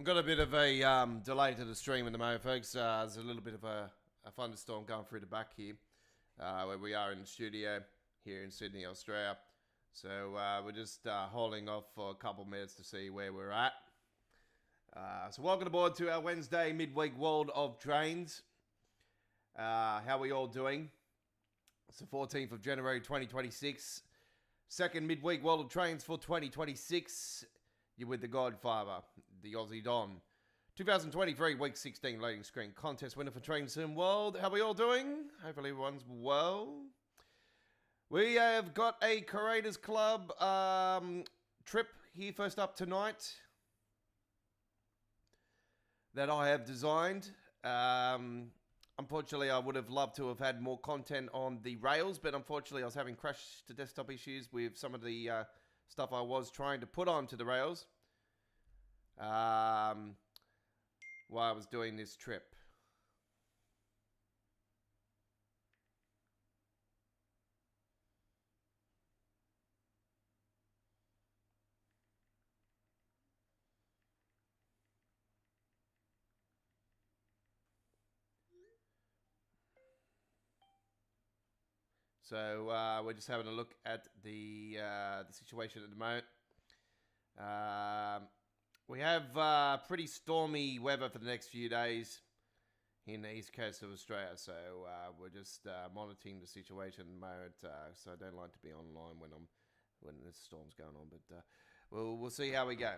We've got a bit of a delay to the stream at the moment, folks. There's a little bit of a thunderstorm going through the back here, where we are in the studio here in Sydney, Australia. So we're just holding off for a couple of minutes to see where we're at. So welcome aboard to our Wednesday midweek World of Trains. How are we all doing? It's the 14th of January 2026. Second midweek World of Trains for 2026. You're with the Godfather, the Aussie Don. 2023 week 16 loading screen contest winner for Train Sim World. How are we all doing? Hopefully everyone's well. We have got a Curators Club trip here first up tonight that I have designed. Unfortunately, I would have loved to have had more content on the rails, but unfortunately I was having crash to desktop issues with some of the stuff I was trying to put onto the rails while I was doing this trip. So we're just having a look at the situation at the moment. We have pretty stormy weather for the next few days in the east coast of Australia. So we're just monitoring the situation at the moment. So I don't like to be online when this storm's going on, but we'll see how we go.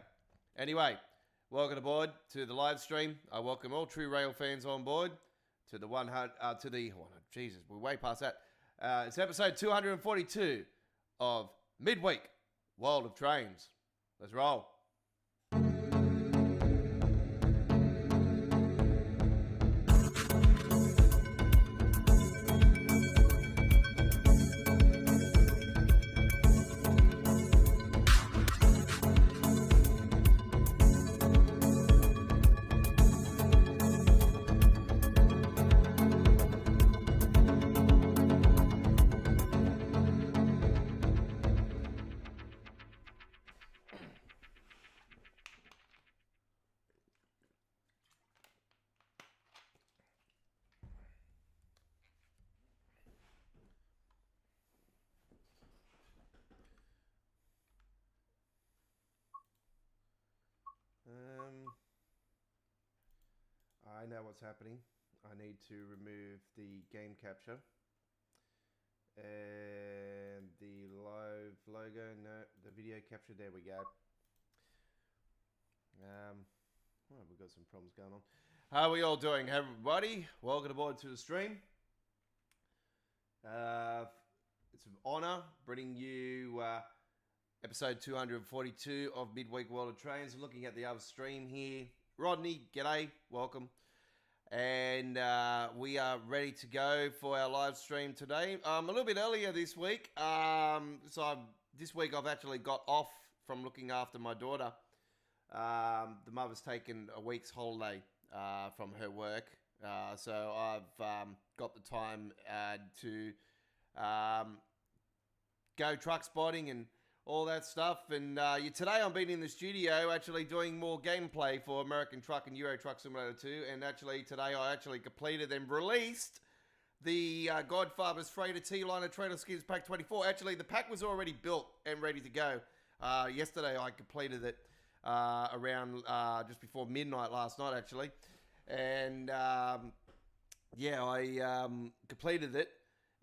Anyway, welcome aboard to the live stream. I welcome all true rail fans on board to the Jesus, we're way past that. It's episode 242 of Midweek World of Trains. Let's roll. I know what's happening. I need to remove the game capture and the live logo. No, the video capture. There we go. Well, we've got some problems going on. How are we all doing, everybody? Welcome aboard to the stream. It's an honor bringing you episode 242 of Midweek World of Trains. I'm looking at the other stream here. Rodney, g'day, welcome. And we are ready to go for our live stream today. A little bit earlier this week. This week I've actually got off from looking after my daughter. The mother's taken a week's holiday from her work. So I've got the time to go truck spotting and all that stuff. And today I'm been in the studio actually doing more gameplay for American Truck and Euro Truck Simulator 2. And actually today I actually completed and released the Godfather's Freighter T-Liner Trailer Skins Pack 24. Actually, the pack was already built and ready to go. Yesterday I completed it around just before midnight last night actually. And I completed it.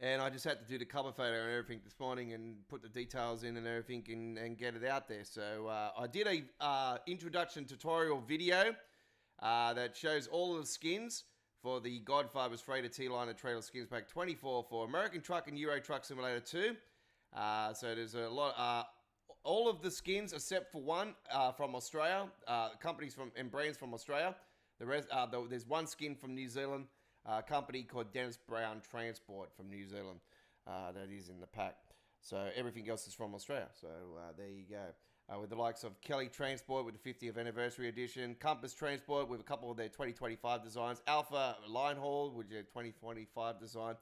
And I just had to do the cover photo and everything this morning and put the details in and everything and get it out there. So I did a introduction tutorial video that shows all of the skins for the Godfather's Freighter T-Liner Trailer Skins Pack 24 for American Truck and Euro Truck Simulator 2. So there's a lot, all of the skins except for one from Australia, companies and brands from Australia. The rest, there's one skin from New Zealand. A company called Dennis Brown Transport from New Zealand that is in the pack. So everything else is from Australia. So there you go. With the likes of Kelly Transport with the 50th anniversary edition, Compass Transport with a couple of their 2025 designs, Alpha Line Haul with their 2025 design,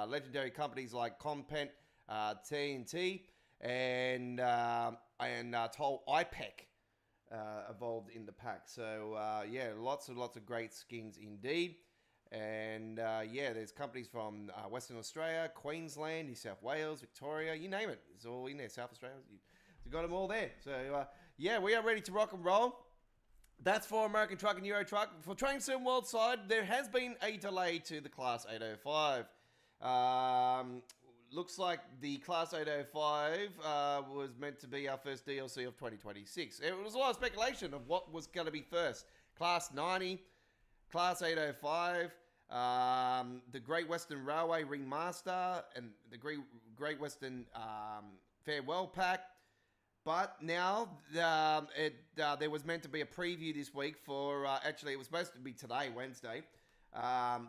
legendary companies like Compent, TNT, and Toll IPEC evolved in the pack. So yeah, lots and lots of great skins indeed. And yeah, there's companies from Western Australia, Queensland, New South Wales, Victoria, you name it. It's all in there. South Australia, you've got them all there. So yeah, we are ready to rock and roll. That's for American Truck and Euro Truck. For Train Sim World side, there has been a delay to the Class 805. Looks like the Class 805 was meant to be our first DLC of 2026. It was a lot of speculation of what was going to be first. Class 90, Class 805, the Great Western Railway Remaster, and the Great Western Farewell Pack. But now there was meant to be a preview this week for, actually it was supposed to be today, Wednesday,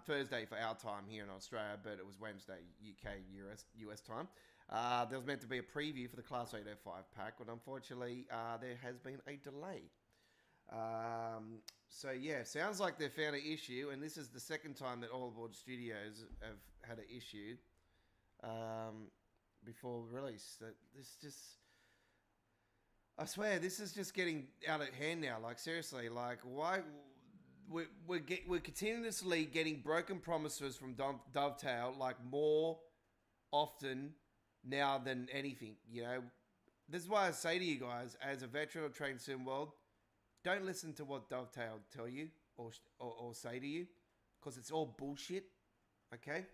Thursday for our time here in Australia, but it was Wednesday, UK, US time. There was meant to be a preview for the Class 805 pack, but unfortunately there has been a delay. So yeah, sounds like they found an issue, and this is the second time that All Aboard Studios have had an issue before release. This just... I swear, this is just getting out of hand now. Like, seriously, like, why... We're continuously getting broken promises from Dovetail, like, more often now than anything, you know? This is why I say to you guys, as a veteran of Train Sim World, don't listen to what Dovetail tell you or say to you, because it's all bullshit, okay?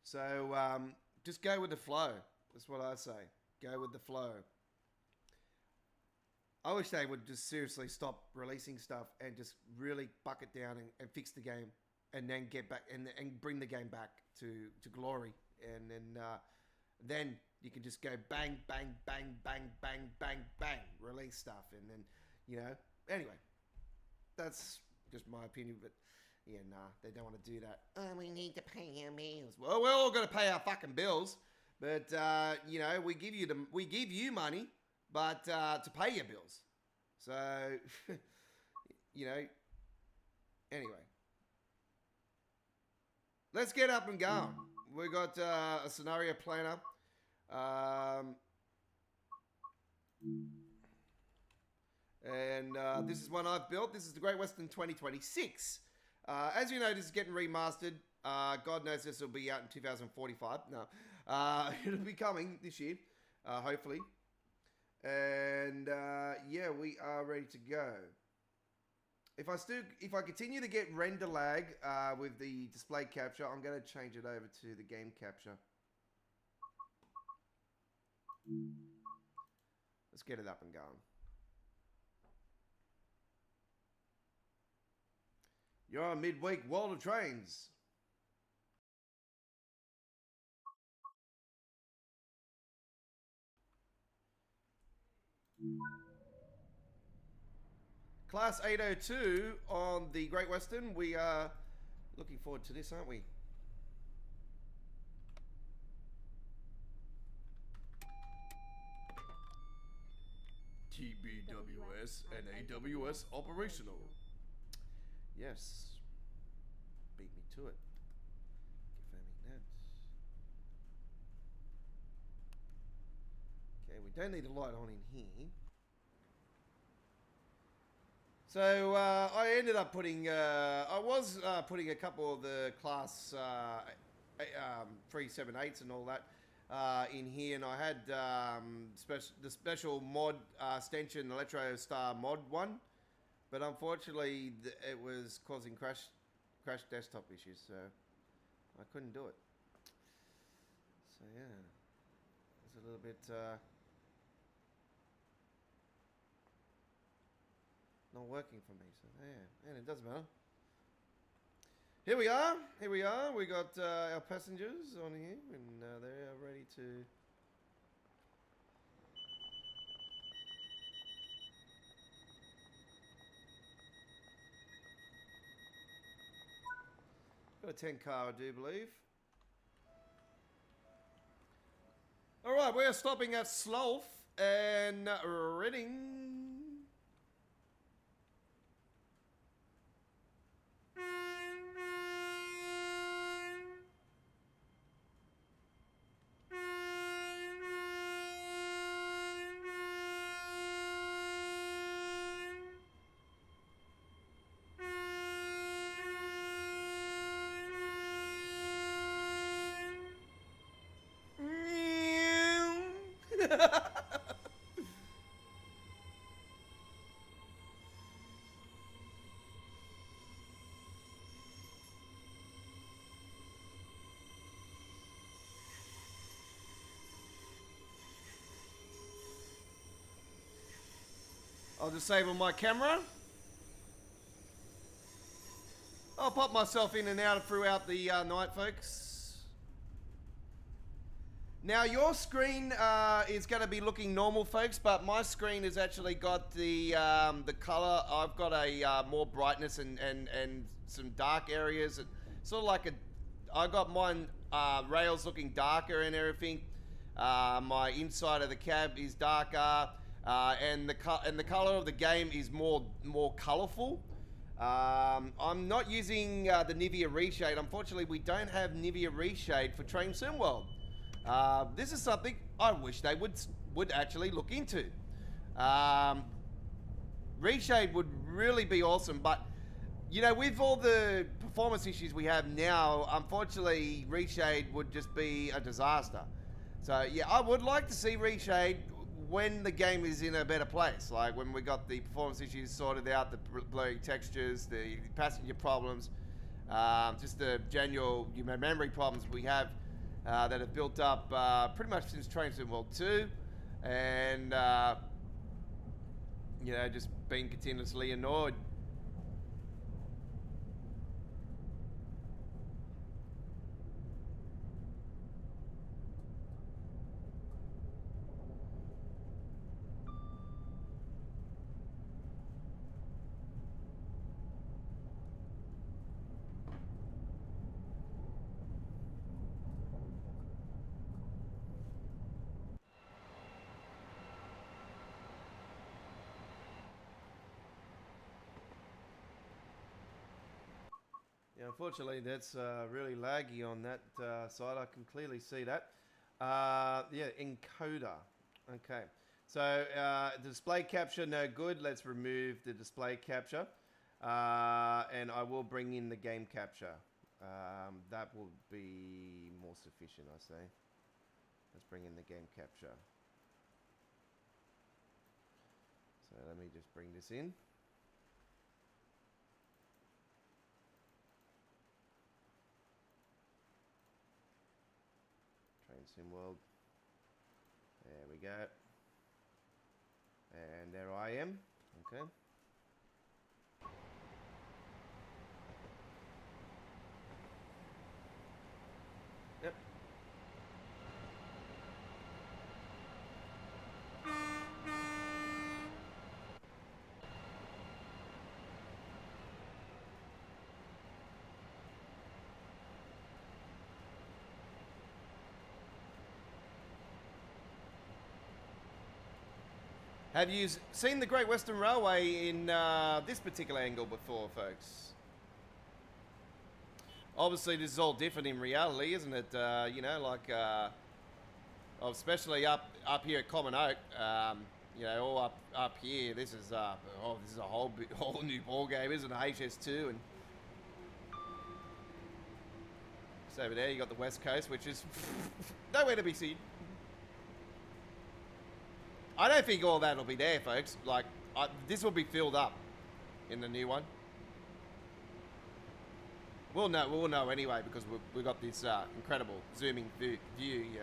So, just go with the flow. That's what I say. Go with the flow. I wish they would just seriously stop releasing stuff and just really buck it down and fix the game, and then get back and bring the game back to glory, and then you can just go bang, bang, bang, bang, bang, bang, bang, release stuff, and then, you know, anyway, that's just my opinion, but yeah, nah, they don't want to do that. Oh, we need to pay our bills. Well, we're all going to pay our fucking bills. But, you know, we give you money, but to pay your bills. So, you know, anyway. Let's get up and going. We got a scenario planner. And this is one I've built. This is the Great Western 2026. As you know, this is getting remastered. God knows this will be out in 2045. No. It'll be coming this year, hopefully. And yeah, we are ready to go. If I continue to get render lag with the display capture, I'm going to change it over to the game capture. Let's get it up and going. You're on midweek World of Trains. Class 802 on the Great Western. We are looking forward to this, aren't we? TBWS and AWS operational. Yes. Beat me to it. Confirming that. Okay, we don't need a light on in here. So I ended up putting, I was putting a couple of the class 378s and all that in here, and I had the special mod Stenchion Electro Star mod one, but unfortunately it was causing crash desktop issues, so I couldn't do it. So yeah, it's a little bit not working for me, so yeah, and it doesn't matter. Here we are. We got our passengers on here, and they are ready to. Got a 10 car, I do believe. All right, we're stopping at Slough and Reading. I'll disable my camera. I'll pop myself in and out throughout the night, folks. Now, your screen is going to be looking normal, folks, but my screen has actually got the color. I've got a more brightness and some dark areas. Sort of like I got mine rails looking darker and everything. My inside of the cab is darker, and the color of the game is more colorful. I'm not using the Nivea Reshade. Unfortunately, we don't have Nivea Reshade for Train Sim World. This is something I wish they would actually look into. Reshade would really be awesome, but you know, with all the performance issues we have now, unfortunately, Reshade would just be a disaster. So yeah, I would like to see Reshade when the game is in a better place, like when we got the performance issues sorted out, the blurry textures, the passenger problems, just the general memory problems we have that have built up pretty much since Train Sim World 2, and you know, just being continuously annoyed. Yeah, unfortunately, that's really laggy on that side. I can clearly see that. Yeah, encoder. Okay. So, display capture, no good. Let's remove the display capture. And I will bring in the game capture. That will be more sufficient, I say. Let's bring in the game capture. So, let me just bring this in. Sim World. There we go. And there I am. Okay. Yep. Have you seen the Great Western Railway in this particular angle before, folks? Obviously, this is all different in reality, isn't it? You know, like, especially up here at Common Oak. You know, all up here. This is a whole new ball game, isn't it? HS2 and so over there you got the West Coast, which is nowhere to be seen. I don't think all that will be there, folks. Like, this will be filled up in the new one. We'll know anyway because we've got this incredible zooming view, yeah.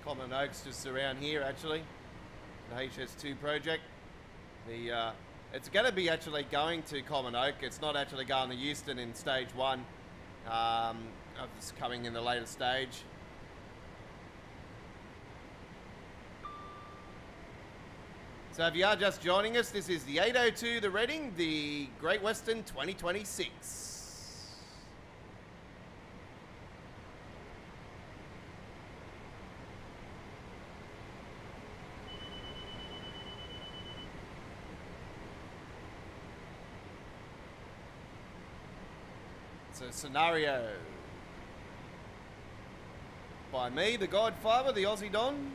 Common Oaks just around here, actually. The HS2 project. It's going to be actually going to Common Oak. It's not actually going to Euston in stage 1. It's coming in the later stage. So if you are just joining us, this is the 802, the Reading, the Great Western 2026. Scenario by me, the Godfather, the Aussie Don.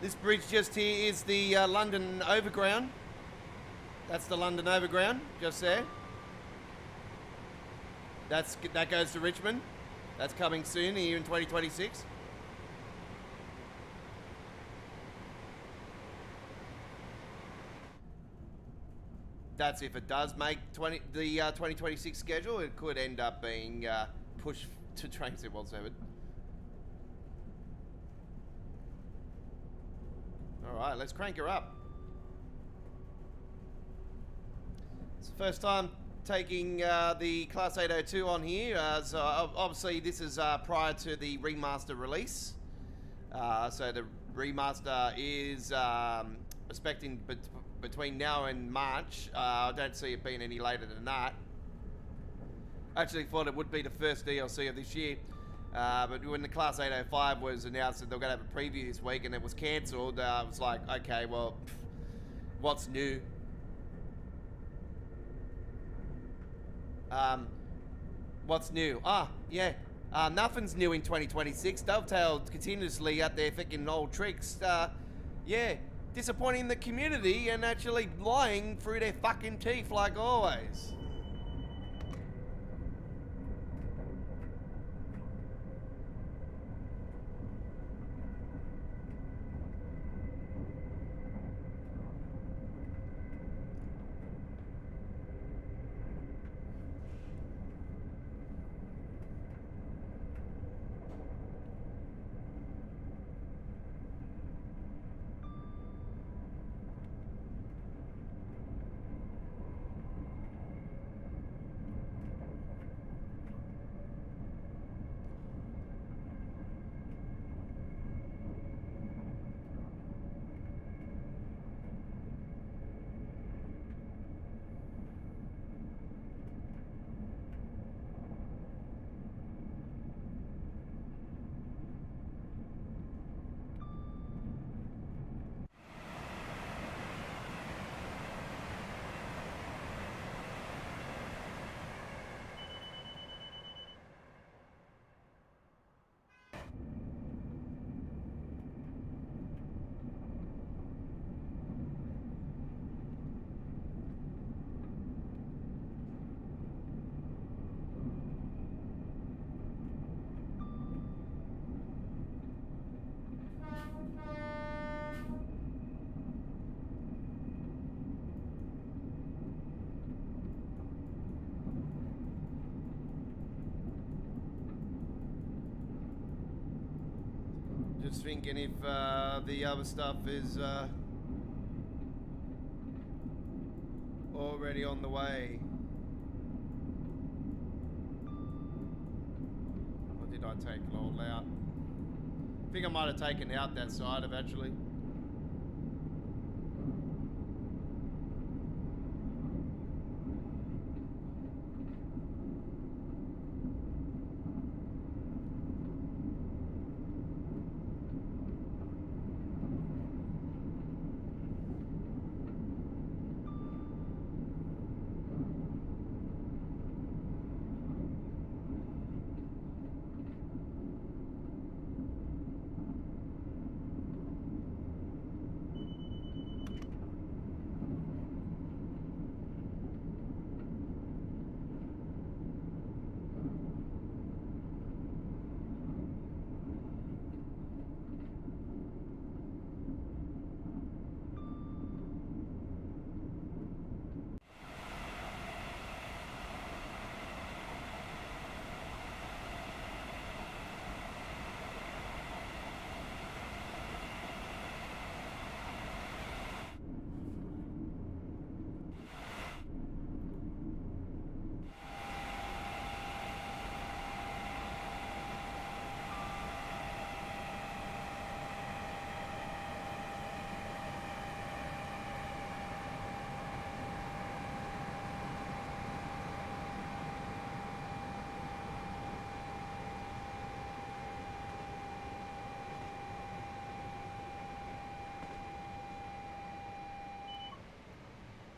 This bridge just here is the London Overground. That's the London Overground, just there. That goes to Richmond. That's coming soon here in 2026. That's if it does make the 2026 schedule. It could end up being pushed to train 717. All right, let's crank her up. It's the first time taking the Class 802 on here. So obviously this is prior to the remaster release. So the remaster is expecting between now and March. I don't see it being any later than that. I actually thought it would be the first DLC of this year. But when the Class 805 was announced that they were going to have a preview this week and it was cancelled, I was like, okay, well, what's new? What's new? Yeah. Nothing's new in 2026. Dovetail's continuously at their freaking old tricks. Yeah. Disappointing the community and actually lying through their fucking teeth like always. Just thinking if the other stuff is already on the way. Or did I take it all out? I think I might have taken out that side of actually.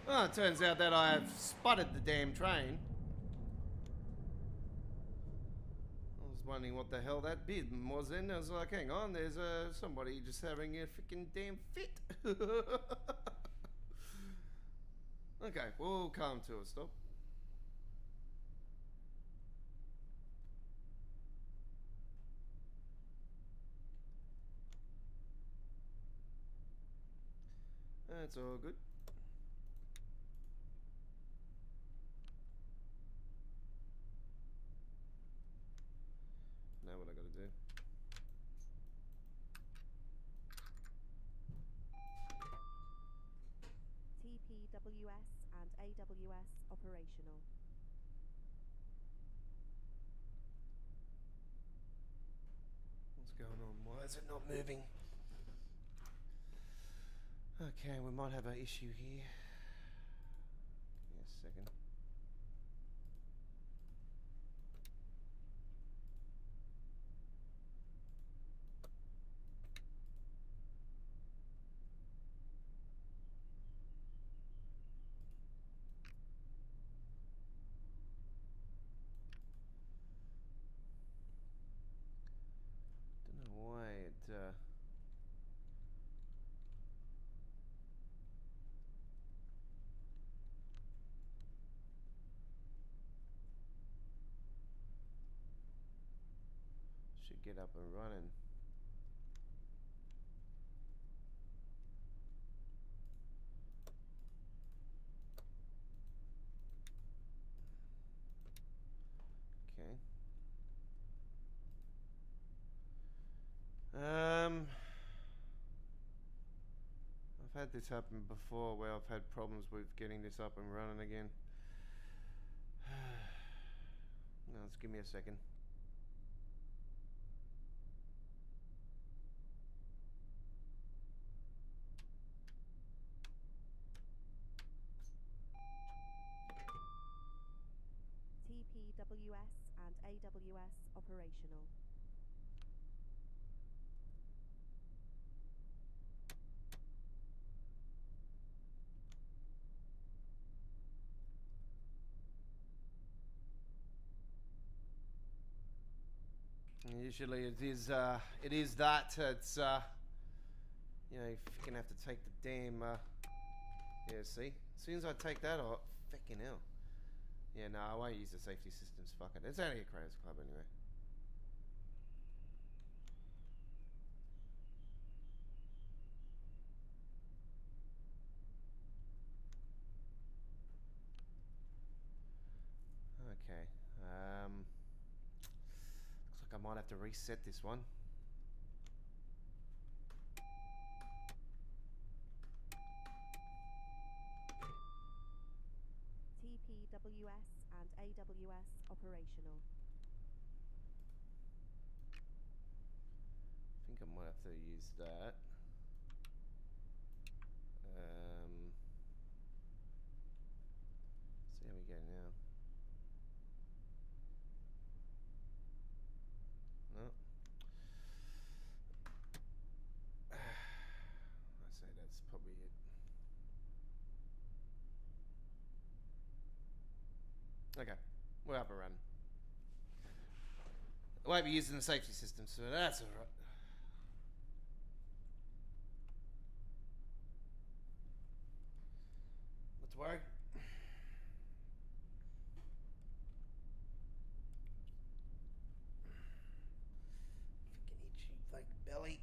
Oh, it turns out that I have spotted the damn train. I was wondering what the hell that bid was then. I was like, hang on, there's somebody just having a freaking damn fit. Okay, we'll come to a stop. That's all good. Now what I gotta do? TPWS and AWS operational. What's going on? Why is it not moving? Okay, we might have an issue here. Give me a second. Don't know why it should get up and running. Okay. I've had this happen before where I've had problems with getting this up and running again. No, just give me a second. TPWS and AWS operational. Usually it is that it's you know, you fucking have to take the damn yeah, see? As soon as I take that off, fucking hell. Yeah, no, I won't use the safety systems, fuck it. It's only a Crows Club anyway. Okay. Looks like I might have to reset this one. TPWS and AWS operational. I think I might have to use that. See how we go now. No. I say that's probably it. Okay, we're up and running. I won't be using the safety system, so that's alright. Not to worry. Fucking itchy fake belly.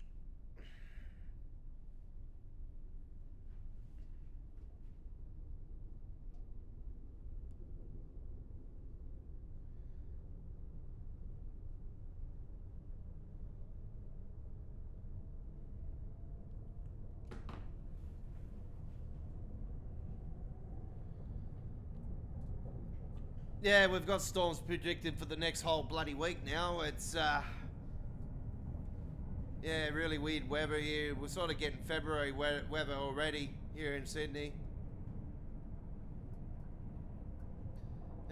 Yeah, we've got storms predicted for the next whole bloody week now. It's, yeah, really weird weather here. We're sort of getting February weather already here in Sydney.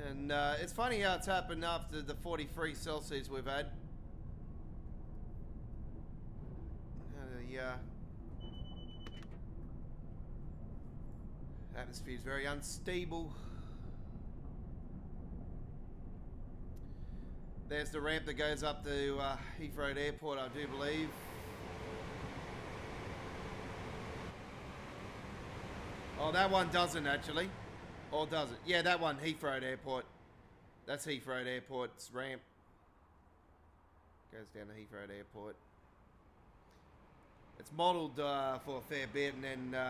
And it's funny how it's happened after the 43 Celsius we've had. The atmosphere is very unstable. There's the ramp that goes up to Heathrow Airport, I do believe. Oh, that one doesn't actually. Or does it? Yeah, that one, Heathrow Airport. That's Heathrow Airport's ramp. Goes down to Heathrow Airport. It's modelled for a fair bit, and then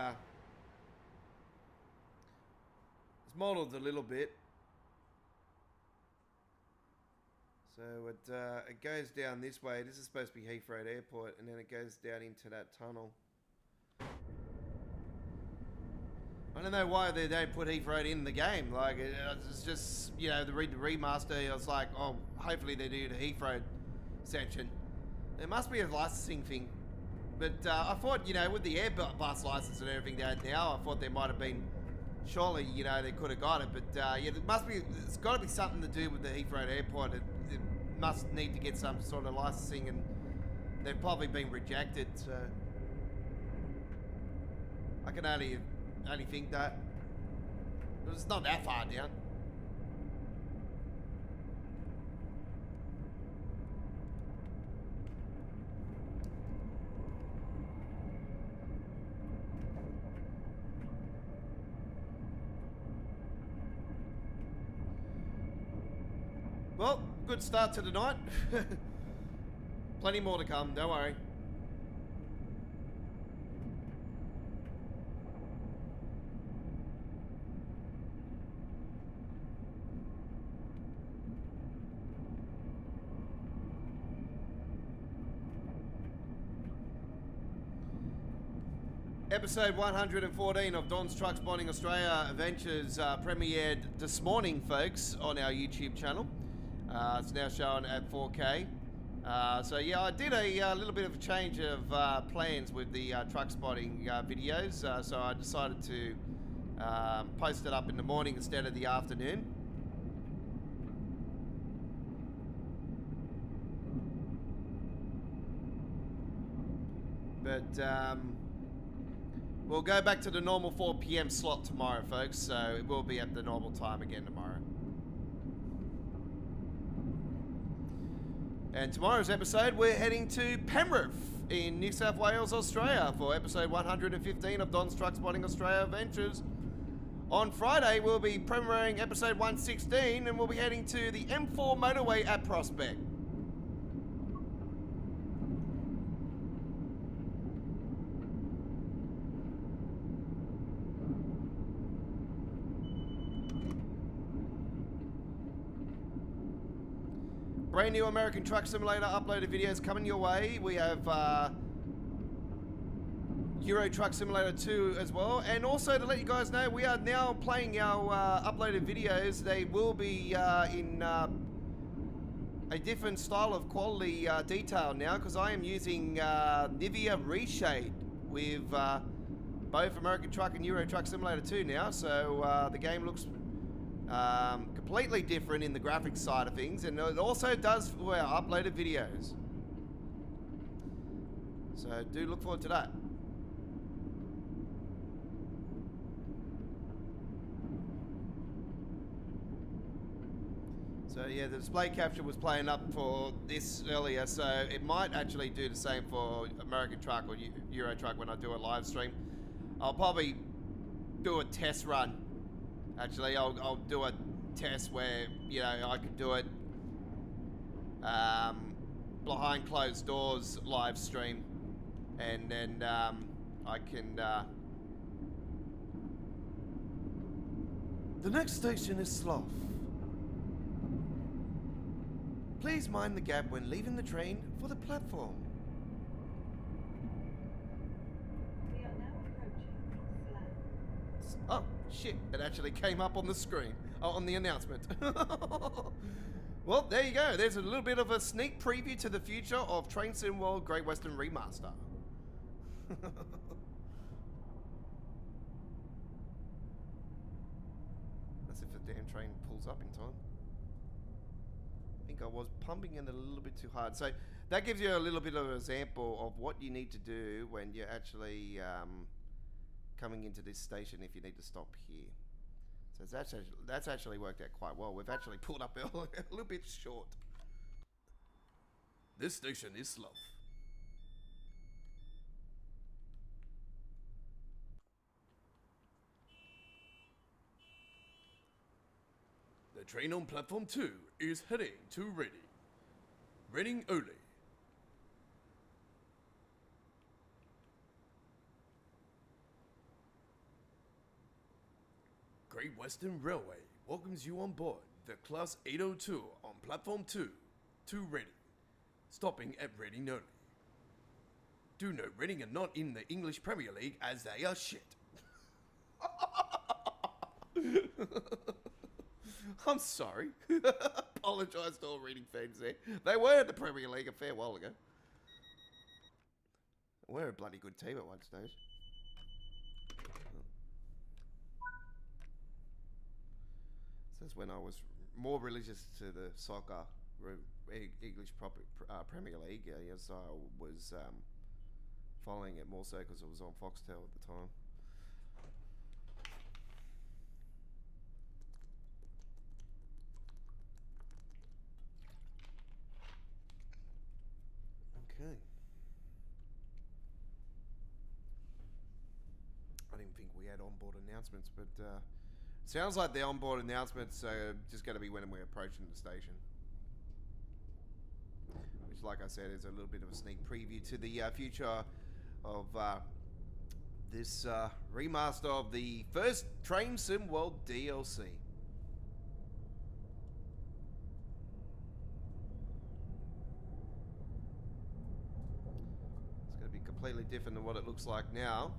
it's modelled a little bit. So it goes down this way. This is supposed to be Heathrow Airport, and then it goes down into that tunnel. I don't know why they don't put Heathrow in the game. Like, it's just, you know, the remaster, it's like, oh, hopefully they do the Heathrow section. There must be a licensing thing. But I thought, you know, with the Airbus license and everything they have now, I thought there might have been, surely, you know, they could have got it. But yeah, there must be, it's got to be something to do with the Heathrow Airport. It must need to get some sort of licensing, and they've probably been rejected. So I can only think that. But it's not that far down. Well, good start to the night. Plenty more to come, don't worry. Episode 114 of Don's Truck Spotting Australia Adventures premiered this morning, folks, on our YouTube channel. It's now shown at 4K. So yeah, I did a little bit of a change of plans with the truck spotting videos. So I decided to post it up in the morning instead of the afternoon. But we'll go back to the normal 4 PM slot tomorrow, folks. So it will be at the normal time again tomorrow. And tomorrow's episode, we're heading to Penrith in New South Wales, Australia for episode 115 of Don's Truck Spotting Australia Adventures. On Friday, we'll be premiering episode 116 and we'll be heading to the M4 motorway at Prospect. Brand new American Truck Simulator uploaded videos coming your way. We have Euro Truck Simulator 2 as well. And also to let you guys know, we are now playing our uploaded videos. They will be in a different style of quality detail now, because I am using Nivea Reshade with both American Truck and Euro Truck Simulator 2 now. So the game looks completely different in the graphics side of things, and it also does for our uploaded videos. So do look forward to that. So yeah, the display capture was playing up for this earlier, so it might actually do the same for American Truck or Euro Truck when I do a live stream. I'll probably do a test run. Actually, I'll do a test where, you know, I could do it behind closed doors live stream, and then I can. The next station is Slough. Please mind the gap when leaving the train for the platform. We are now approaching Slough. Oh, shit. It actually came up on the screen. Oh, on the announcement. Well, there you go. There's a little bit of a sneak preview to the future of Train Sim World Great Western Remaster. That's if the damn train pulls up in time. I think I was pumping in a little bit too hard. So that gives you a little bit of an example of what you need to do when you're actually coming into this station if you need to stop here. So that's actually worked out quite well. We've actually pulled up a little bit short. This station is slow. The train on platform 2 is heading to Reading. Reading only. Great Western Railway welcomes you on board the Class 802 on platform 2 to Reading, stopping at Reading only. Do note Reading are not in the English Premier League as they are shit. I'm sorry. Apologise to all Reading fans there. They were in the Premier League a fair while ago. We're a bloody good team at one stage. Since when I was more religious to the soccer English Premier League, yes, I was following it more so because it was on Foxtel at the time. Okay. I didn't think we had onboard announcements, but sounds like the onboard announcements are just going to be when we're approaching the station. Which, like I said, is a little bit of a sneak preview to the future of this remaster of the first Train Sim World DLC. It's going to be completely different than what it looks like now.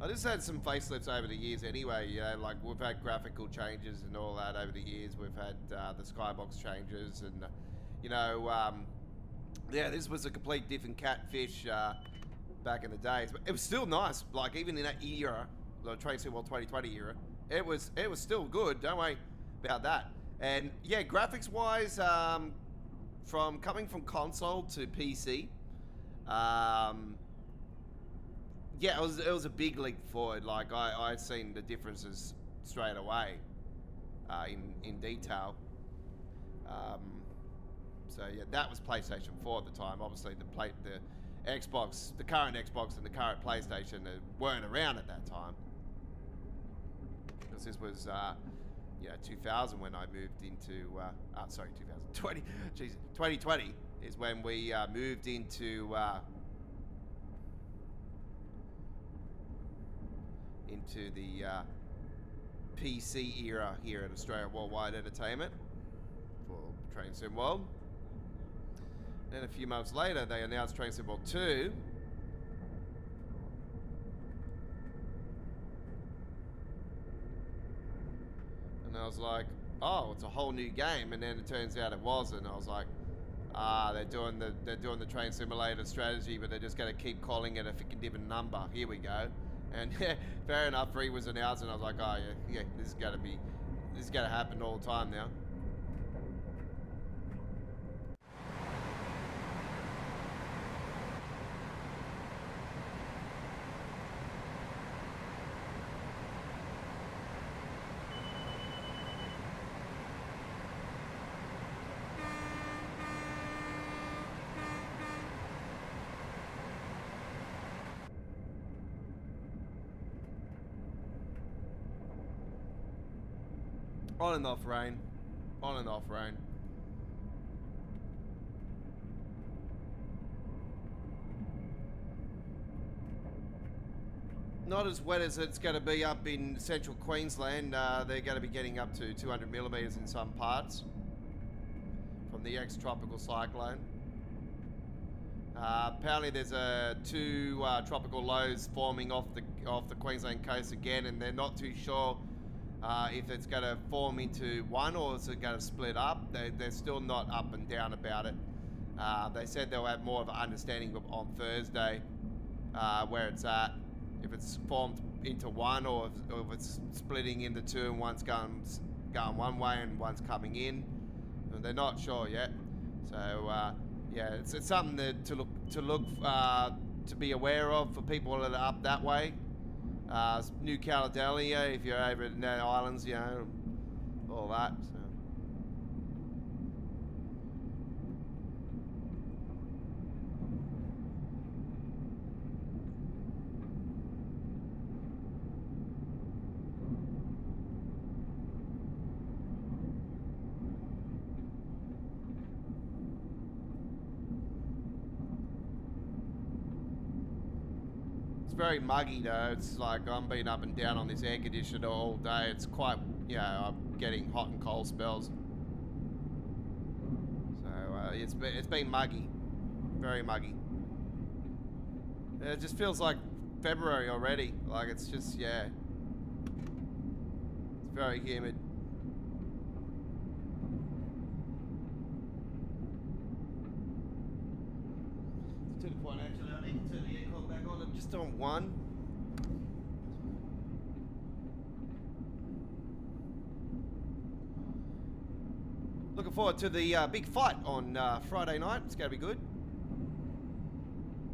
I just had some facelifts over the years anyway, you know, like we've had graphical changes and all that over the years. We've had the skybox changes and, you know, yeah, this was a complete different catfish back in the days. But it was still nice, like even in that era, the Train Sim World 2020 era, it was still good, don't worry about that. And yeah, graphics-wise, from coming from console to PC, yeah, it was a big leap forward. Like I seen the differences straight away in detail. So yeah, that was PlayStation 4 at the time. Obviously, the Xbox, the current Xbox and the current PlayStation weren't around at that time because this was 2000 when I moved into 2020. Jesus, 2020 is when we moved into the PC era here at Australia Worldwide Entertainment for Train Sim World. Then a few months later, they announced Train Sim World 2. And I was like, oh, it's a whole new game. And then it turns out it wasn't. I was like, they're doing the Train Simulator strategy, but they're just going to keep calling it a freaking different number. Here we go. And yeah, fair enough, 3 was announced, and I was like, oh yeah, this is gonna happen all the time now. On and off rain. On and off rain. Not as wet as it's going to be up in central Queensland. They're going to be getting up to 200 millimetres in some parts from the ex-tropical cyclone. Apparently there's 2 tropical lows forming off the Queensland coast again, and they're not too sure if it's going to form into one or is it going to split up. They're still not up and down about it. They said they'll have more of an understanding on Thursday where it's at. If it's formed into one or if it's splitting into 2 and one's going one way and one's coming in. They're not sure yet. So yeah, it's something to be aware of for people that are up that way. New Caledonia, if you're over in the islands, you know, all that. So. It's very muggy though. It's like I'm being up and down on this air conditioner all day. It's quite, you know, I'm getting hot and cold spells. So it's been muggy, very muggy. It just feels like February already. Like it's just, yeah, it's very humid. To the point, actually, I need to turn the aircon back on. I'm just on one. Looking forward to the big fight on Friday night. It's going to be good.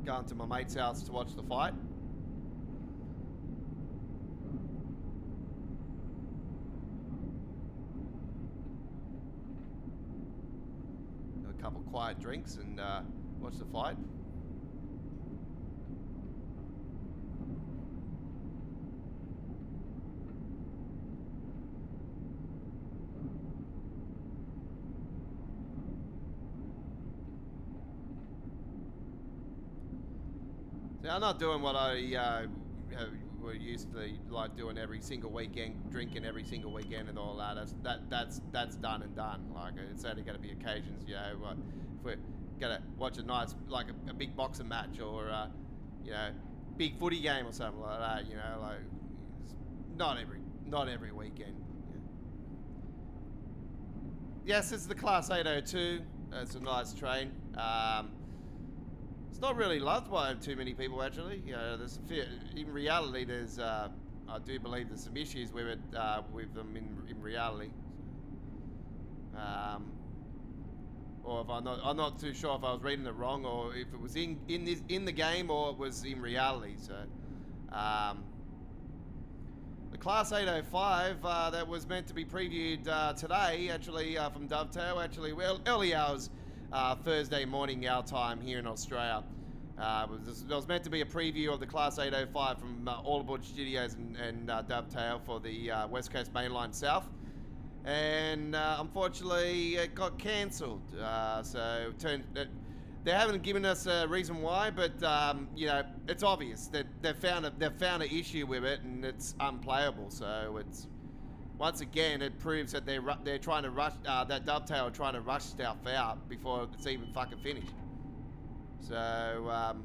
Going to my mate's house to watch the fight. Have a couple quiet drinks and watch the fight. Now, I'm not doing what I were used to like doing every single weekend, drinking every single weekend and all that. That's done and done. Like it's only going to be occasions, you know. If we're gonna watch a nice, like a big boxing match or you know, big footy game or something like that, you know, like not every weekend. Yeah. Yes, it's the Class 802. It's a nice train. It's not really loved by too many people, actually. You know, in reality, there's I do believe there's some issues with it, with them in reality. Or if I'm not too sure if I was reading it wrong, or if it was in the game, or it was in reality. So, the Class 805 that was meant to be previewed today, actually from Dovetail, actually early hours. Thursday morning our time here in Australia. There was meant to be a preview of the Class 805 from All Aboard Studios and Dovetail for the West Coast Mainline South. And unfortunately it got cancelled. So they haven't given us a reason why, but you know, it's obvious that they've found an issue with it and it's unplayable. So it's, once again, it proves that they're trying to rush, that Dovetail are trying to rush stuff out before it's even fucking finished. So,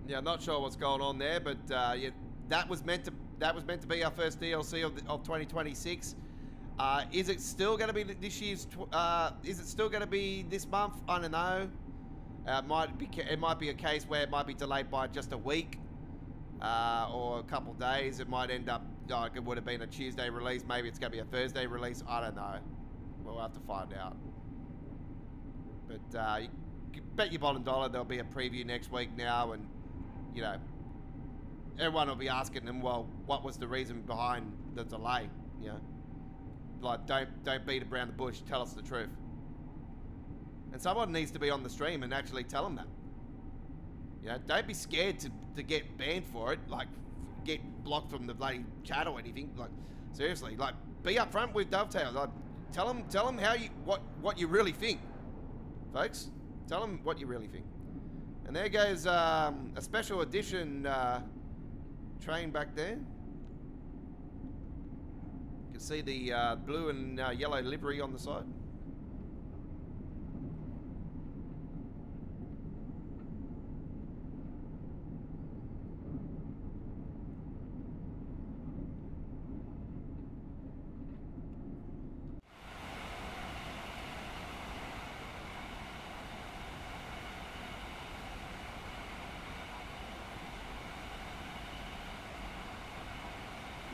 yeah, not sure what's going on there, but yeah, that was meant to be our first DLC of 2026. Is it still going to be this year's? Is it still going to be this month? I don't know. It might be a case where it might be delayed by just a week or a couple of days. It might end up. Like it would have been a Tuesday release. Maybe it's going to be a Thursday release. I don't know. We'll have to find out. But you can bet your bottom dollar there'll be a preview next week now, and you know, everyone will be asking them, well, what was the reason behind the delay? You know, like don't beat around the bush. Tell us the truth. And someone needs to be on the stream and actually tell them that. You know, don't be scared to get banned for it. Like, get blocked from the bloody chat or anything. Like, seriously, like, be upfront with Dovetail. Like, tell them how what you really think, folks. Tell them what you really think. And there goes a special edition train back there. You can see the blue and yellow livery on the side.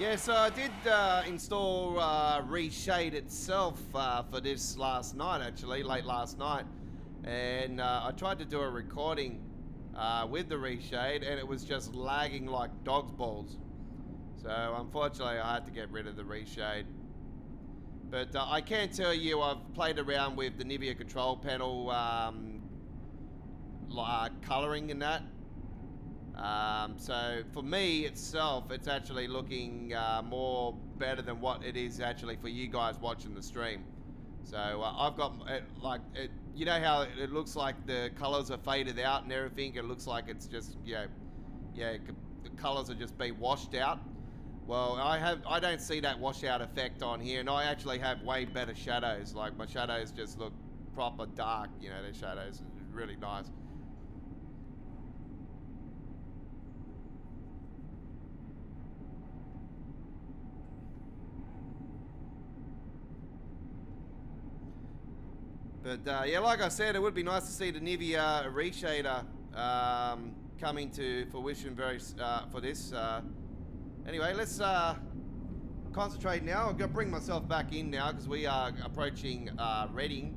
Yeah, so I did install Reshade itself for this last night, actually, late last night. And I tried to do a recording with the Reshade, and it was just lagging like dog's balls. So unfortunately, I had to get rid of the Reshade. But I can tell you I've played around with the Nivea control panel colouring in that. So for me itself, it's actually looking more better than what it is actually for you guys watching the stream. So I've got you know how it looks like the colors are faded out and everything. It looks like it's just, you know, yeah, the colors are just be washed out. Well, I don't see that washout effect on here, and I actually have way better shadows. Like my shadows just look proper dark, you know, the shadows are really nice. But yeah, like I said, it would be nice to see the Nivea reshader coming to fruition for this. Anyway, let's concentrate now. I'm gonna bring myself back in now because we are approaching Reading.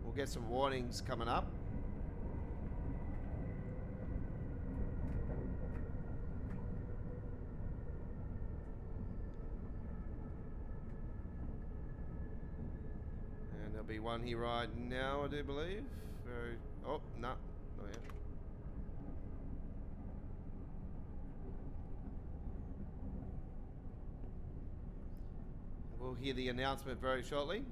We'll get some warnings coming up. And there'll be one here right now, I do believe. Oh, no, not yet. We'll hear the announcement very shortly.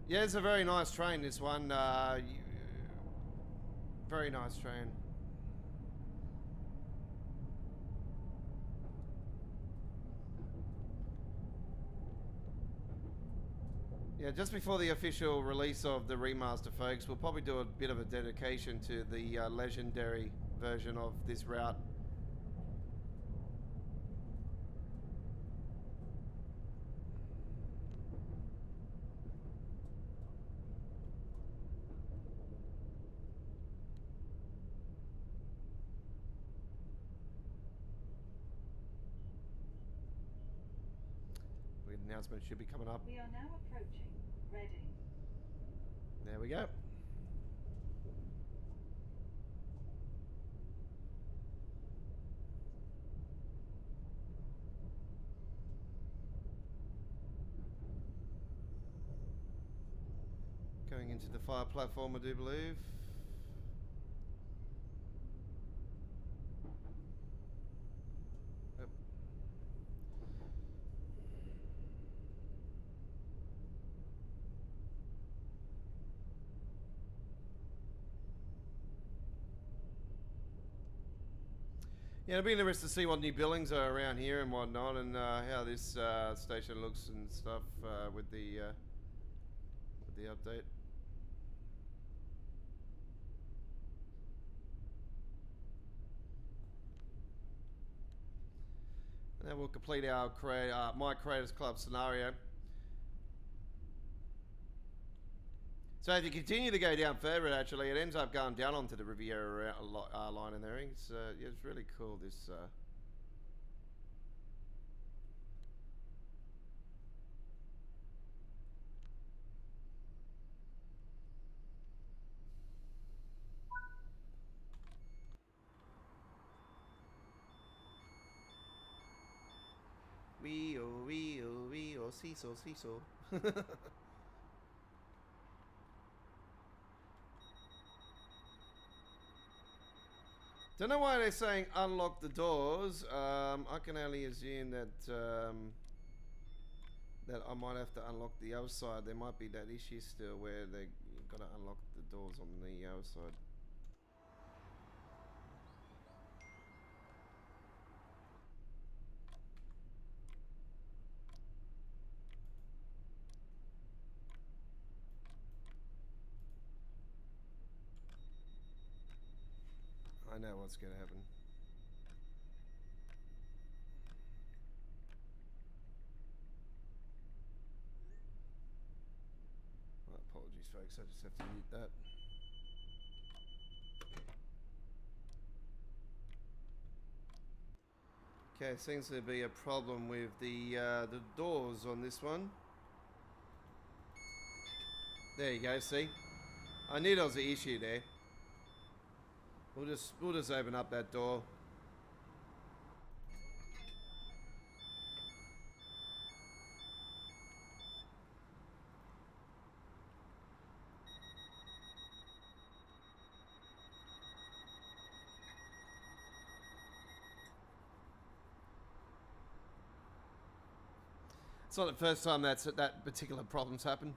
Yeah, it's a very nice train, this one. Very nice train. Yeah, just before the official release of the remaster, folks, we'll probably do a bit of a dedication to the legendary version of this route. The announcement should be coming up. We are now approaching Reading. There we go. Going into the fire platform, I do believe. Yep. Yeah, it'll be interesting to see what new buildings are around here and whatnot, and how this station looks and stuff with the update. And then we'll complete our My Creators Club scenario. So if you continue to go down further, actually, it ends up going down onto the Riviera line and everything. Yeah, it's really cool, this... Wee-oh, see-so. Don't know why they're saying unlock the doors. I can only assume that that I might have to unlock the other side. There might be that issue still where they got to unlock the doors on the other side. I know what's going to happen. Oh, apologies, folks. I just have to mute that. Okay, seems to be a problem with the doors on this one. There you go. See, I knew there was an issue there. We'll just open up that door. It's not the first time that particular problem's happened.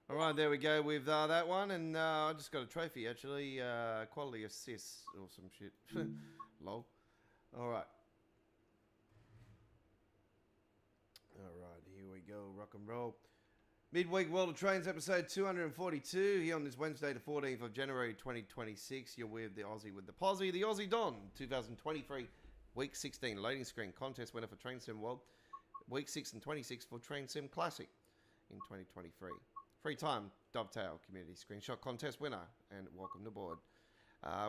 All right, there we go with that one, and I just got a trophy actually, quality assists or some shit. Lol. All right. All right, here we go, rock and roll. Midweek World of Trains episode 242 here on this Wednesday, the 14th of January 2026. You're with the Aussie with the Posse, the Aussie Don, 2023, week 16, loading screen, contest winner for Train Sim World, week 6 and 26 for Train Sim Classic in 2023. Free time, Dovetail Community Screenshot Contest winner, and welcome to board.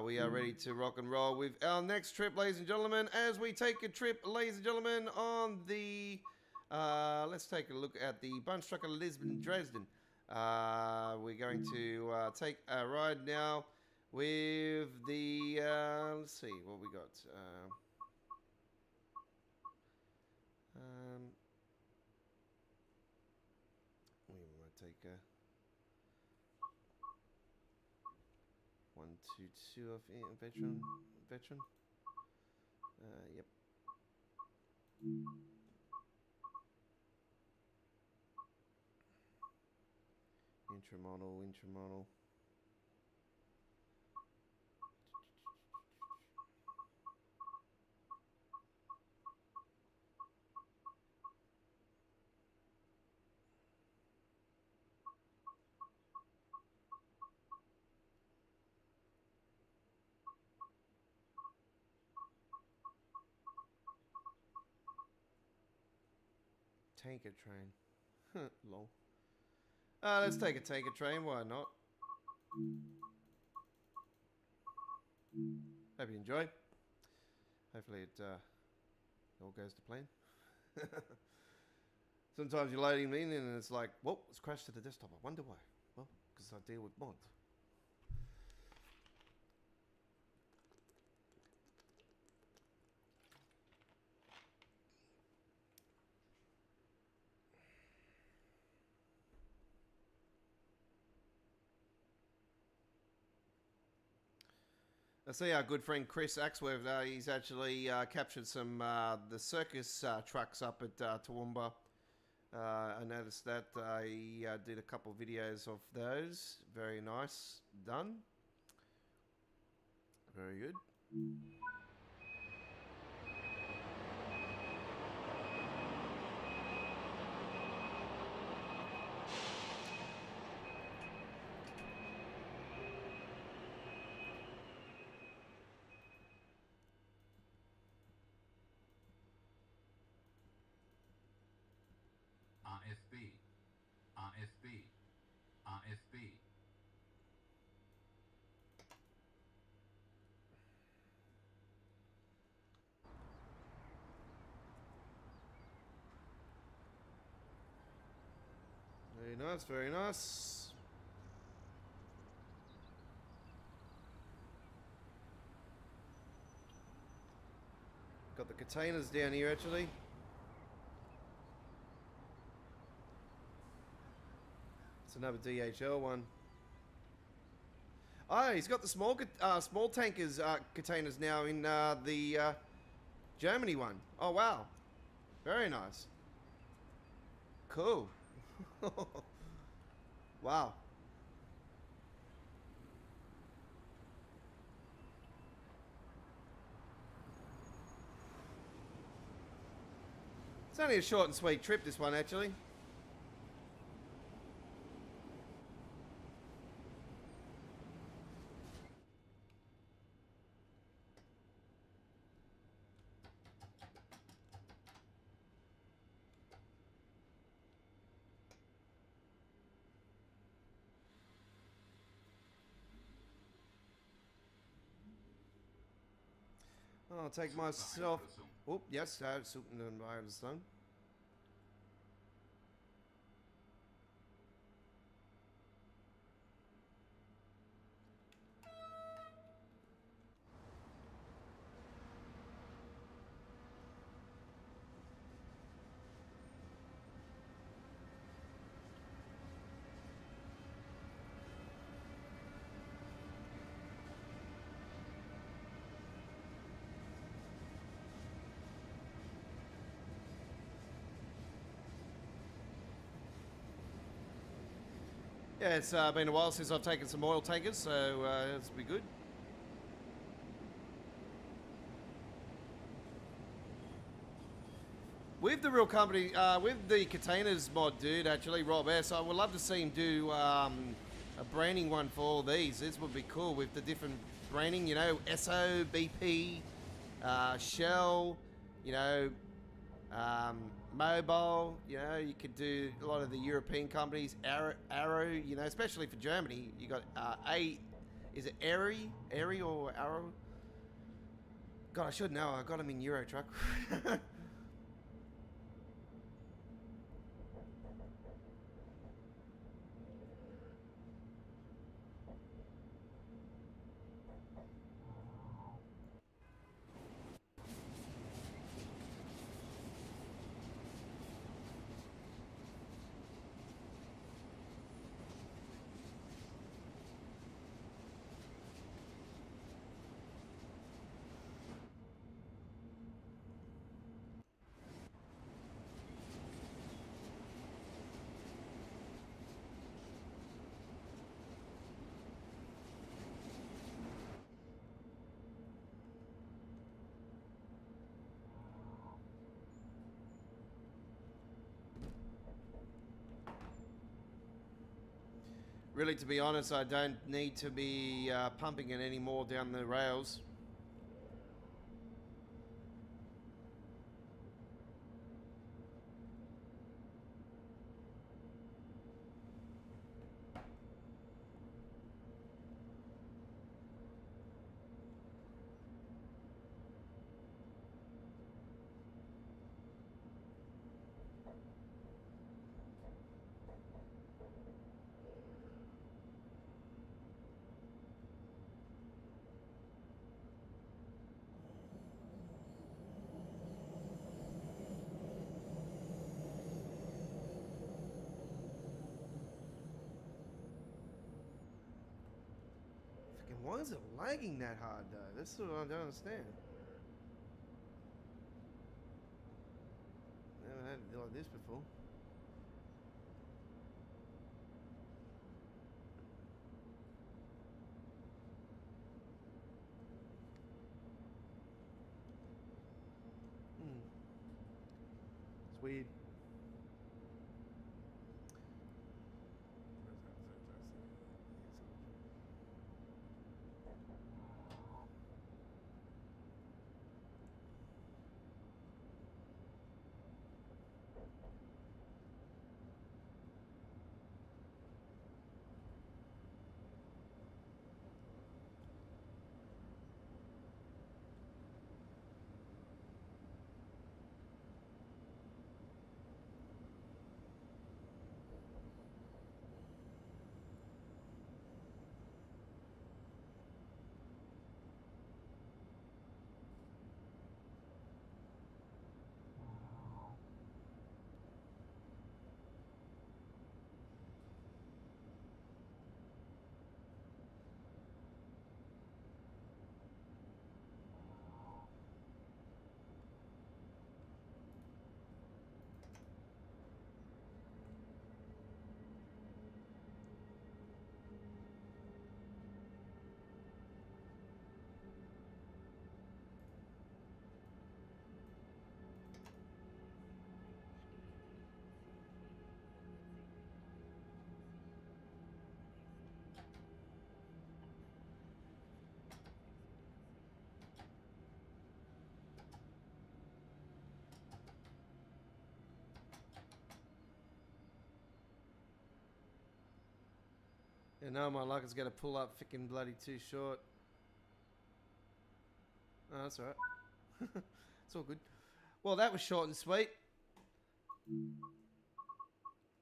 We are ready to rock and roll with our next trip, ladies and gentlemen, as we take a trip, ladies and gentlemen, on the... let's take a look at the Bunch Trucker Lisbon-Dresden. We're going to take a ride now with the... let's see what we got. We might take a 122 of veteran. Yep. Intramodal. Tanker train. Lol. Let's take a tanker train, why not? Hope you enjoy. Hopefully it all goes to plan. Sometimes you're loading in and it's like, whoa, it's crashed to the desktop. I wonder why. Well, because I deal with mods. I see our good friend Chris Axworth, he's actually captured some the circus trucks up at Toowoomba. I noticed that he did a couple of videos of those. Very nice. Done. Very good. RFB. Very nice, very nice. Got the containers down here actually. It's another DHL one. Oh, he's got the small tankers containers now in the Germany one. Oh wow, very nice. Cool. Wow. It's only a short and sweet trip, this one actually. I'll take myself. Oh, yes, Sultan and Ironstone. Yeah, it's been a while since I've taken some oil tankers, so it's be good. With the real company, with the containers mod dude, actually, Rob S, I would love to see him do a branding one for all these. This would be cool with the different branding, you know, SO, BP, Shell, you know, Mobile, you know, you could do a lot of the European companies, Arrow, you know, especially for Germany. You got is it Airy or Arrow? God, I should know. I got them in Euro Truck. Really, to be honest, I don't need to be pumping it anymore down the rails. Fucking, why is it lagging that hard though? That's what I don't understand. Never had it like this before. It's weird. Yeah, no, my luck is going to pull up freaking bloody too short. Oh, that's alright. It's all good. Well, that was short and sweet.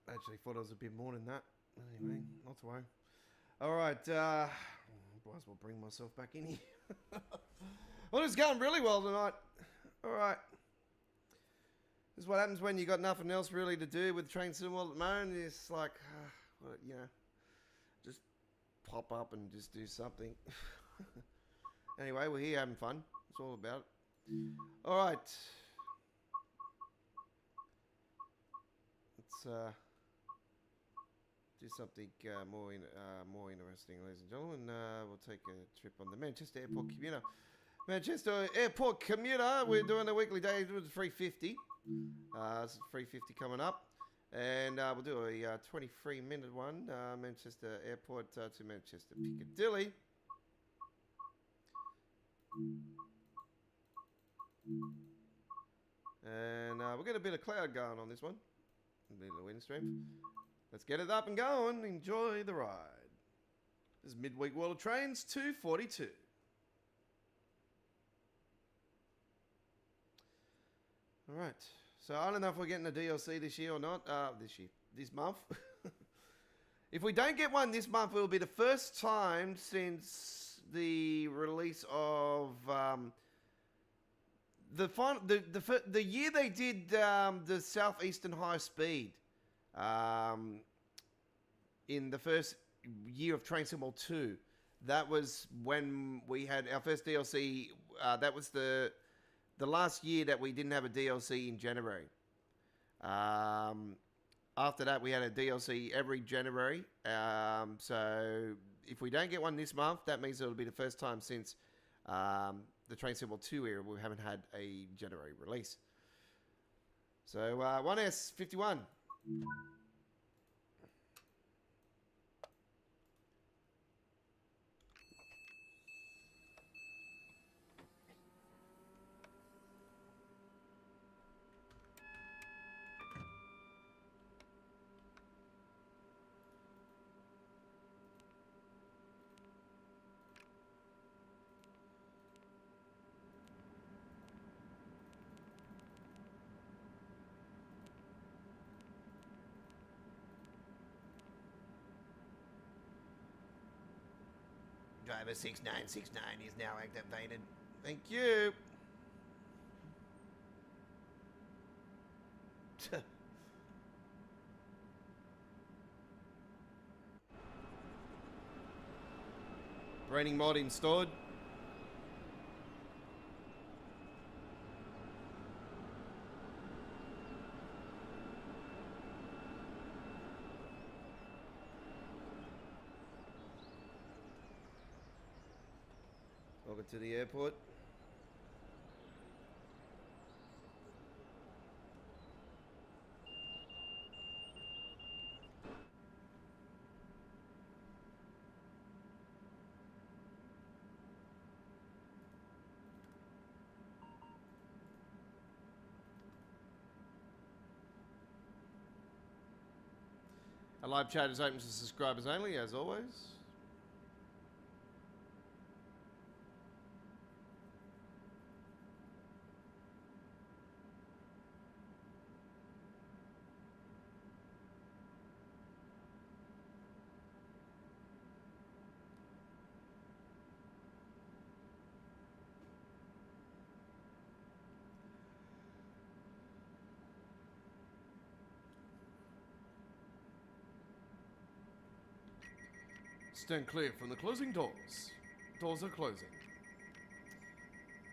Actually, thought it was a bit more than that. Anyway, not to worry. Alright, might as well bring myself back in here. Well, it's going really well tonight. Alright. This is what happens when you got nothing else really to do with Train Cinema at the moment. It's like, well, you know, just pop up and just do something. Anyway, we're here having fun. That's all about it. Alright. Let's do do something more interesting, ladies and gentlemen. We'll take a trip on the Manchester Airport commuter. Manchester Airport commuter. We're doing a weekly day with 350. This is 350 coming up. And we'll do a 23-minute one. Manchester Airport to Manchester Piccadilly. And we'll get a bit of cloud going on this one. A bit of wind strength. Let's get it up and going. Enjoy the ride. This is Midweek World of Trains 242. All right. So I don't know if we're getting a DLC this year or not. This month. If we don't get one this month, it will be the first time since the release of the year they did the Southeastern High Speed. In the first year of Train Sim World 2, that was when we had our first DLC. That was the last year that we didn't have a DLC in January. After that, we had a DLC every January. So if we don't get one this month, that means it'll be the first time since the Train Sim World 2 era we haven't had a January release. So 1S51. Driver 6969 is now activated. Thank you. Braining mod installed. Welcome to the airport. Our live chat is open to subscribers only, as always. Stand clear from the closing doors. Doors are closing.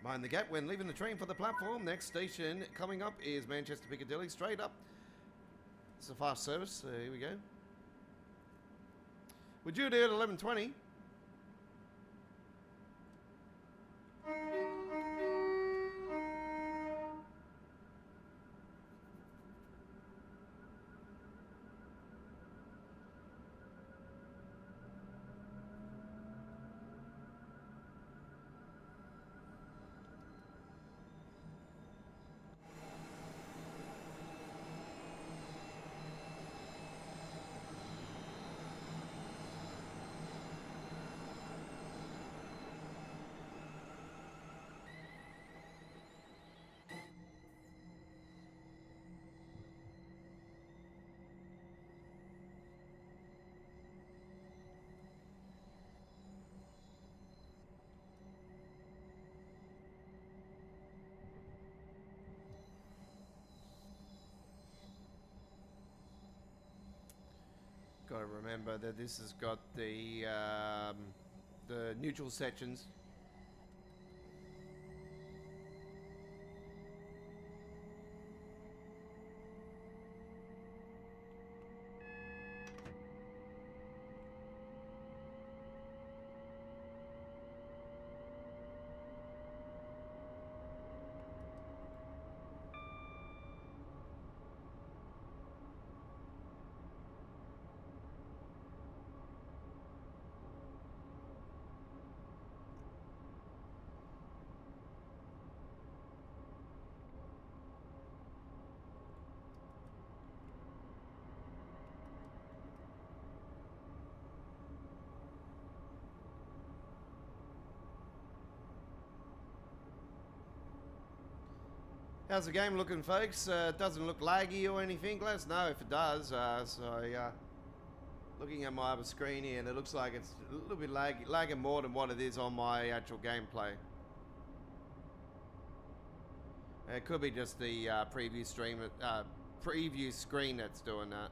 Mind the gap when leaving the train for the platform. Next station coming up is Manchester Piccadilly. Straight up. It's a fast service, so here we go. We're due there at 11:20. Got to remember that this has got the neutral sections. How's the game looking, folks? Doesn't look laggy or anything. Let us know if it does. Looking at my other screen here, and it looks like it's a little bit lagging more than what it is on my actual gameplay. It could be just the preview screen that's doing that.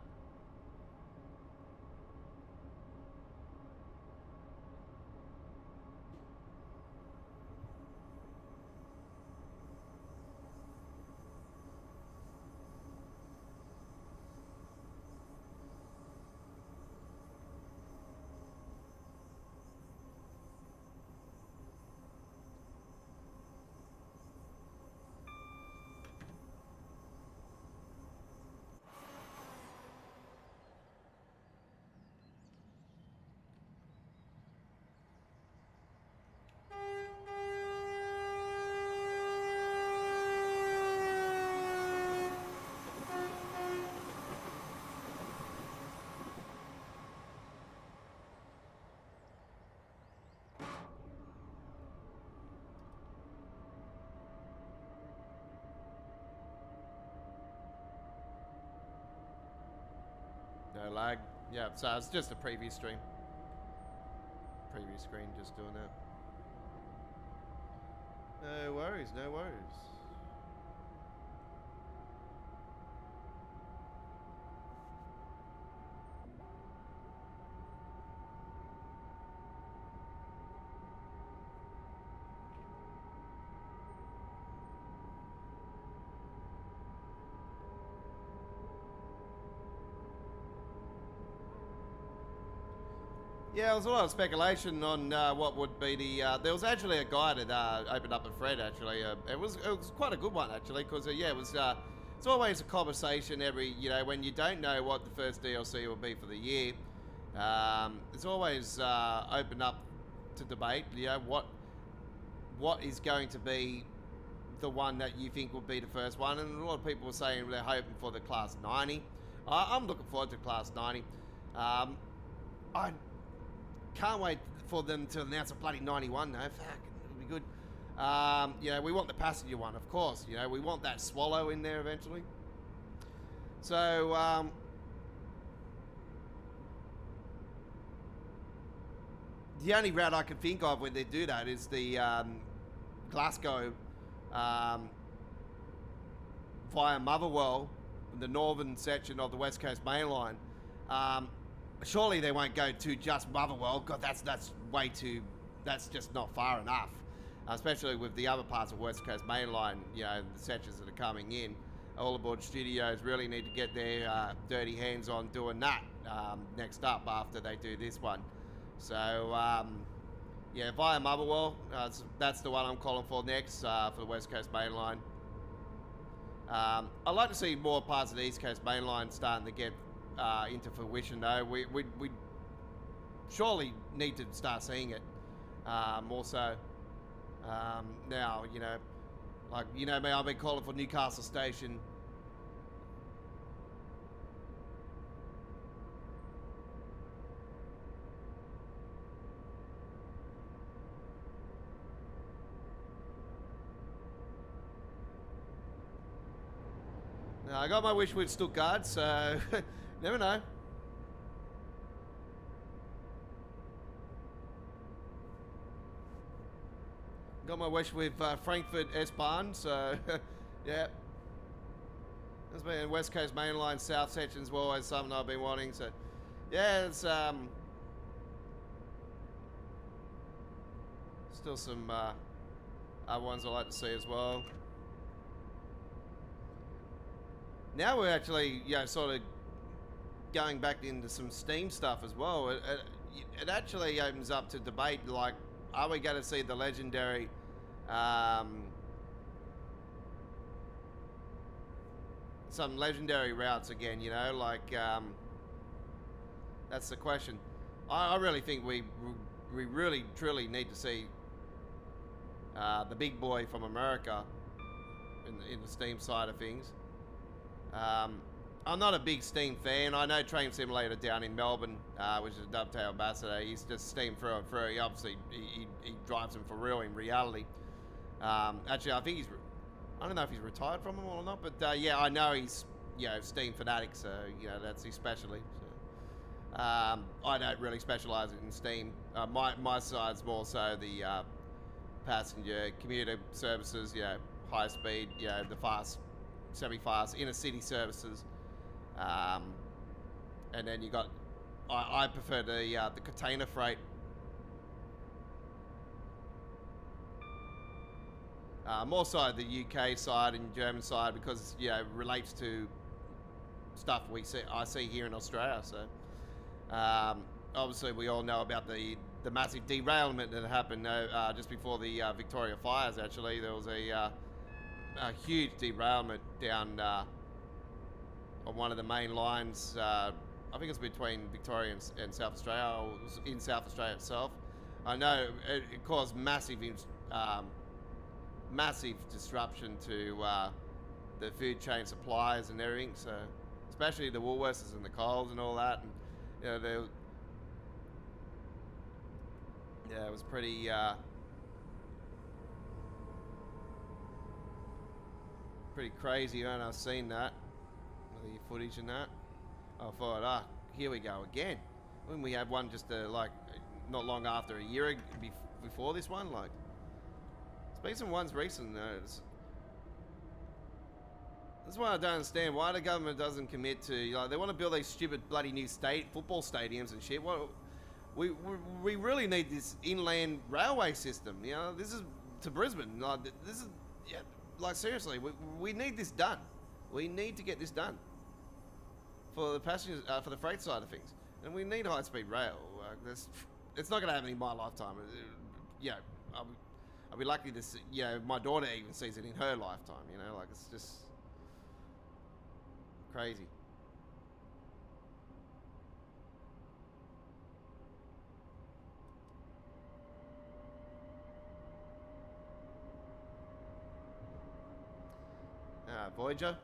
No lag. Yeah, so it's just a preview stream. Preview screen just doing that. No worries, no worries. Yeah, there was a lot of speculation on what would be the. There was actually a guy that opened up a thread. Actually, it was quite a good one actually, because yeah, it was. It's always a conversation every when you don't know what the first DLC will be for the year. It's always opened up to debate. What is going to be the one that you think will be the first one, and a lot of people were saying they're hoping for the Class 90. I'm looking forward to Class 90. I can't wait for them to announce a bloody 91 though. Fuck, it'll be good. We want the passenger one, of course. We want that Swallow in there eventually. So, the only route I can think of where they do that is the Glasgow via Motherwell, the northern section of the West Coast Main Line. Surely they won't go to just Motherwell. God, that's way too. That's just not far enough. Especially with the other parts of West Coast Main Line, the sections that are coming in. All Aboard Studios really need to get their dirty hands on doing that next up after they do this one. So, via Motherwell, that's the one I'm calling for next for the West Coast Main Line. I'd like to see more parts of the East Coast Main Line starting to get into fruition though. We surely need to start seeing it more so. Now, me, I've been calling for Newcastle Station. Now, I got my wish with Stuttgart, so never know. Got my wish with Frankfurt S-Bahn, so yeah. There's been West Coast Main Line South sections were always something I've been wanting, so yeah, it's still some other ones I like to see as well. Now we're actually, sort of going back into some Steam stuff as well. It actually opens up to debate, like, are we going to see the legendary some legendary routes again, that's the question. I really think we really truly need to see the big boy from America in the Steam side of things. I'm not a big Steam fan. I know Train Simulator down in Melbourne, which is a Dovetail ambassador, he's just Steam through and through. He obviously he drives them for real in reality. Actually, I think I don't know if he's retired from them or not, but yeah, I know he's, you know, Steam fanatic, so, you know, that's his specialty. So, I don't really specialize in Steam. My side's more so the passenger commuter services, you know, high speed, you know, the fast, semi-fast, inner city services. And then you got, I prefer the container freight. More so the UK side and German side because, you know, it relates to stuff I see here in Australia. So obviously we all know about the massive derailment that happened just before the Victoria fires. Actually, there was a huge derailment down on one of the main lines. I think it's between Victoria and South Australia, or it was in South Australia itself. I know it caused massive disruption to the food chain suppliers and everything. So, especially the Woolworths and the Coles and all that. And, you know, yeah, it was pretty crazy when I seen that, the footage and that. I thought, here we go again. When we had one just like not long after a year before this one, like it's been some ones recent. That's why I don't understand why the government doesn't commit to, like, they want to build these stupid bloody new football stadiums and shit. What we really need this inland railway system. You know, this is to Brisbane. Like, this is, yeah, like seriously, we need this done. We need to get this done for the passengers, for the freight side of things, and we need high-speed rail. It's not going to happen in my lifetime. Yeah, I'll be lucky to see, you know, my daughter even sees it in her lifetime. You know, like, it's just crazy. Voyager.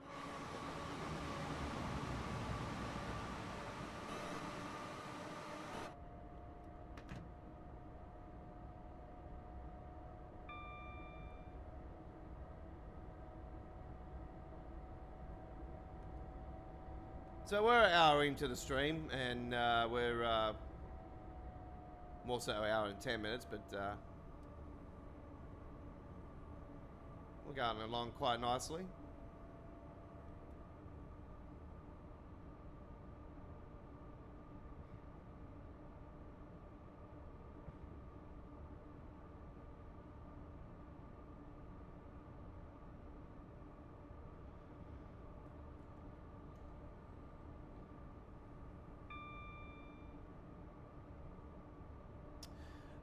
So we're an hour into the stream, and we're more so an hour and 10 minutes, but we're going along quite nicely.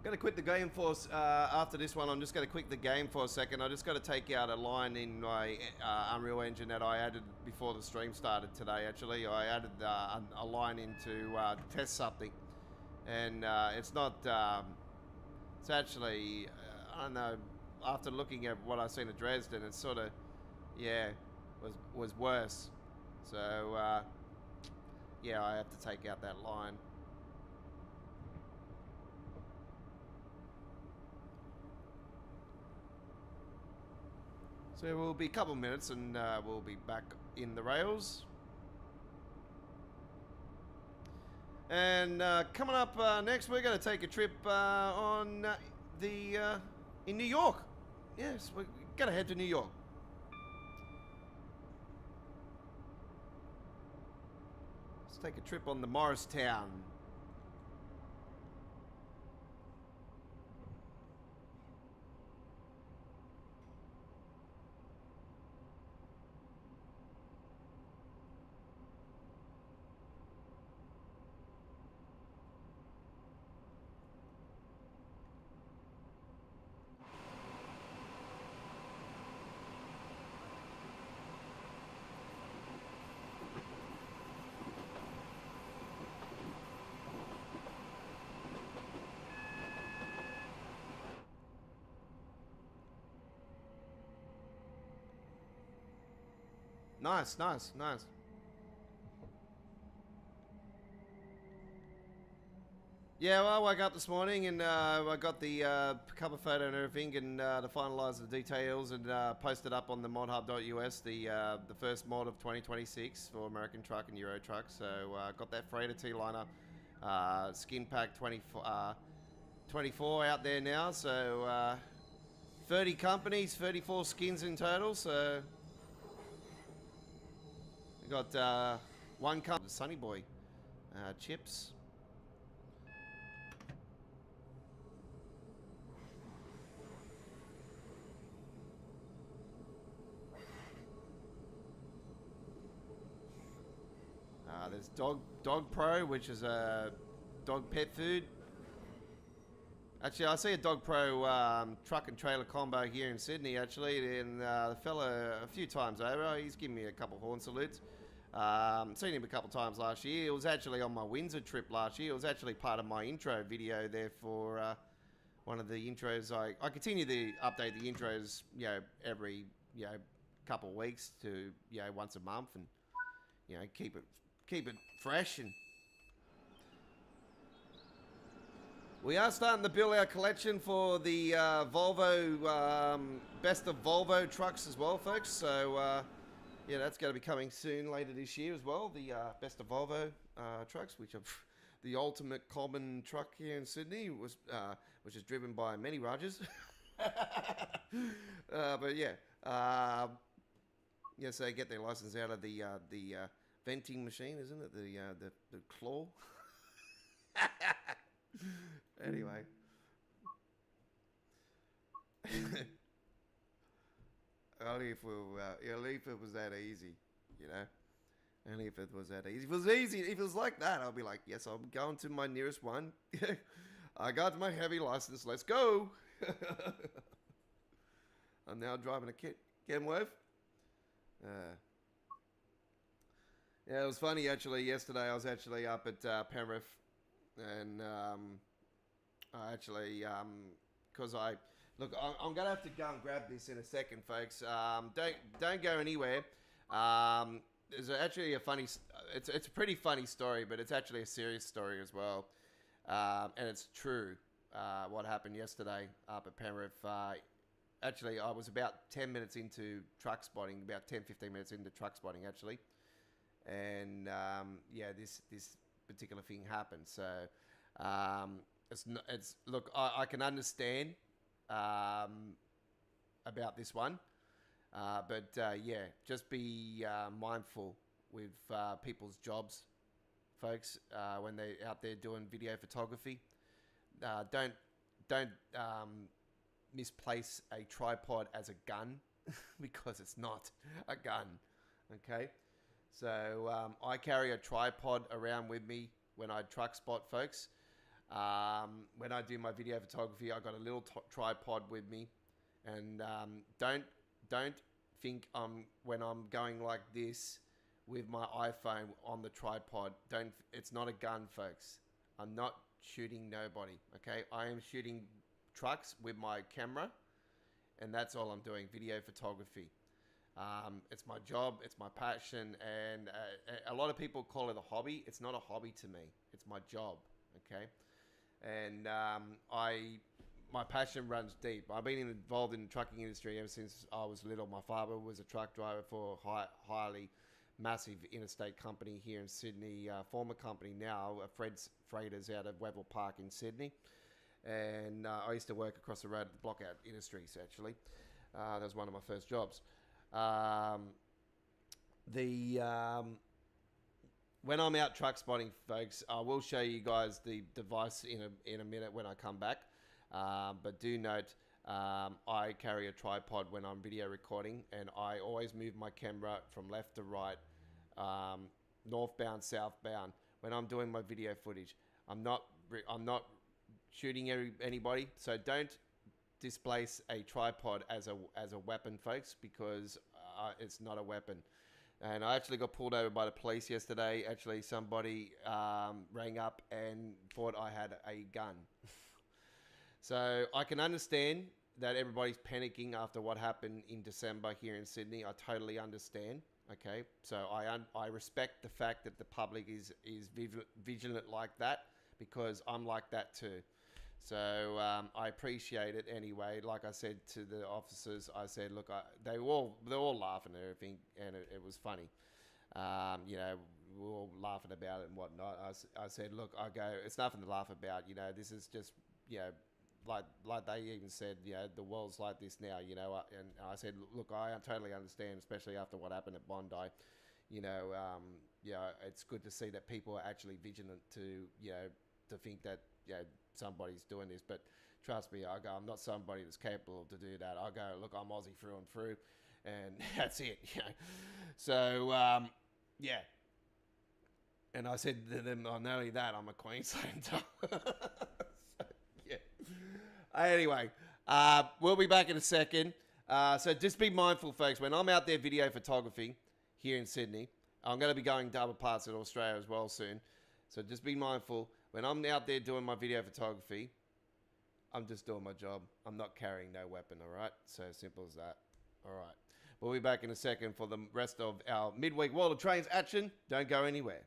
Going to quit the game for after this one. I'm just going to quit the game for a second. I just got to take out a line in my Unreal Engine that I added before the stream started today. Actually, I added a line in to test something, and it's not. It's actually I don't know. After looking at what I've seen at Dresden, it's sort of, yeah, was worse. So yeah, I have to take out that line. So we'll be a couple minutes and we'll be back in the rails. And coming up next, we're going to take a trip on in New York. Yes, we're going to head to New York. Let's take a trip on the Morristown. Nice, nice, nice. Yeah, well, I woke up this morning and I got the cover photo and everything, and to finalise the details and posted up on the modhub.us the first mod of 2026 for American Truck and Euro Truck. So got that freighter T-liner skin pack 24 out there now. So 30 companies, 34 skins in total. So we got one company, Sunny Boy chips. There's Dog Pro, which is a dog pet food. Actually, I see a Dog Pro truck and trailer combo here in Sydney, actually, and the fella a few times over, he's given me a couple horn salutes. Seen him a couple times last year. It was actually on my Windsor trip last year. It was actually part of my intro video there for one of the intros. I continue to update the intros, every, couple of weeks to, once a month, and, keep it fresh. And we are starting to build our collection for the Volvo, best of Volvo trucks as well, folks. So, that's going to be coming soon later this year as well. The best of Volvo trucks, which are the ultimate common truck here in Sydney, which is driven by many Rogers. But yeah, so they get their license out of the venting machine, isn't it? The claw. Anyway. Only if it was that easy, Only if it was that easy. If it was easy, if it was like that, I'll be like, yes, I'm going to my nearest one. I got my heavy license. Let's go. I'm now driving a Kenworth. Yeah, it was funny actually. Yesterday I was actually up at Penrith, and I actually because I'm gonna have to go and grab this in a second, folks. Don't go anywhere. There's actually a funny. It's a pretty funny story, but it's actually a serious story as well, and it's true. What happened yesterday up at Penrith. Actually, I was about 10 minutes into truck spotting, about 10-15 minutes into truck spotting actually. And this particular thing happened. So look, I can understand about this one, but just be mindful with people's jobs, folks, when they're out there doing video photography. Don't misplace a tripod as a gun because it's not a gun. Okay. So I carry a tripod around with me when I truck spot, folks. When I do my video photography, I got a little tripod with me, and don't think when I'm going like this with my iPhone on the tripod. It's not a gun, folks. I'm not shooting nobody. Okay, I am shooting trucks with my camera, and that's all I'm doing. Video photography. It's my job, it's my passion, and a lot of people call it a hobby. It's not a hobby to me. It's my job, okay? And my passion runs deep. I've been involved in the trucking industry ever since I was little. My father was a truck driver for a highly massive interstate company here in Sydney, former company now, Fred's Freighters out of Wetherill Park in Sydney. And I used to work across the road at the Blockout Industries, actually. That was one of my first jobs. When I'm out truck spotting, folks, I will show you guys the device in a minute when I come back. But do note, I carry a tripod when I'm video recording, and I always move my camera from left to right, northbound, southbound. When I'm doing my video footage, I'm not shooting anybody, so don't displace a tripod as a weapon, folks, because it's not a weapon. And I actually got pulled over by the police yesterday. Actually, somebody rang up and thought I had a gun. So I can understand that everybody's panicking after what happened in December here in Sydney. I totally understand. Okay, so I respect the fact that the public is vigilant like that, because I'm like that too. So I appreciate it anyway. Like I said to the officers, I said, look, they're all laughing and everything, and it was funny. You know, we were all laughing about it and whatnot. I said, look, I go, it's nothing to laugh about. You know, this is just, you know, like they even said, you know, the world's like this now. You know, and I said, look, I totally understand, especially after what happened at Bondi. You know, it's good to see that people are actually vigilant to, you know, to think that, you know, somebody's doing this. But trust me, I go, I'm not somebody that's capable to do that. I go, look, I'm Aussie through and through, and that's it. You know, so yeah. And I said to them, not only that, I'm a Queenslander. So, yeah. Anyway, we'll be back in a second. So just be mindful, folks. When I'm out there video photography here in Sydney, I'm going to be going to other parts of Australia as well soon. So just be mindful. When I'm out there doing my video photography, I'm just doing my job. I'm not carrying no weapon, all right? So simple as that. All right. We'll be back in a second for the rest of our midweek World of Trains action. Don't go anywhere.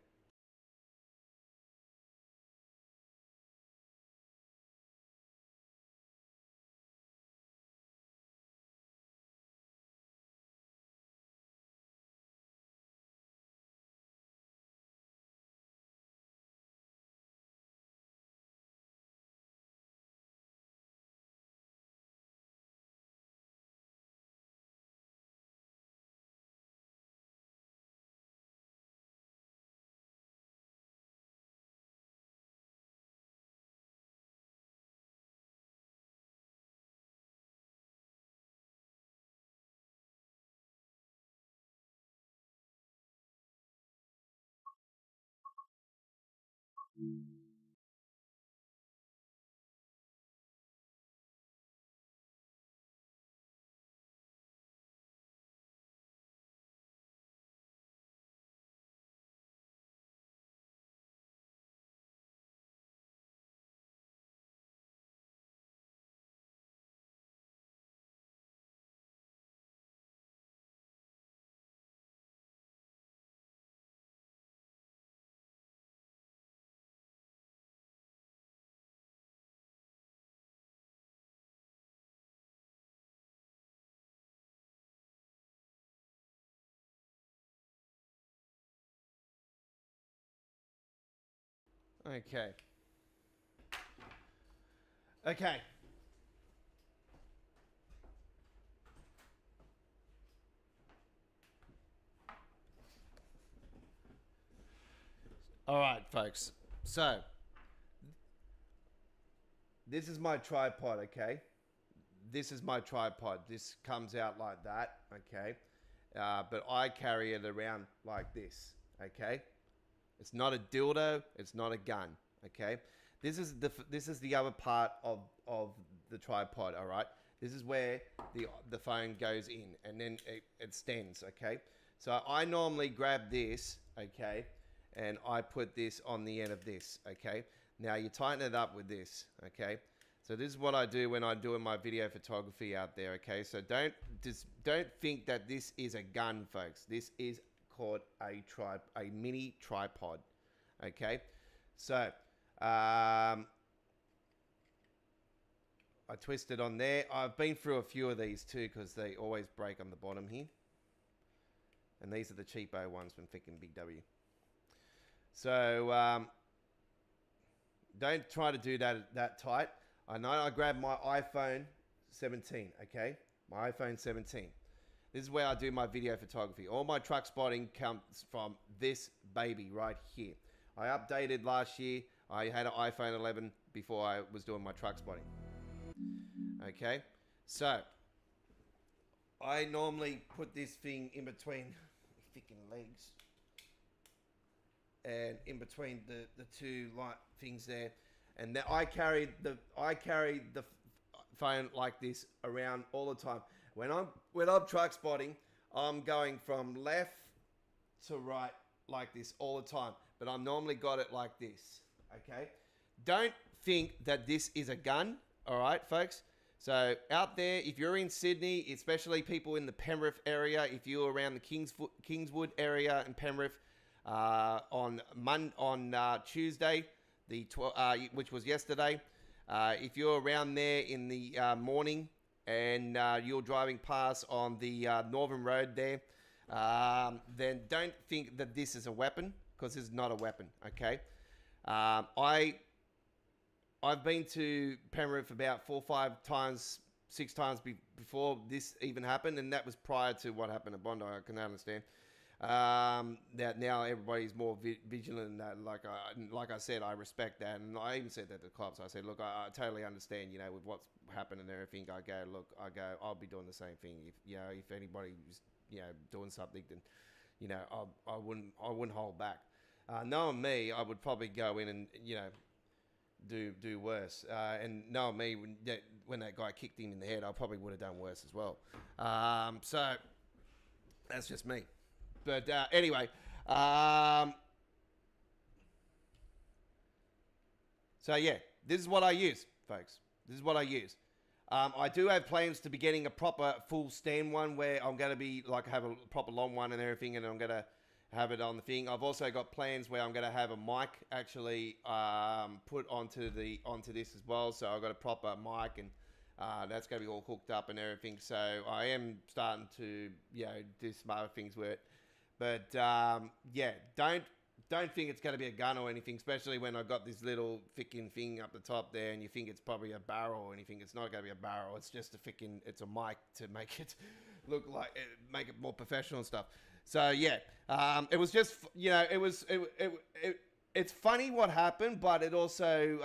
Okay. Okay. All right, folks. So, this is my tripod, okay? This is my tripod. This comes out like that, okay? But I carry it around like this, okay? It's not a dildo. It's not a gun, okay? This is the other part of the tripod, all right? This is where the phone goes in, and then it extends, okay? So I normally grab this, okay, and I put this on the end of this, okay? Now you tighten it up with this, okay? So this is what I do when I'm doing my video photography out there, okay? So don't think that this is a gun, folks. This is called a mini tripod, okay? So I twist it on there. I've been through a few of these too because they always break on the bottom here. And these are the cheapo ones from Thick and Big W. So don't try to do that tight. I know I grabbed my iPhone 17, okay? My iPhone 17. This is where I do my video photography. All my truck spotting comes from this baby right here. I updated last year. I had an iPhone 11 before I was doing my truck spotting. Okay? So, I normally put this thing in between my freaking legs. And in between the two light things there. And then I carry the phone like this around all the time. When I'm truck spotting, I'm going from left to right like this all the time. But I've normally got it like this. Okay? Don't think that this is a gun. All right, folks? So out there, if you're in Sydney, especially people in the Penrith area, if you're around the Kingswood area in Penrith, on Tuesday, which was yesterday. If you're around there in the morning and you're driving past on the Northern Road there, then don't think that this is a weapon, because this is not a weapon, okay? I've been to Penrith about 4 or 5 times, 6 times before this even happened, and that was prior to what happened at Bondi. I can understand that now everybody's more vigilant. And that, like I said, I respect that, and I even said that to the cops. I said, look, I totally understand, you know, with what's happened and everything. I'll be doing the same thing. If anybody's, doing something, then, I wouldn't hold back. Knowing me, I would probably go in and, do worse. And knowing me, when that guy kicked him in the head, I probably would have done worse as well. So that's just me. But anyway, so yeah, this is what I use, folks. This is what I use. I do have plans to be getting a proper full stand one, where I'm going to be have a proper long one and everything, and I'm going to have it on the thing. I've also got plans where I'm going to have a mic actually put onto this as well. So I've got a proper mic, and that's going to be all hooked up and everything. So I am starting to do some other things with it. But don't think it's going to be a gun or anything, especially when I've got this little freaking thing up the top there, and you think it's probably a barrel or anything. It's not going to be a barrel. It's just it's a mic to make it look like, make it more professional and stuff. So yeah, it was just, it's funny what happened, but it also,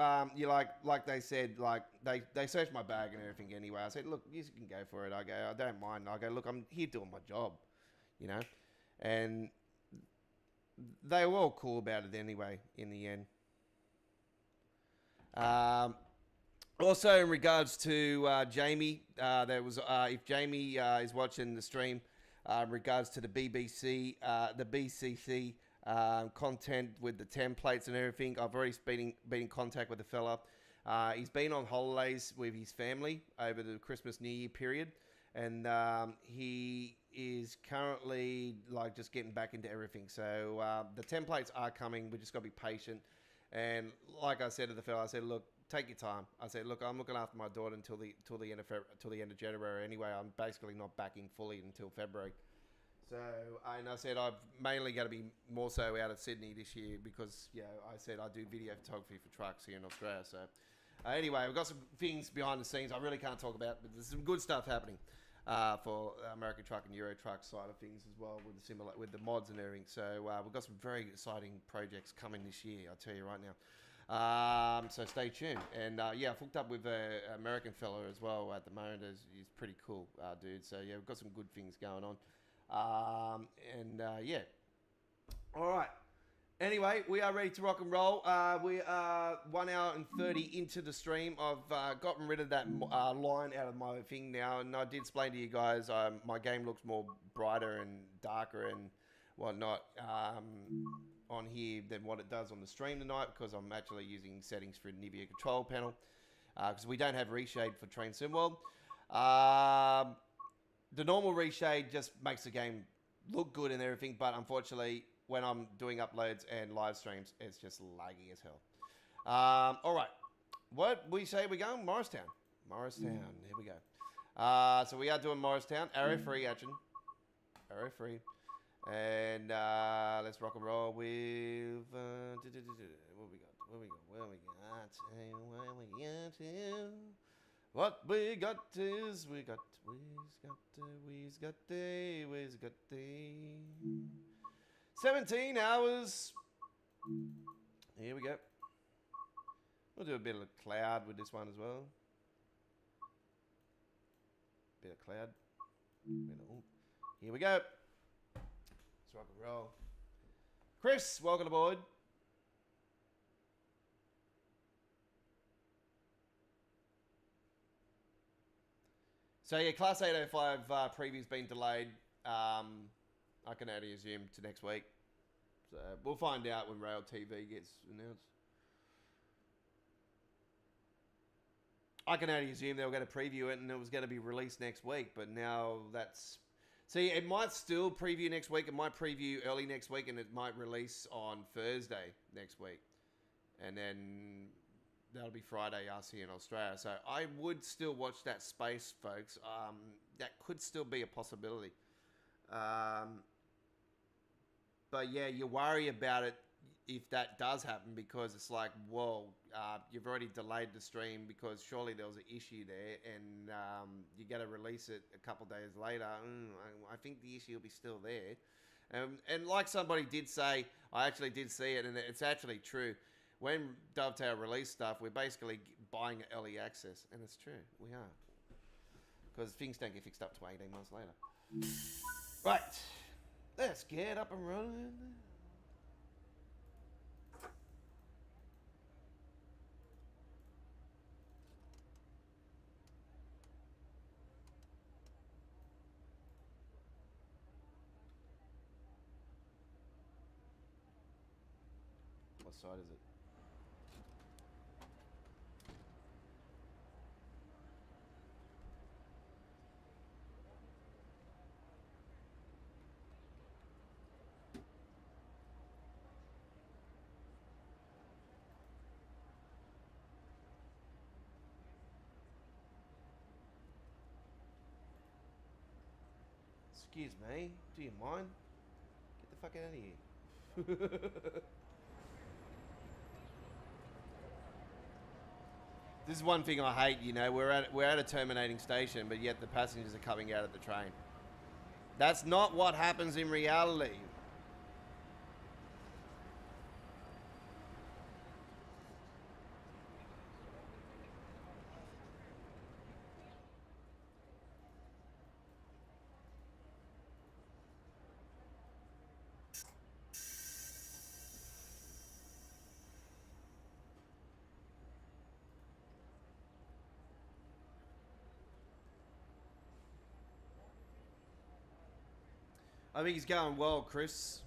like they said, they searched my bag and everything anyway. I said, look, you can go for it. I don't mind. I go, look, I'm here doing my job, and they were all cool about it anyway in the end. Also, in regards to Jamie, if Jamie is watching the stream, in regards to the BCC content with the templates and everything, I've already been in contact with the fella. He's been on holidays with his family over the Christmas New Year period, and he is currently just getting back into everything. So the templates are coming. We just got to be patient. And like I said to the fella, I said, look, take your time. I said, look, I'm looking after my daughter until the end of January. Anyway, I'm basically not back in fully until February. So, and I said I'm mainly going to be more so out of Sydney this year because, I said I do video photography for trucks here in Australia. So, anyway, we've got some things behind the scenes I really can't talk about, but there's some good stuff happening for American Truck and Euro Truck side of things as well with the mods and everything. So, we've got some very exciting projects coming this year, I'll tell you right now. So stay tuned. And I've hooked up with an American fella as well at the moment. He's pretty cool, dude. So we've got some good things going on. All right. Anyway, we are ready to rock and roll. We are 1 hour and 30 into the stream. I've gotten rid of that line out of my thing now, and I did explain to you guys my game looks more brighter and darker and whatnot on here than what it does on the stream tonight, because I'm actually using settings for Nivea control panel, because we don't have reshade for Train Sim World. The normal reshade just makes the game look good and everything, but unfortunately, when I'm doing uploads and live streams, it's just laggy as hell. All right. What we say we're going? Morristown. Here we go. So we are doing Morristown. Area free action. Area free. And let's rock and roll with... What we got is... 17 hours. Here we go. We'll do a bit of cloud with this one as well. Bit of cloud. Here we go. Let's rock and roll. Chris, welcome aboard. So yeah, Class 805 preview's been delayed. I can only assume to next week. So we'll find out when Rail TV gets announced. I can only assume they were going to preview it and it was going to be released next week, but now that's... See, it might still preview next week. It might preview early next week, and it might release on Thursday next week. and then that'll be Friday us here in Australia. So I would still watch that space, folks. That could still be a possibility. But yeah, you worry about it if that does happen, because it's like, whoa, you've already delayed the stream because surely there was an issue there, and you got to release it a couple days later. I think the issue will be still there. And like somebody did say, I actually did see it, and it's actually true. When Dovetail release stuff, we're basically buying early access, and it's true, we are. Because things don't get fixed up to 18 months later. Right, let's get up and running. What side is it? Excuse me, do you mind? Get the fuck out of here. This is one thing I hate, you know, we're at a terminating station, but yet the passengers are coming out of the train. That's not what happens in reality. I think he's going well, Chris.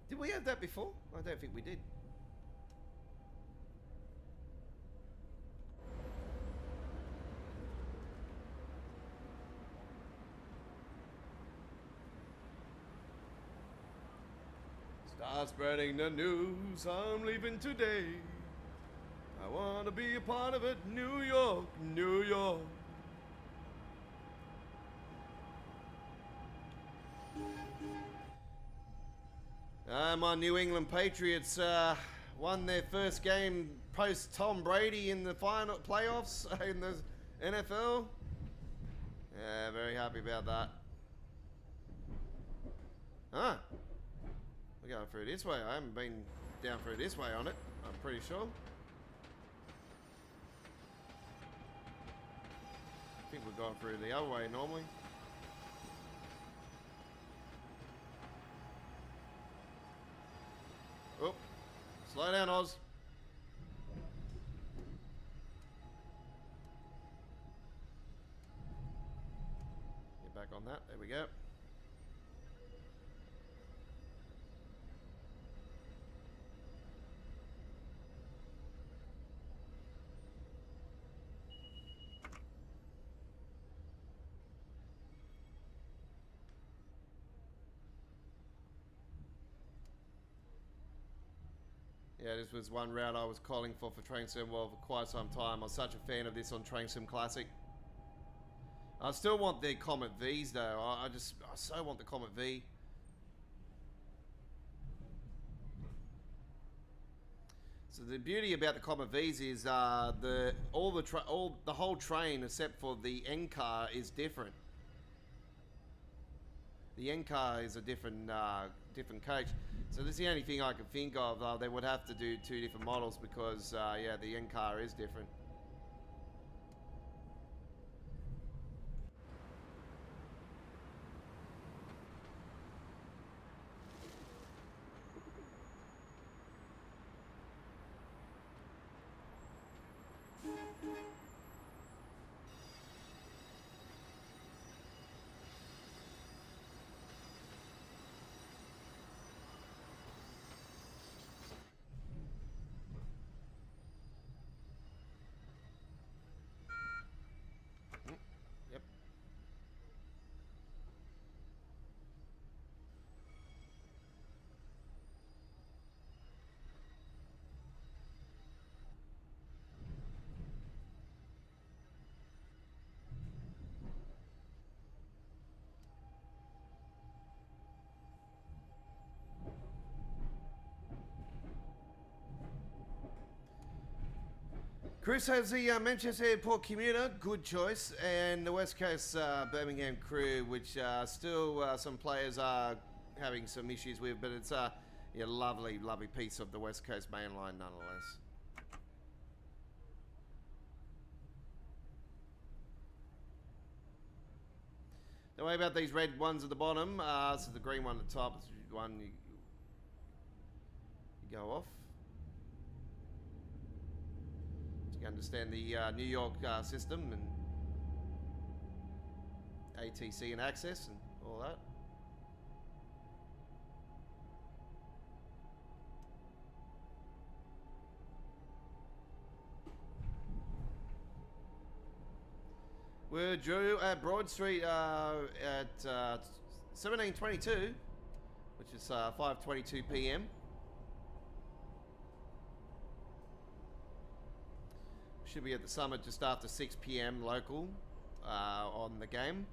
Did we have that before? I don't think we did. Start spreading the news, I'm leaving today. I want to be a part of it, New York, New York. My New England Patriots won their first game post Tom Brady in the final playoffs in the NFL. Yeah, very happy about that. Huh? We're going through this way. I haven't been down through this way on it, I'm pretty sure. I think we're going through the other way normally. Oh, slow down, Oz. Get back on that. There we go. Yeah, this was one route I was calling for Train Sim World for quite some time. I was such a fan of this on Train Sim Classic. I still want the Comet Vs though. I so want the Comet V. So the beauty about the Comet Vs is the whole train except for the end car is different. The end car is a different different coach. So this is the only thing I can think of. They would have to do 2 different models because, yeah, the end car is different. Yep. Chris has the Manchester Airport commuter, good choice, and the West Coast Birmingham crew, which still some players are having some issues with, but it's a lovely, lovely piece of the West Coast main line nonetheless. Don't worry about these red ones at the bottom. This is the green one at the top. This is one you go off. You understand the New York system and ATC and access and all that. We're Drew at Broad Street at 17:22, which is 5:22 p.m. Should be at the summit just after 6 p.m. local on the game.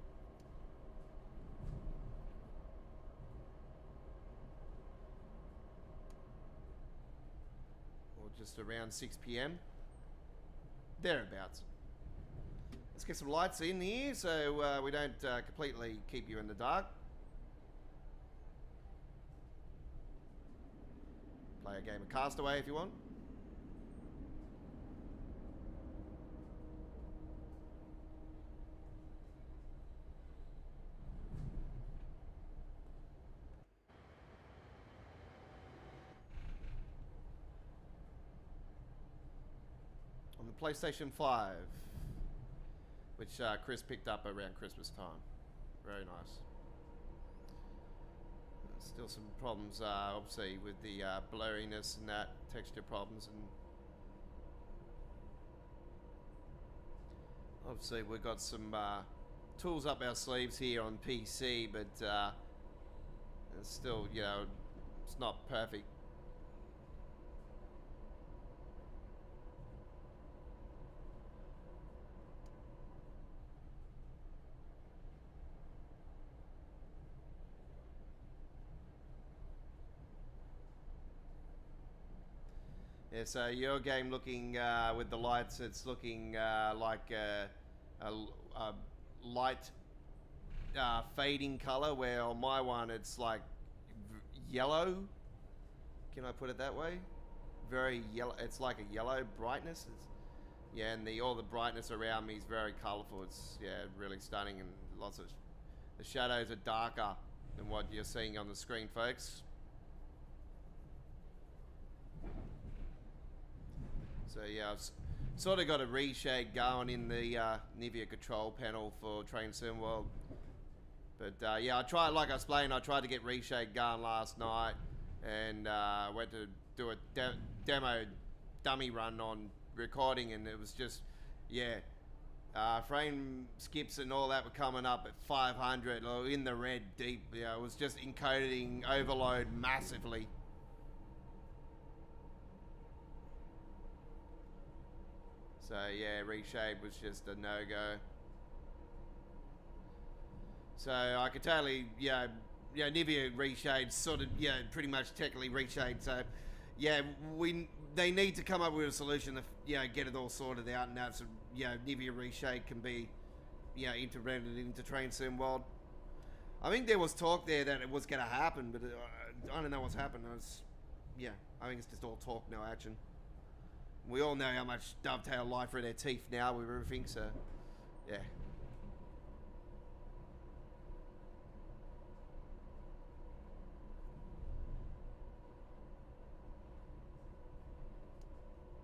Or just around 6 p.m. Thereabouts. Let's get some lights in here so we don't completely keep you in the dark. Play a game of Castaway if you want. On the PlayStation 5, which Chris picked up around Christmas time. Very nice. There's still some problems, obviously, with the blurriness and that, texture problems, and obviously we've got some tools up our sleeves here on PC, but it's still, it's not perfect. Yeah, so your game looking with the lights, it's looking like a light fading color, where on my one it's like yellow. Can I put it that way? Very yellow. It's like a yellow brightness. And all the brightness around me is very colorful. It's really stunning, and lots of the shadows are darker than what you're seeing on the screen, folks. So yeah, I've sort of got a reshade going in the Nivea control panel for Train Sim World. But yeah, I tried to get reshade going last night, and went to do a demo dummy run on recording, and it was just, frame skips and all that were coming up at 500 or in the red deep. It was just encoding overload massively. So yeah, reshade was just a no-go. So I could totally, Nivea reshade sort of, pretty much technically reshade. So yeah, they need to come up with a solution to, get it all sorted out, and have some, Nivea reshade can be, integrated into Train Sim World. I think there was talk there that it was going to happen, but I don't know what's happened. Yeah, I think it's just all talk, no action. We all know how much Dovetail lie through their teeth now with everything, so yeah.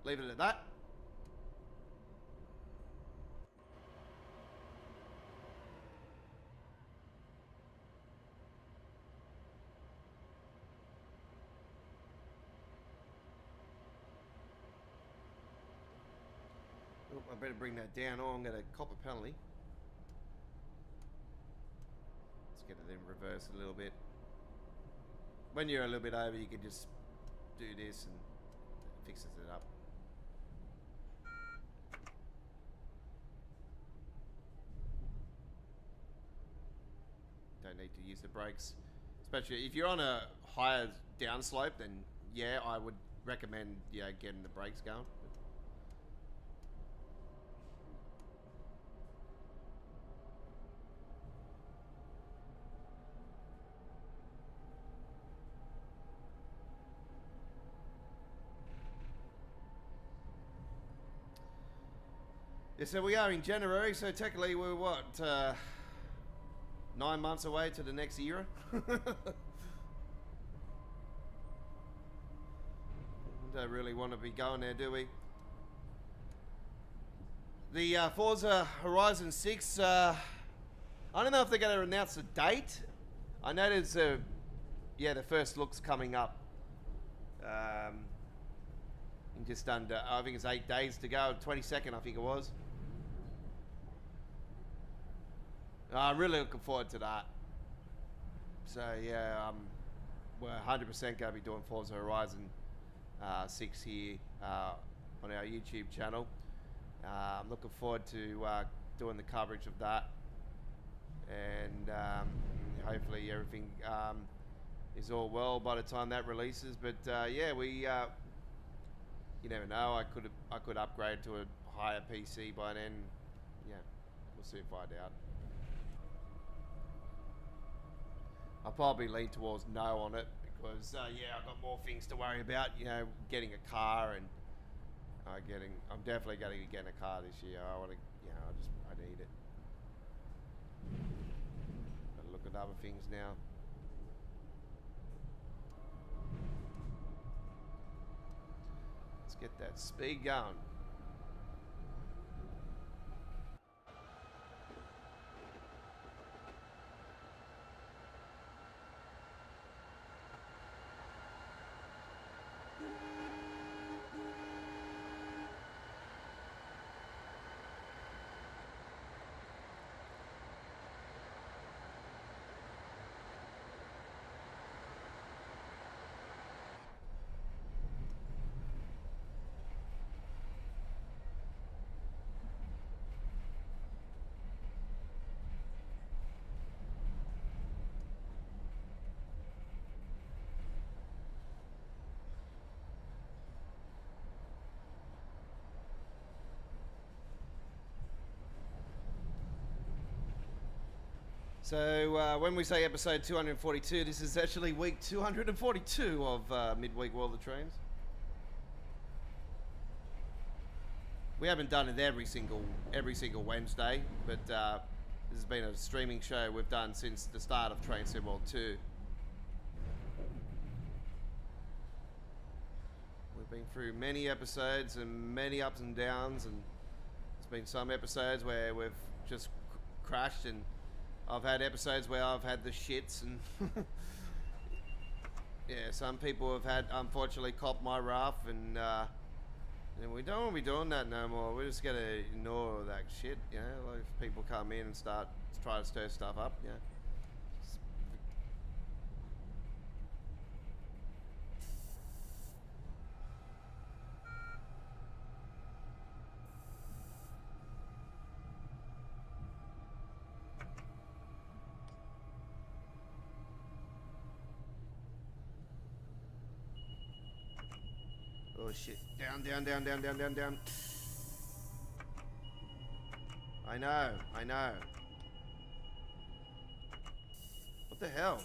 Leave it at that. Oh, I better bring that down or I'm going to cop a penalty. Let's get it in reverse a little bit. When you're a little bit over, you can just do this and it fixes it up. Don't need to use the brakes. Especially if you're on a higher downslope, then yeah, I would recommend getting the brakes going. Yeah, so we are in January, so technically we're what, 9 months away to the next era? Don't really want to be going there, do we? The Forza Horizon 6, I don't know if they're going to announce a date. I know there's, the first look's coming up. In just under, I think it's 8 days to go, 22nd I think it was. I'm really looking forward to that. So yeah, we're 100% going to be doing Forza Horizon 6 here on our YouTube channel. I'm looking forward to doing the coverage of that, and hopefully everything is all well by the time that releases. But yeah, we you never know. I could upgrade to a higher PC by then. Yeah, we'll soon find out. I'll probably lean towards no on it because I've got more things to worry about. Getting a car and I'm definitely going to be getting a car this year. I want to, I need it. Gotta look at other things now. Let's get that speed going. So when we say episode 242, this is actually week 242 of Midweek World of Trains. We haven't done it every single Wednesday, but this has been a streaming show we've done since the start of Train Sim World 2. We've been through many episodes and many ups and downs, and there's been some episodes where we've just crashed, and I've had episodes where I've had the shits, and yeah, some people have had, unfortunately, copped my wrath, and we don't want to be doing that no more. We're just gonna ignore all that shit, like if people come in and start to try to stir stuff up, Oh shit. Down. I know. What the hell?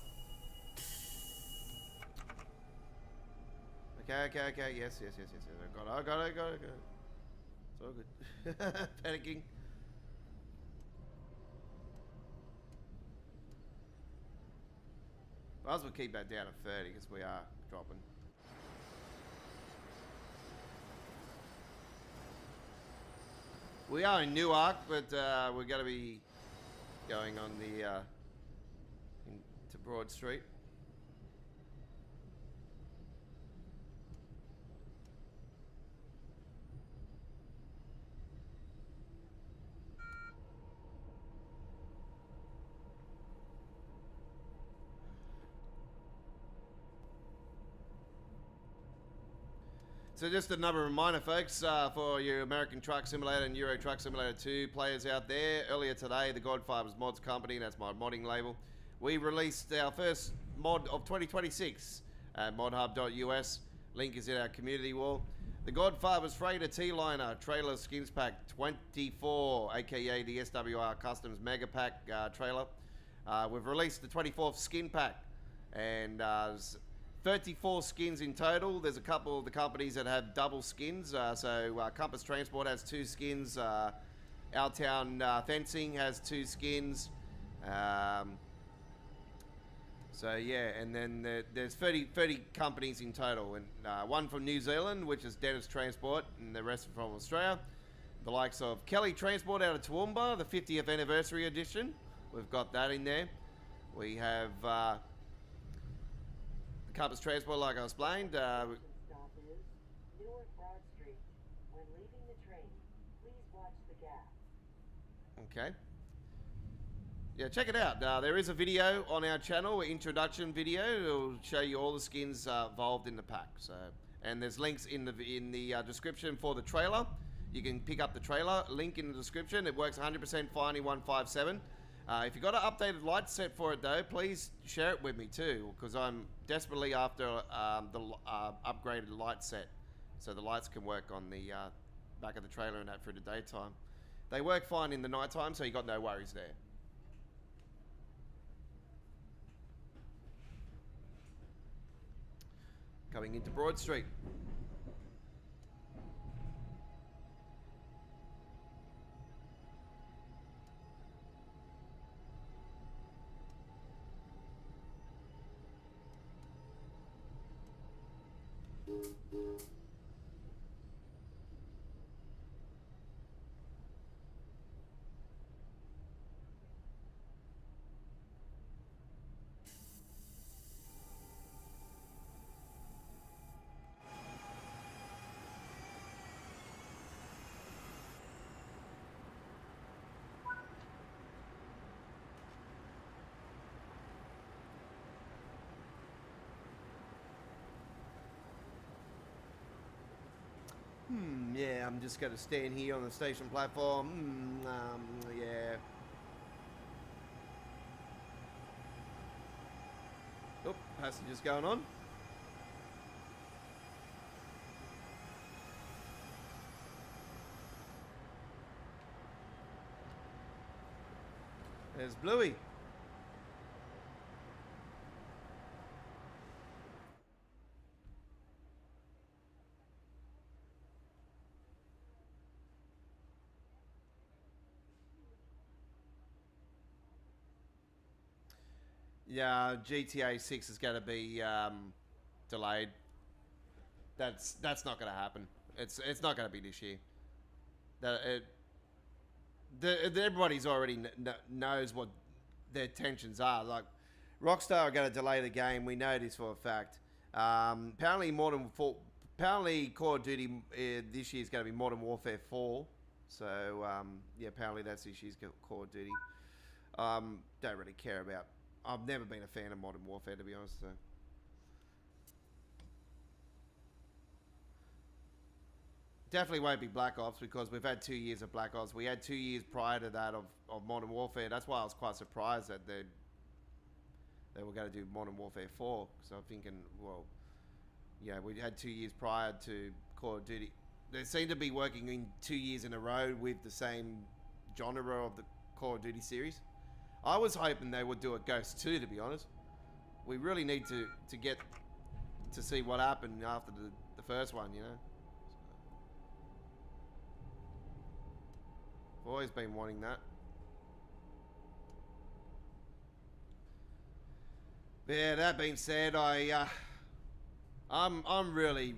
Okay. Yes. I got it. It's all good. Panicking. Might as well keep that down at 30 because we are dropping. We are in Newark, but we're going to be going on the to Broad Street. So just another reminder, folks, for your American Truck Simulator and Euro Truck Simulator 2 players out there. Earlier today, the Godfathers Mods Company, that's my modding label, we released our first mod of 2026 at modhub.us. Link is in our community wall. The Godfathers Freighter T-Liner Trailer Skins Pack 24, aka the SWR Customs Mega Pack trailer. We've released the 24th skin pack, and there's 34 skins in total. There's a couple of the companies that have double skins. So Compass Transport has 2 skins. Our Town Fencing has 2 skins. So yeah, and then there's 30 companies in total, and one from New Zealand, which is Dennis Transport, and the rest from Australia. The likes of Kelly Transport out of Toowoomba, the 50th anniversary edition. We've got that in there. We have Compass Transport, like I explained. Stop is Newark Broad Street. When leaving the train, please watch the gas. Okay. Yeah, check it out. There is a video on our channel, an introduction video. It'll show you all the skins involved in the pack. So, and there's links in the description for the trailer. You can pick up the trailer. Link in the description. It works 100% fine in 157. If you've got an updated light set for it though, please share it with me too, because I'm desperately after the upgraded light set, so the lights can work on the back of the trailer and that through the daytime. They work fine in the nighttime, so you got no worries there. Coming into Broad Street. Yeah, I'm just going to stand here on the station platform. Yeah. Oh, passengers going on. There's Bluey. Yeah, GTA 6 is going to be delayed. That's not going to happen. It's not going to be this year. Everybody's already knows what their intentions are. Like, Rockstar are going to delay the game. We know this for a fact. Apparently Call of Duty this year is going to be Modern Warfare 4. So yeah, apparently that's this year's Call of Duty. Don't really care about. I've never been a fan of Modern Warfare, to be honest. So. Definitely won't be Black Ops, because we've had 2 years of Black Ops. We had 2 years prior to that of Modern Warfare. That's why I was quite surprised that they were going to do Modern Warfare 4. So I'm thinking, well, yeah, we had 2 years prior to Call of Duty. They seem to be working in 2 years in a row with the same genre of the Call of Duty series. I was hoping they would do a Ghost 2, to be honest. We really need to get to see what happened after the first one, you know. I've always been wanting that. But yeah, that being said, I'm really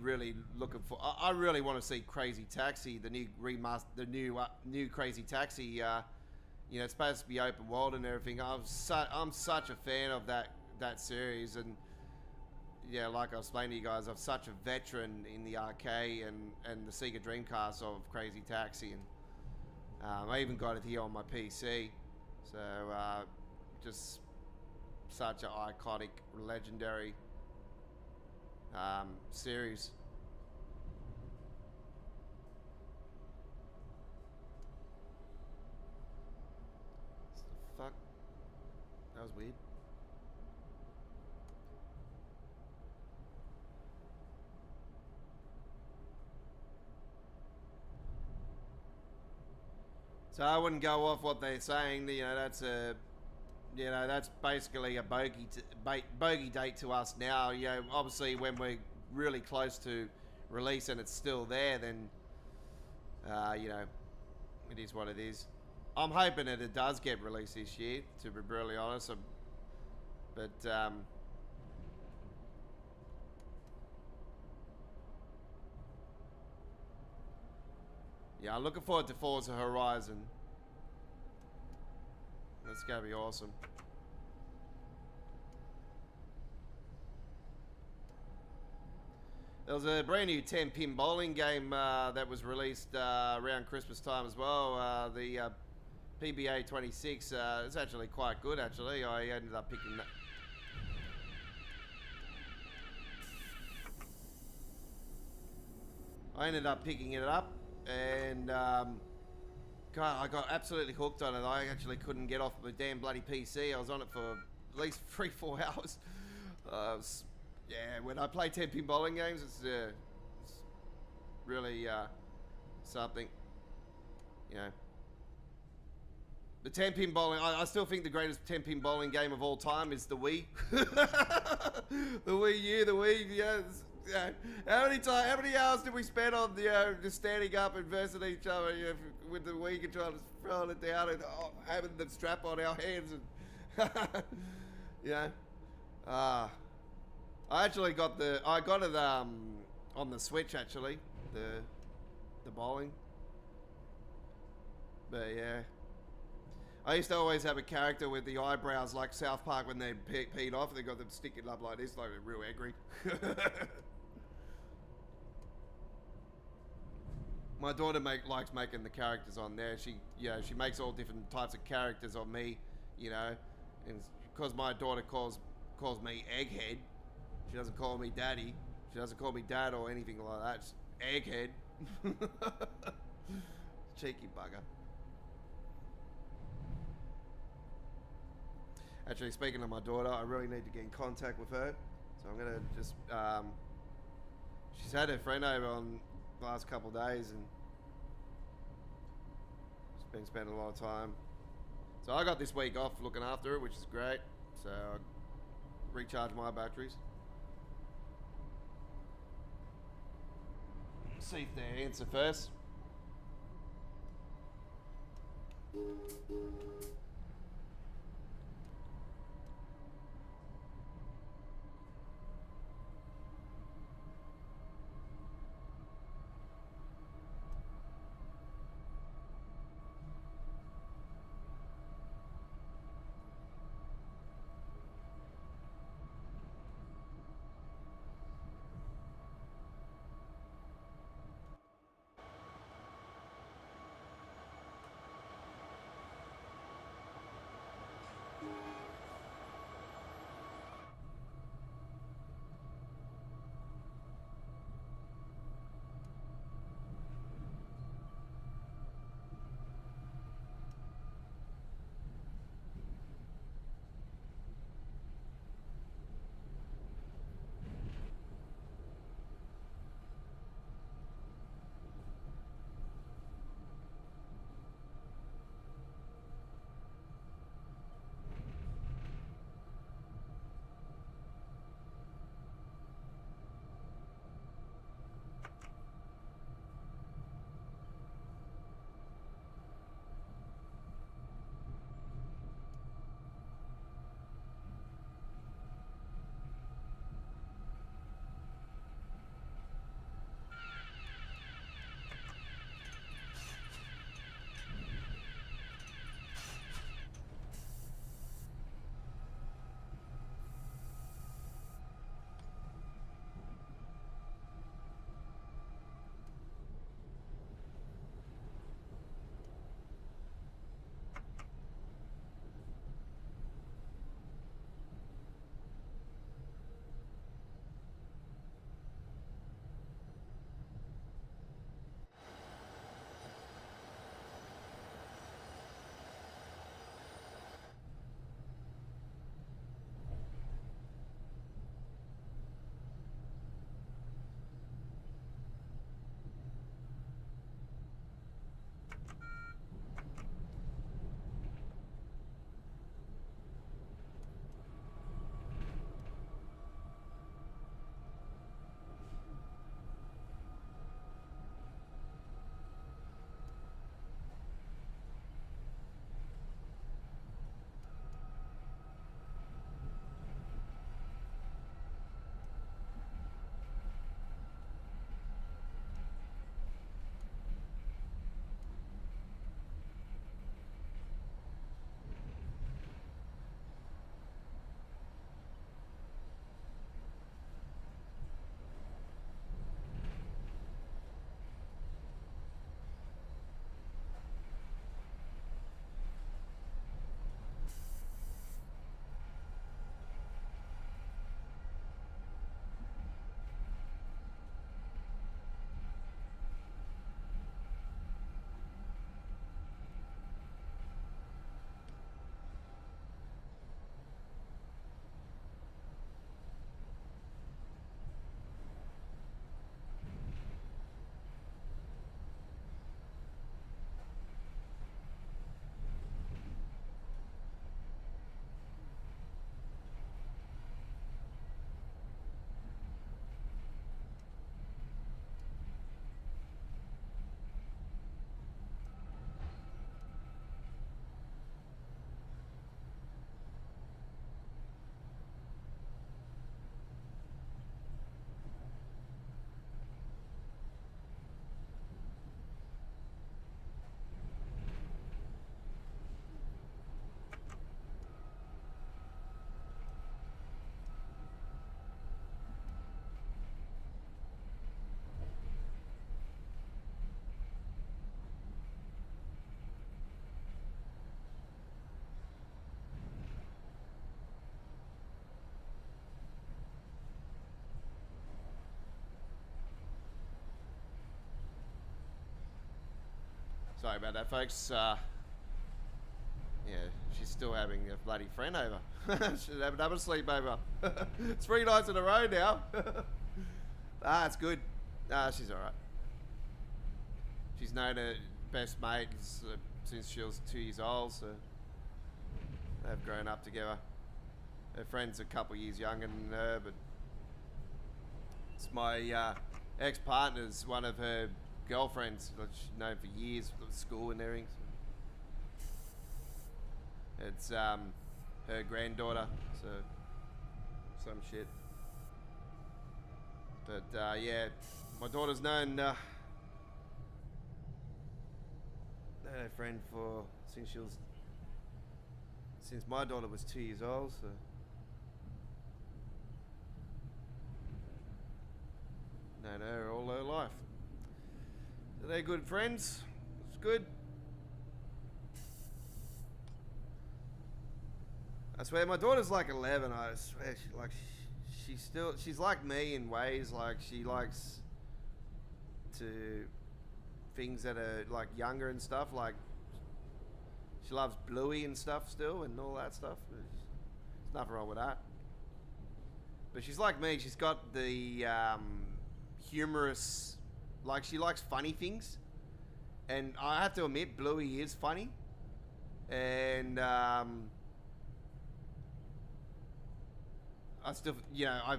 looking for. I really want to see Crazy Taxi, the new remaster, the new Crazy Taxi. You know, it's supposed to be open world and everything. I'm such a fan of that series, and yeah, like I explained to you guys, I'm such a veteran in the arcade and the Sega Dreamcast of Crazy Taxi, and I even got it here on my PC. So just such an iconic, legendary series. What the fuck? That was weird. So I wouldn't go off what they're saying. You know, that's basically a bogey date to us now. You know, obviously when we're really close to release and it's still there, then you know, it is what it is. I'm hoping that it does get released this year, to be brutally honest. But yeah, I'm looking forward to Forza Horizon. That's gonna be awesome. There was a brand new 10-pin bowling game that was released around Christmas time as well. The PBA 26. It's actually quite good, actually. I ended up picking that. I ended up picking it up, and God, I got absolutely hooked on it. I actually couldn't get off my damn bloody PC. I was on it for at least 3-4 hours. Yeah, when I play 10-pin bowling games, it's really something. You know, the 10-pin bowling. I still think the greatest 10-pin bowling game of all time is the Wii. The Wii U, the Wii. Yeah. How many hours did we spend on just standing up and versing each other with the Wii controller, throwing it down and having the strap on our hands and yeah. I actually got it on the Switch actually, the bowling. But yeah, I used to always have a character with the eyebrows like South Park when they peed off. They got them sticking up like this, like they're real angry. My daughter likes making the characters on there. She makes all different types of characters on me, you know, and because my daughter calls me Egghead. She doesn't call me Daddy. She doesn't call me Dad or anything like that. It's Egghead. Cheeky bugger. Actually, speaking of my daughter, I really need to get in contact with her. So I'm gonna just she's had her friend over on the last couple of days and she's been spending a lot of time. So I got this week off looking after her, which is great. So I recharge my batteries. See if they answer first. Sorry about that, folks. Yeah, she's still having a bloody friend over. She's having another sleepover. It's 3 nights in a row now. It's good. She's alright. She's known her best mate since she was 2 years old, so they've grown up together. Her friend's a couple years younger than her, but it's my ex-partner's one of her girlfriends that she's known for years from school and everything. It's her granddaughter, so some shit. But yeah, my daughter's known her friend for since my daughter was 2 years old, so known her all her life. So they're good friends. It's good. I swear, my daughter's like 11. I swear, she's like me in ways. Like, she likes to things that are like younger and stuff. Like, she loves Bluey and stuff still, and all that stuff. There's nothing wrong with that. But she's like me. She's got the humorous, like, she likes funny things, and I have to admit, Bluey is funny, and I still, you know,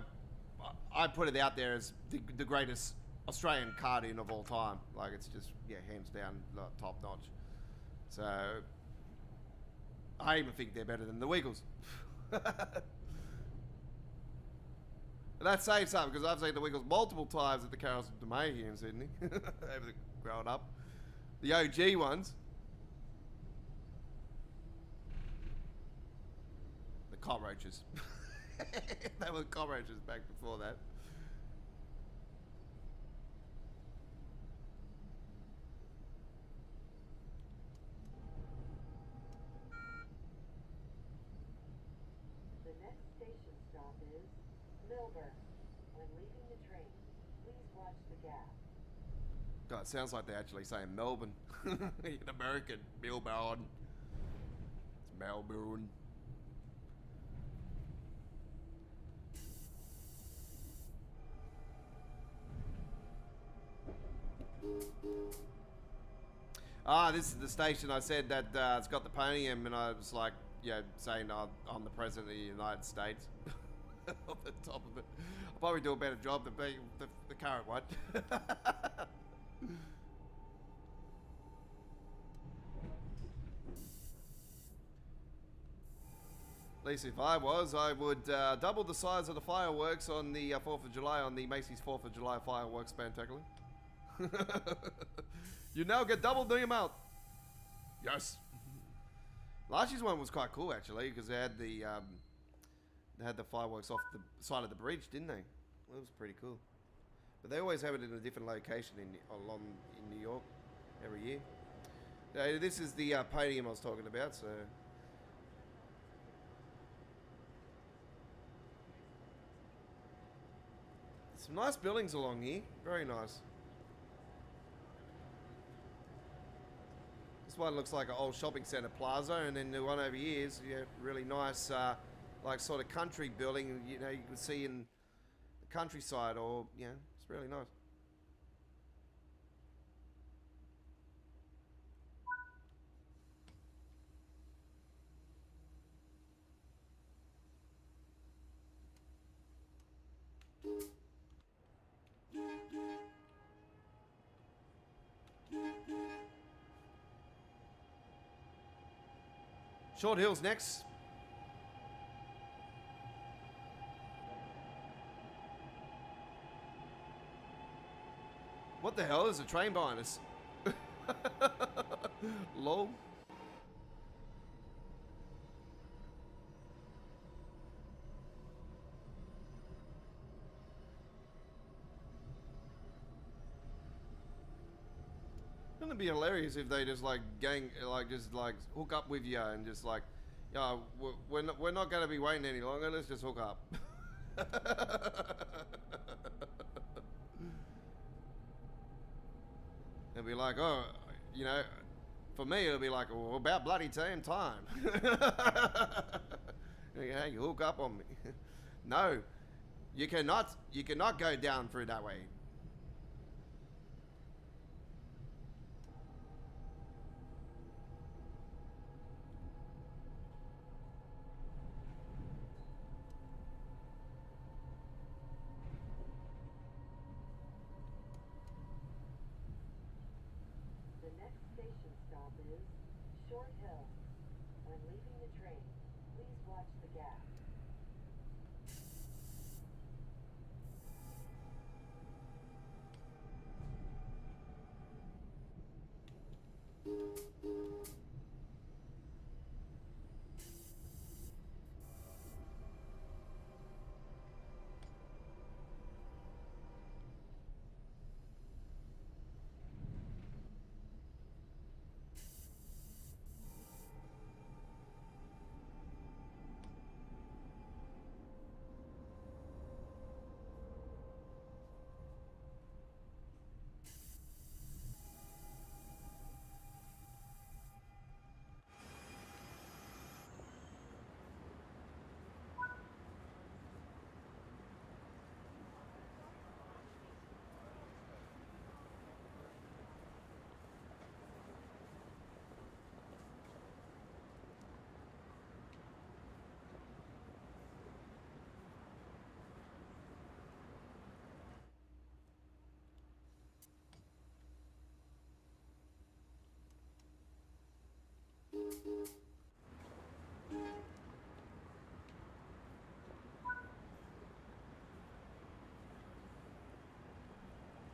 I put it out there as the greatest Australian cartoon of all time. Like, it's just, yeah, hands down, top notch. So I even think they're better than the Wiggles. And that's saying something, because I've seen the Wiggles multiple times at the Carousel Domain here in Sydney, over growing up. The OG ones. The cockroaches. They were cockroaches back before that. The next station stop is Melbourne. When leaving the train, please watch the gap. God, it sounds like they're actually saying Melbourne. In American, Melbourne. It's Melbourne. This is the station I said that it's got the podium, and I was like, yeah, saying I'm the president of the United States. On the top of it. I'll probably do a better job than being the current one. At least if I was, I would double the size of the fireworks on the 4th of July, on the Macy's 4th of July fireworks spectacular. You now get double the amount. Yes. Last year's one was quite cool, actually, because they had the fireworks off the side of the bridge, didn't they? That was pretty cool. But they always have it in a different location in New York every year. So this is the podium I was talking about. So some nice buildings along here. Very nice. This one looks like an old shopping centre plaza, and then the one over here is, yeah, really nice, like sort of country building. You know, you can see in the countryside, or yeah, it's really nice. Short Hills next. What the hell is a train behind us? Lol. Wouldn't it be hilarious if they just like hook up with you and just like, yeah, we're not going to be waiting any longer. Let's just hook up. They'll be like, oh, you know, for me, it'll be like, well, about bloody damn time. Hey, you hook up on me. No, you cannot go down through that way. The next station stop is Short Hill. When leaving the train, please watch the gap.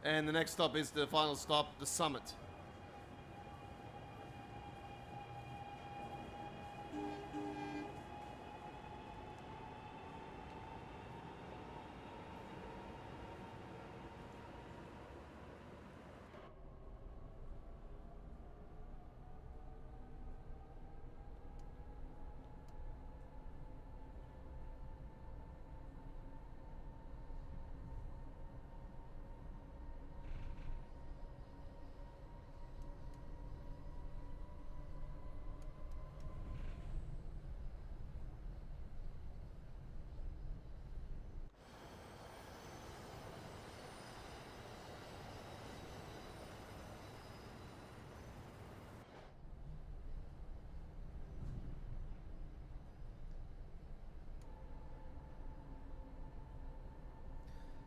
And the next stop is the final stop, the summit.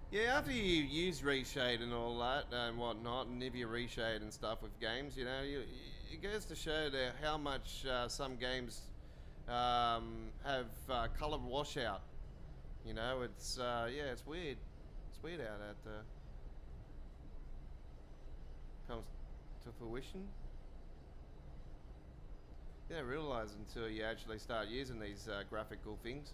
Yeah, after you use reshade and all that and whatnot, and if you reshade and stuff with games, you know, it goes to show that how much some games have color washout. You know, it's yeah, it's weird. It's weird how that comes to fruition. You don't realize until you actually start using these graphical things.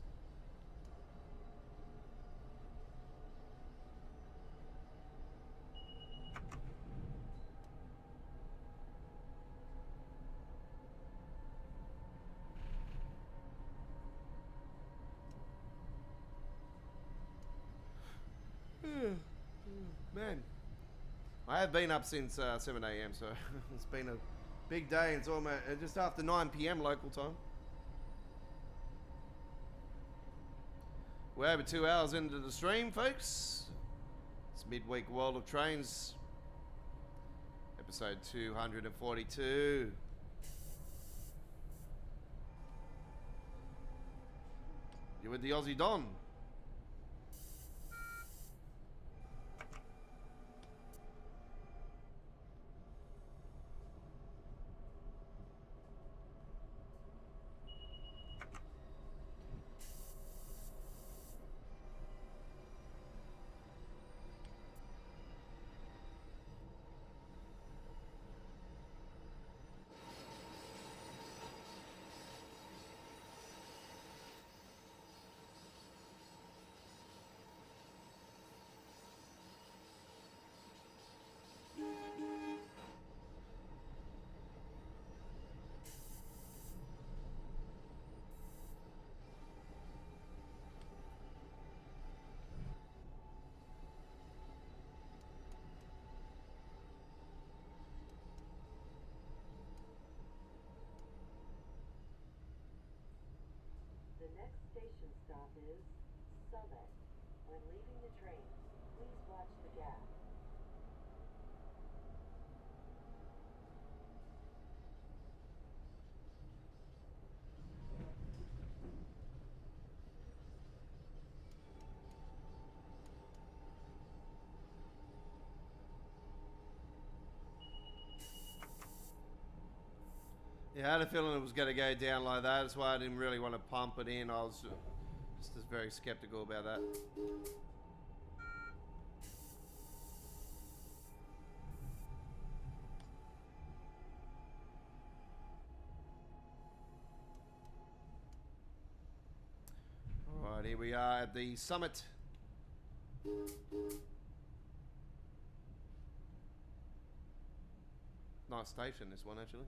Man, I have been up since 7 a.m. so it's been a big day. It's almost just after 9 p.m. local time. We're over 2 hours into the stream, folks. It's midweek World of Trains, episode 242. You're with the Aussie Don. is Summit. When leaving the train, please watch the gap. Yeah, I had a feeling it was going to go down like that. That's why I didn't really want to pump it in. I was just very skeptical about that. Alright, here we are at the summit. Nice station, this one, actually.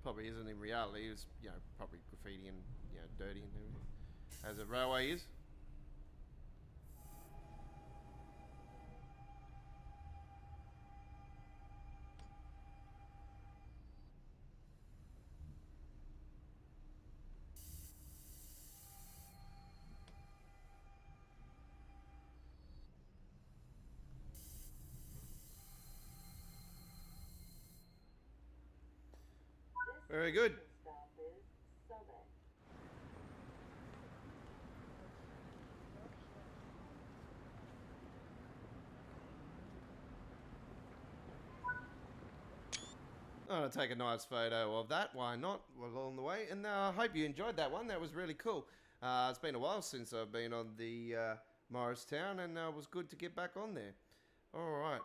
Probably isn't in reality. It's, you know, probably graffiti and, you know, dirty and everything, as a railway is. Very good. This stop is Summit. I'm going to take a nice photo of that. Why not? Along the way. And I hope you enjoyed that one. That was really cool. It's been a while since I've been on the Morristown, and it was good to get back on there. All right.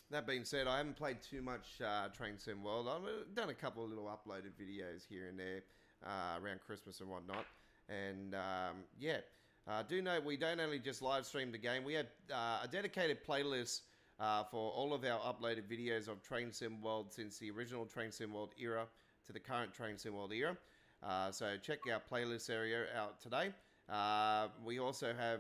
That being said, I haven't played too much Train Sim World. I've done a couple of little uploaded videos here and there around Christmas and whatnot. And yeah, do note we don't only just live stream the game. We have a dedicated playlist for all of our uploaded videos of Train Sim World since the original Train Sim World era to the current Train Sim World era. So check our playlist area out today. We also have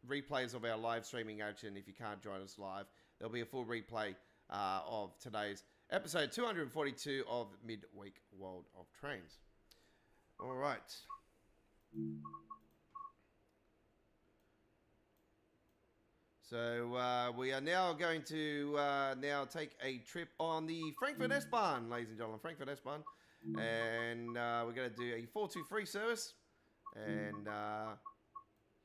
replays of our live streaming action if you can't join us live. There'll be a full replay of today's episode 242 of Midweek World of Trains. All right. So we are now going to now take a trip on the Frankfurt S-Bahn, ladies and gentlemen, Frankfurt S-Bahn. And we're going to do a 423 service. And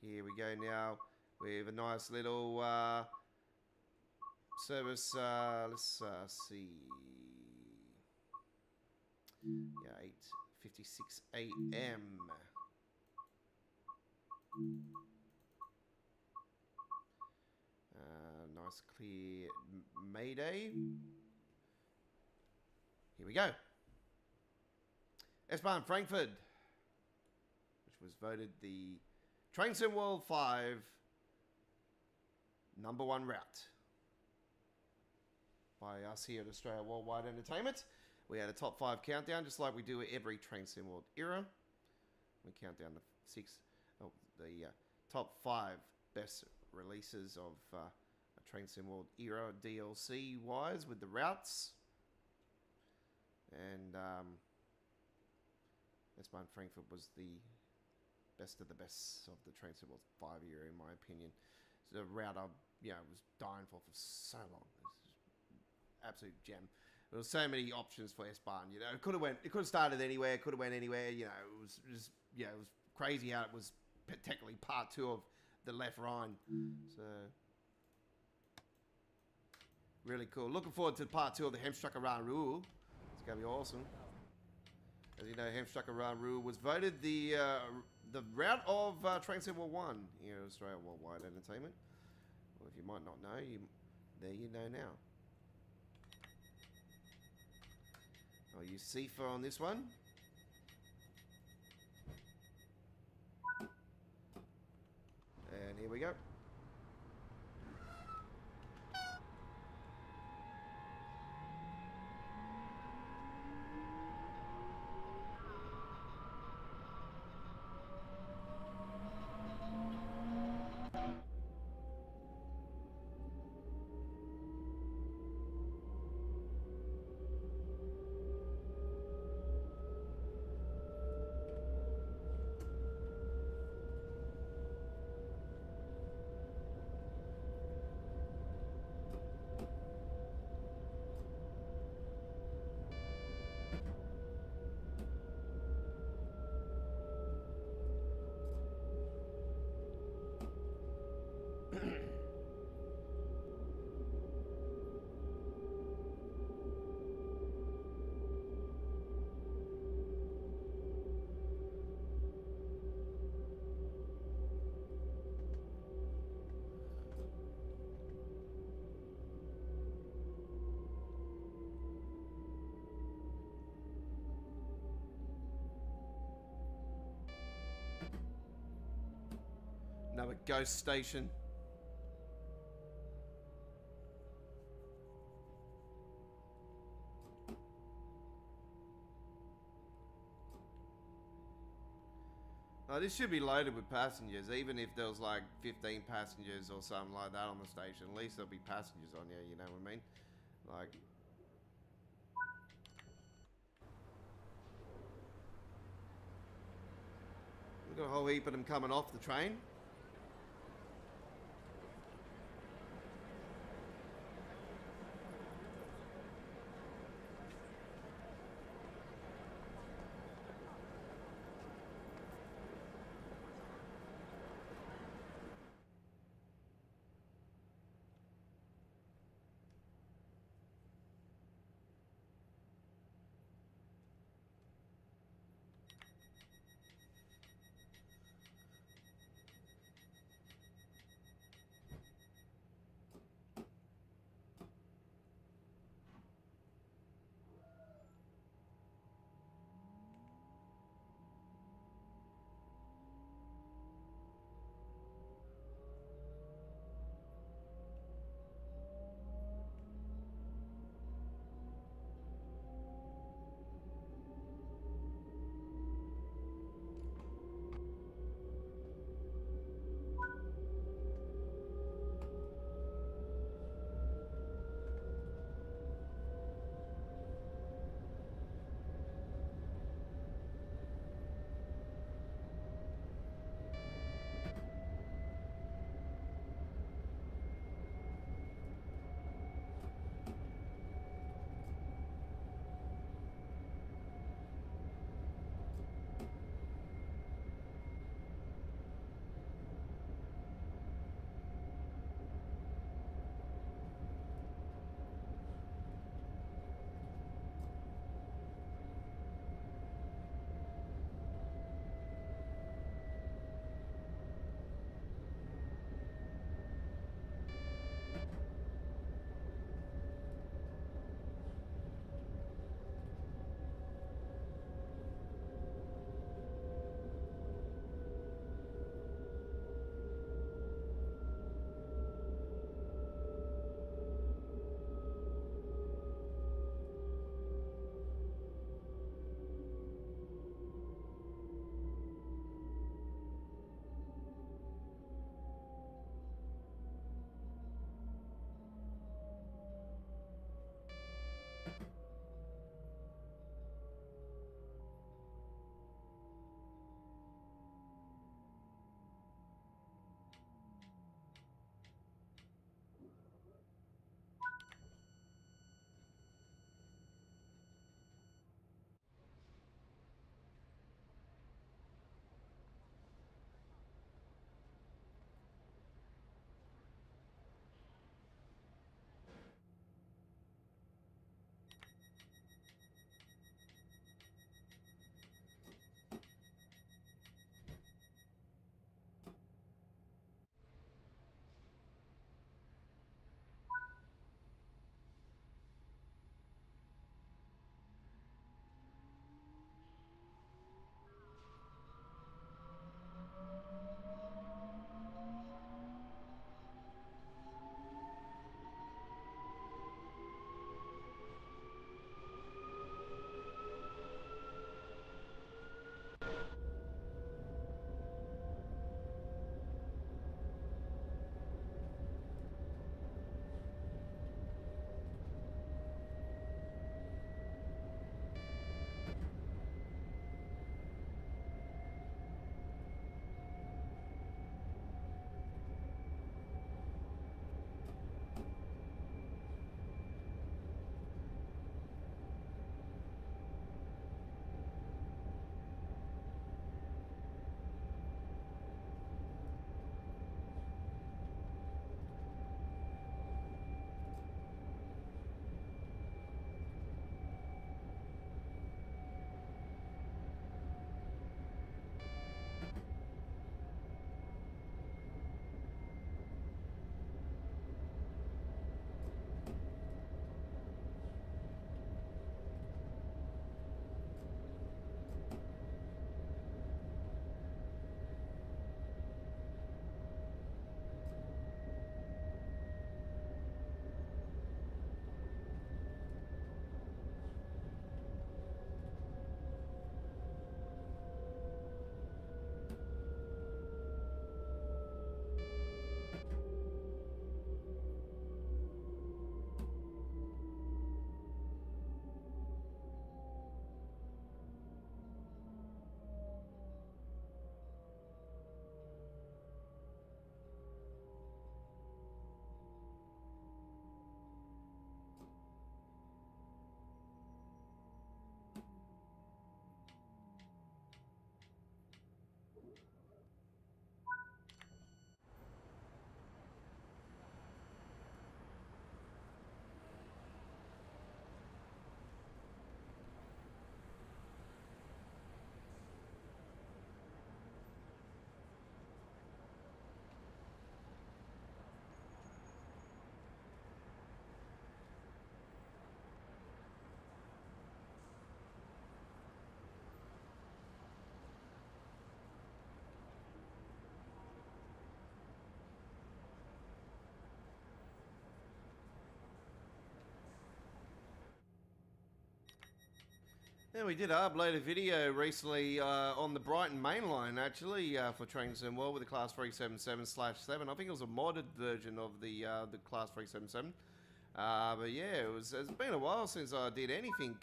here we go now with a nice little service. Let's see. Yeah, 8:56 a.m. Nice clear Mayday. Here we go. S-Bahn Frankfurt, which was voted the Train Sim World 5 #1 route by us here at Australia Worldwide Entertainment. We had a top 5 countdown, just like we do every Train Sim World era. We count down the top 5 best releases of a Train Sim World era DLC wise with the routes. And S-Bahn Frankfurt was the best of the best of the Train Sim World 5 era, in my opinion. So the route I was dying for so long. It's absolute gem. There was so many options for S-Bahn. You know, it could have started anywhere. Could have went anywhere. You know, it was just it was crazy how it was technically part 2 of the Left Rhine. So really cool. Looking forward to part 2 of the Hemstrecke Rhine-Ruhr. It's gonna be awesome. As you know, Hemstrecke Rhine-Ruhr was voted the route of Train Sim World 1 here at Australia Worldwide Entertainment. Well, if you might not know, there you know now. I'll use CIFA on this one. And here we go. ghost station. Oh, this should be loaded with passengers, even if there was like 15 passengers or something like that on the station. At least there'll be passengers on here, you know what I mean? Like... We've got a whole heap of them coming off the train. Yeah, we did upload a video recently on the Brighton main line, actually, for Train Sim World with the Class 377/7. I think it was a modded version of the Class 377. But yeah, it's been a while since I did anything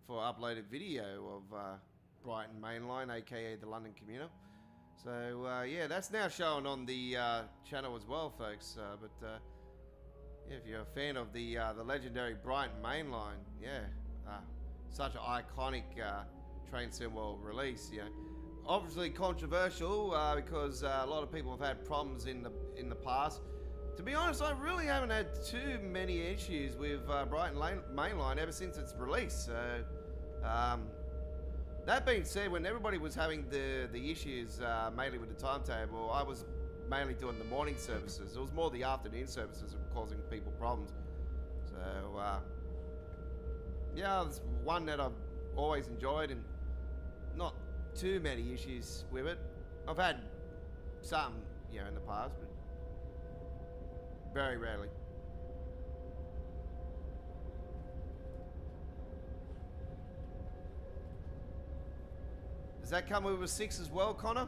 for uploaded video of Brighton main line, aka the London Commuter. So yeah, that's now showing on the channel as well, folks. But yeah, if you're a fan of the legendary Brighton main line, yeah. Such an iconic Train Sim World release, you know. Obviously controversial because a lot of people have had problems in the past. To be honest, I really haven't had too many issues with Brighton Mainline ever since its release. So, that being said, when everybody was having the issues mainly with the timetable, I was mainly doing the morning services. It was more the afternoon services that were causing people problems. So, yeah, it's one that I've always enjoyed and not too many issues with it. I've had some, you know, in the past, but very rarely. Does that come with a 6 as well, Connor?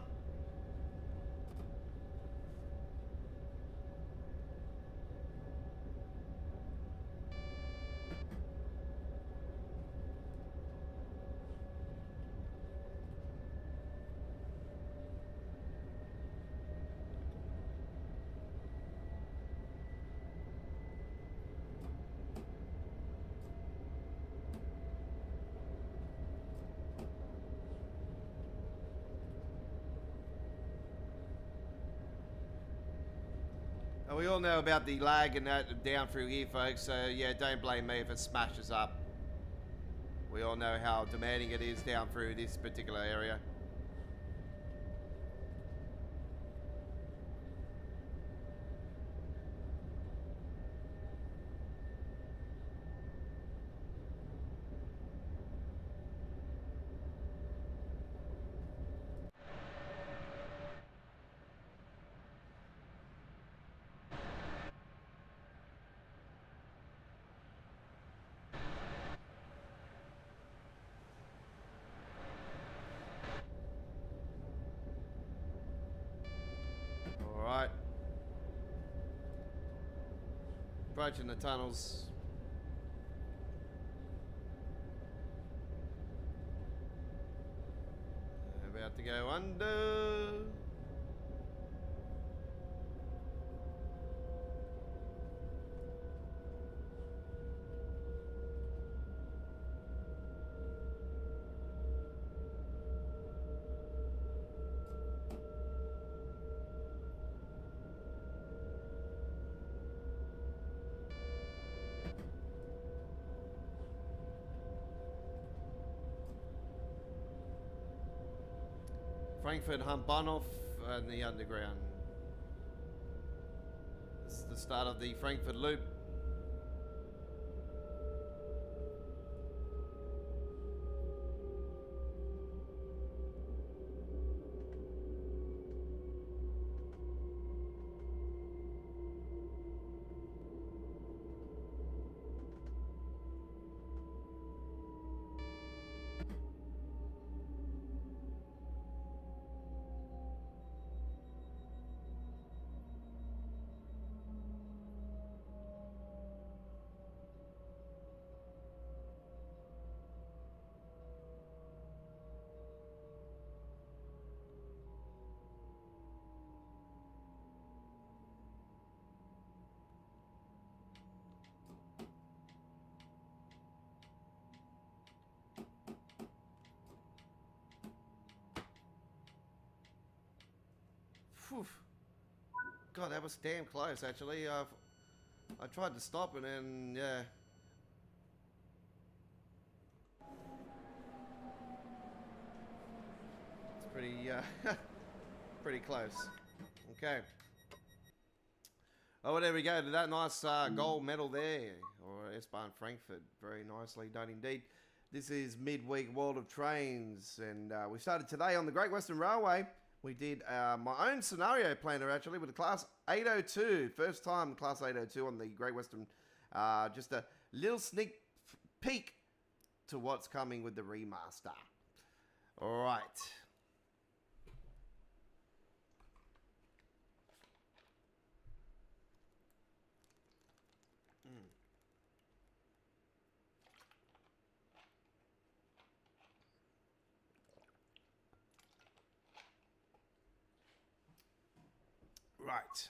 We all know about the lag and that down through here, folks, so yeah, don't blame me if it smashes up. We all know how demanding it is down through this particular area. Alright. Approaching the tunnels. About to go under. Frankfurt Hauptbahnhof and the underground. This is the start of the Frankfurt Loop. Whew. God, that was damn close, actually. I tried to stop and then, yeah. It's pretty, pretty close. Okay. Oh, well, there we go. That nice gold medal there. Or S-Bahn Frankfurt. Very nicely done indeed. This is midweek World of Trains. And we started today on the Great Western Railway. We did my own scenario planner, actually, with the Class 802. First time Class 802 on the Great Western. Just a little sneak peek to what's coming with the remaster. All right. Right.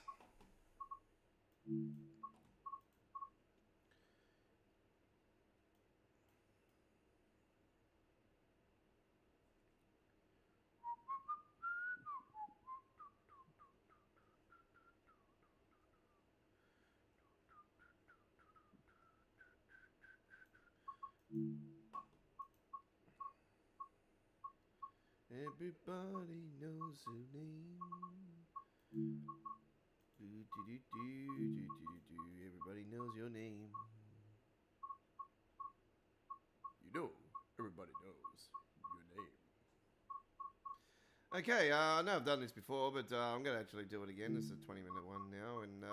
Everybody knows your name. Everybody knows your name. You know, everybody knows your name. Okay, I know I've done this before, but I'm going to actually do it again. This is a 20-minute one now, and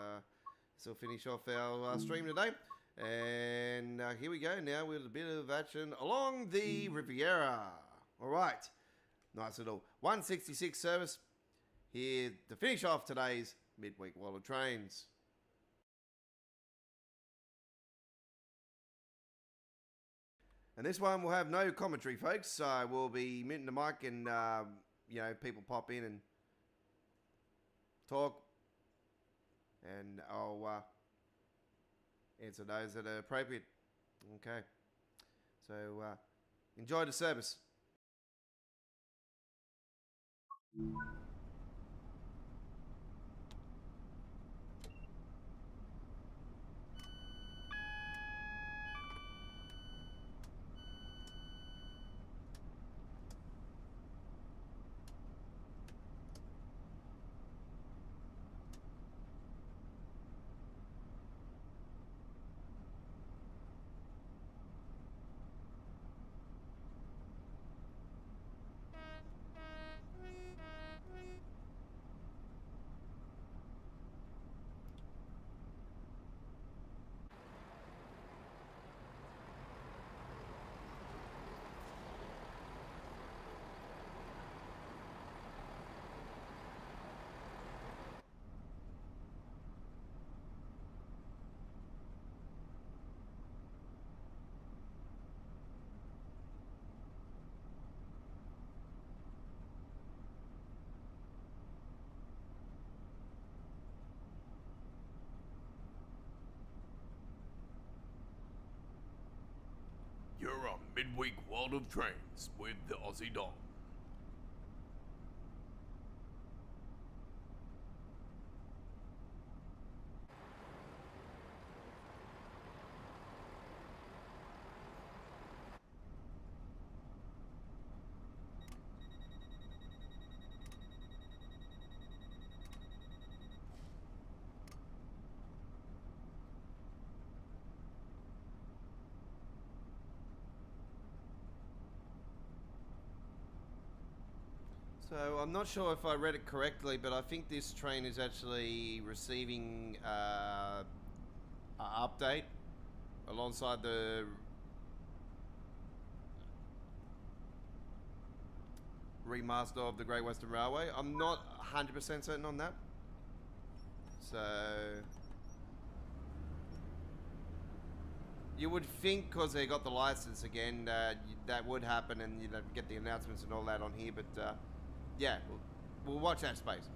this will finish off our stream today. And here we go now with a bit of action along the Riviera. All right, nice little 166 service here to finish off today's midweek World of Trains. And this one will have no commentary, folks. So we'll be muting the mic and, you know, people pop in and talk. And I'll answer those that are appropriate. Okay. So enjoy the service. You're on Midweek World of Trains with the Aussie Dog. So I'm not sure if I read it correctly, but I think this train is actually receiving an update alongside the remaster of the Great Western Railway. I'm not 100% certain on that. So you would think, because they got the license again, that would happen, and you'd get the announcements and all that on here. But yeah, we'll watch that space.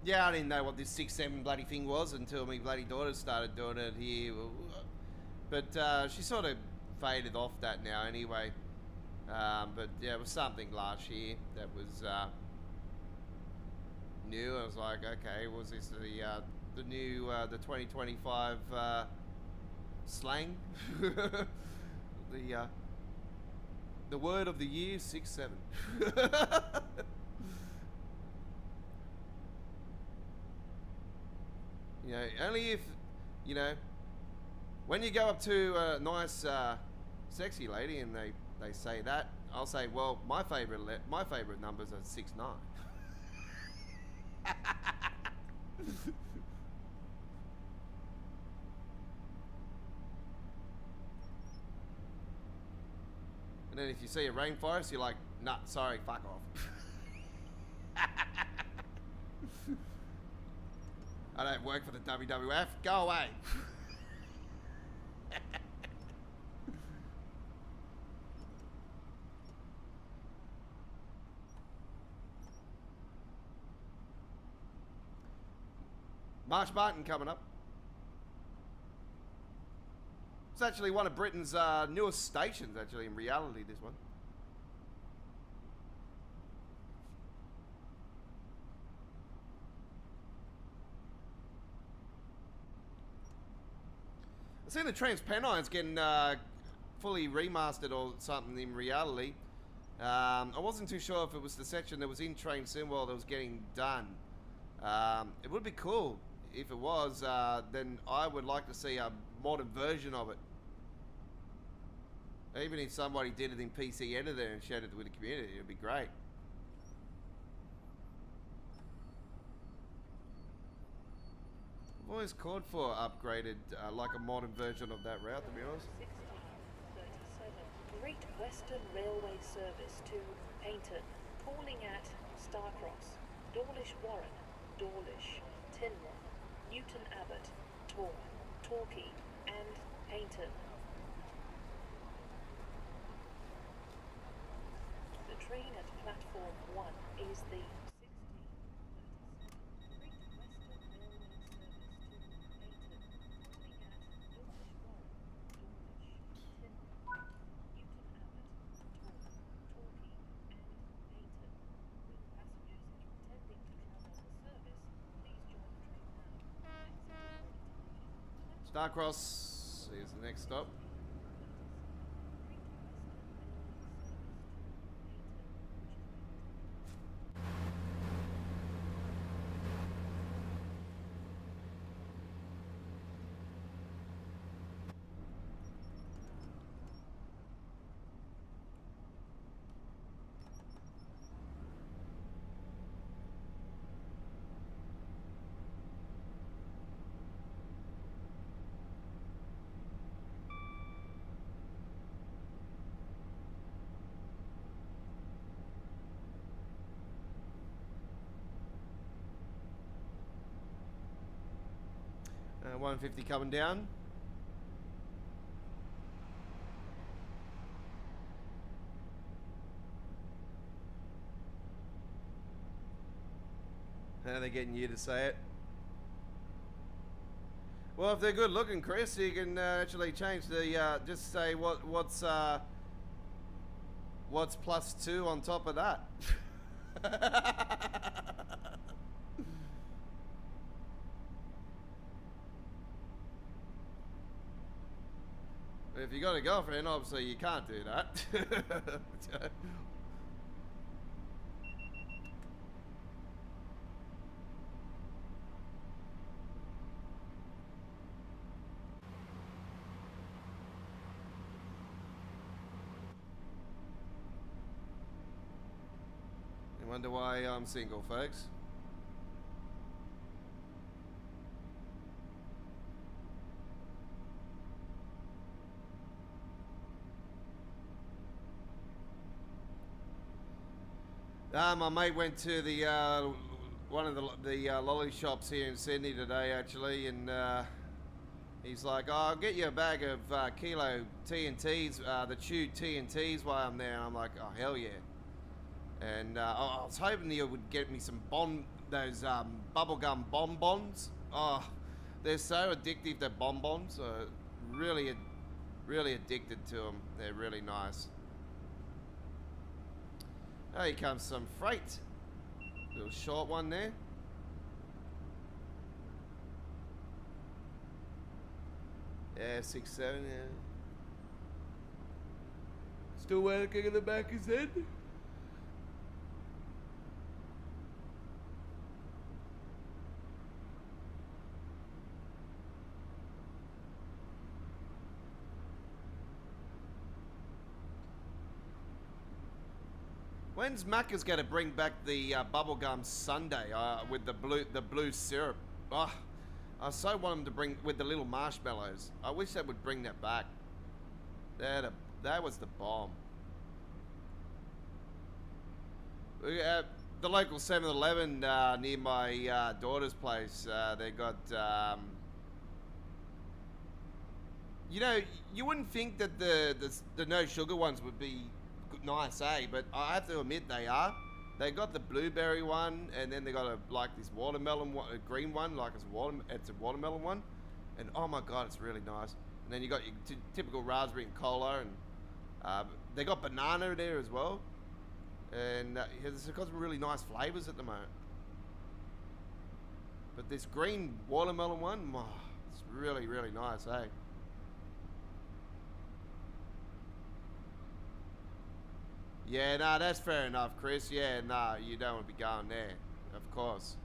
Yeah, I didn't know what this 6-7 bloody thing was until my bloody daughter started doing it here. But she sort of faded off that now anyway. But yeah, it was something last year that was new. I was like, okay, was this the new the 2025 slang? The word of the year, 6-7. You know, only if, you know, when you go up to a nice, sexy lady and they say that, I'll say, well, my favorite numbers are 6-9. And then if you see a rainforest, you're like, nah, sorry, fuck off. I don't work for the WWF. Go away. Marsh Martin coming up. It's actually one of Britain's newest stations, actually, in reality, this one. I've seen the Transpennines getting fully remastered or something in reality. I wasn't too sure if it was the section that was in Train Sim World that was getting done. It would be cool if it was. Then I would like to see a modern version of it. Even if somebody did it in PC Editor and shared it with the community, it'd be great. I've always called for upgraded, like a modern version of that route, to be honest. 1637 Great Western Railway service to Paynton, calling at Starcross, Dawlish Warren, Dawlish, Tinmouth, Newton Abbot, Torquay, and Paynton. The train at platform 1 is the 1637 Starcross is the next stop. Uh, 150 coming down. How are they getting you to say it? Well, if they're good looking, Chris, you can actually change the, just say what's +2 on top of that. If you got a girlfriend, obviously you can't do that. You wonder why I'm single, folks. My mate went to the one of the lolly shops here in Sydney today, actually, and he's like, "Oh, I'll get you a bag of kilo TNTs, the chewed TNTs while I'm there." And I'm like, "Oh, hell yeah!" And I was hoping you would get me some those bubblegum bonbons. Oh, they're so addictive, the bonbons. Really, really addicted to them. They're really nice. Oh, here comes some freight. Little short one there. Yeah, 6-7, yeah. Still working in the back of his head. When's Macca's going to bring back the bubblegum sundae with the blue syrup? Oh, I so want them to bring with the little marshmallows. I wish they would bring that back. That was the bomb. The local 7-Eleven near my daughter's place, they got, you know, you wouldn't think that the no sugar ones would be nice, eh? But I have to admit they are. They got the blueberry one, and then they got like this watermelon one, a green one, like it's a watermelon one, and oh my god, it's really nice. And then you got your typical raspberry and cola, and they got banana there as well, and it's got some really nice flavors at the moment. But this green watermelon one, oh, it's really, really nice, eh? Yeah, no, that's fair enough, Chris. Yeah, no, you don't want to be going there, of course.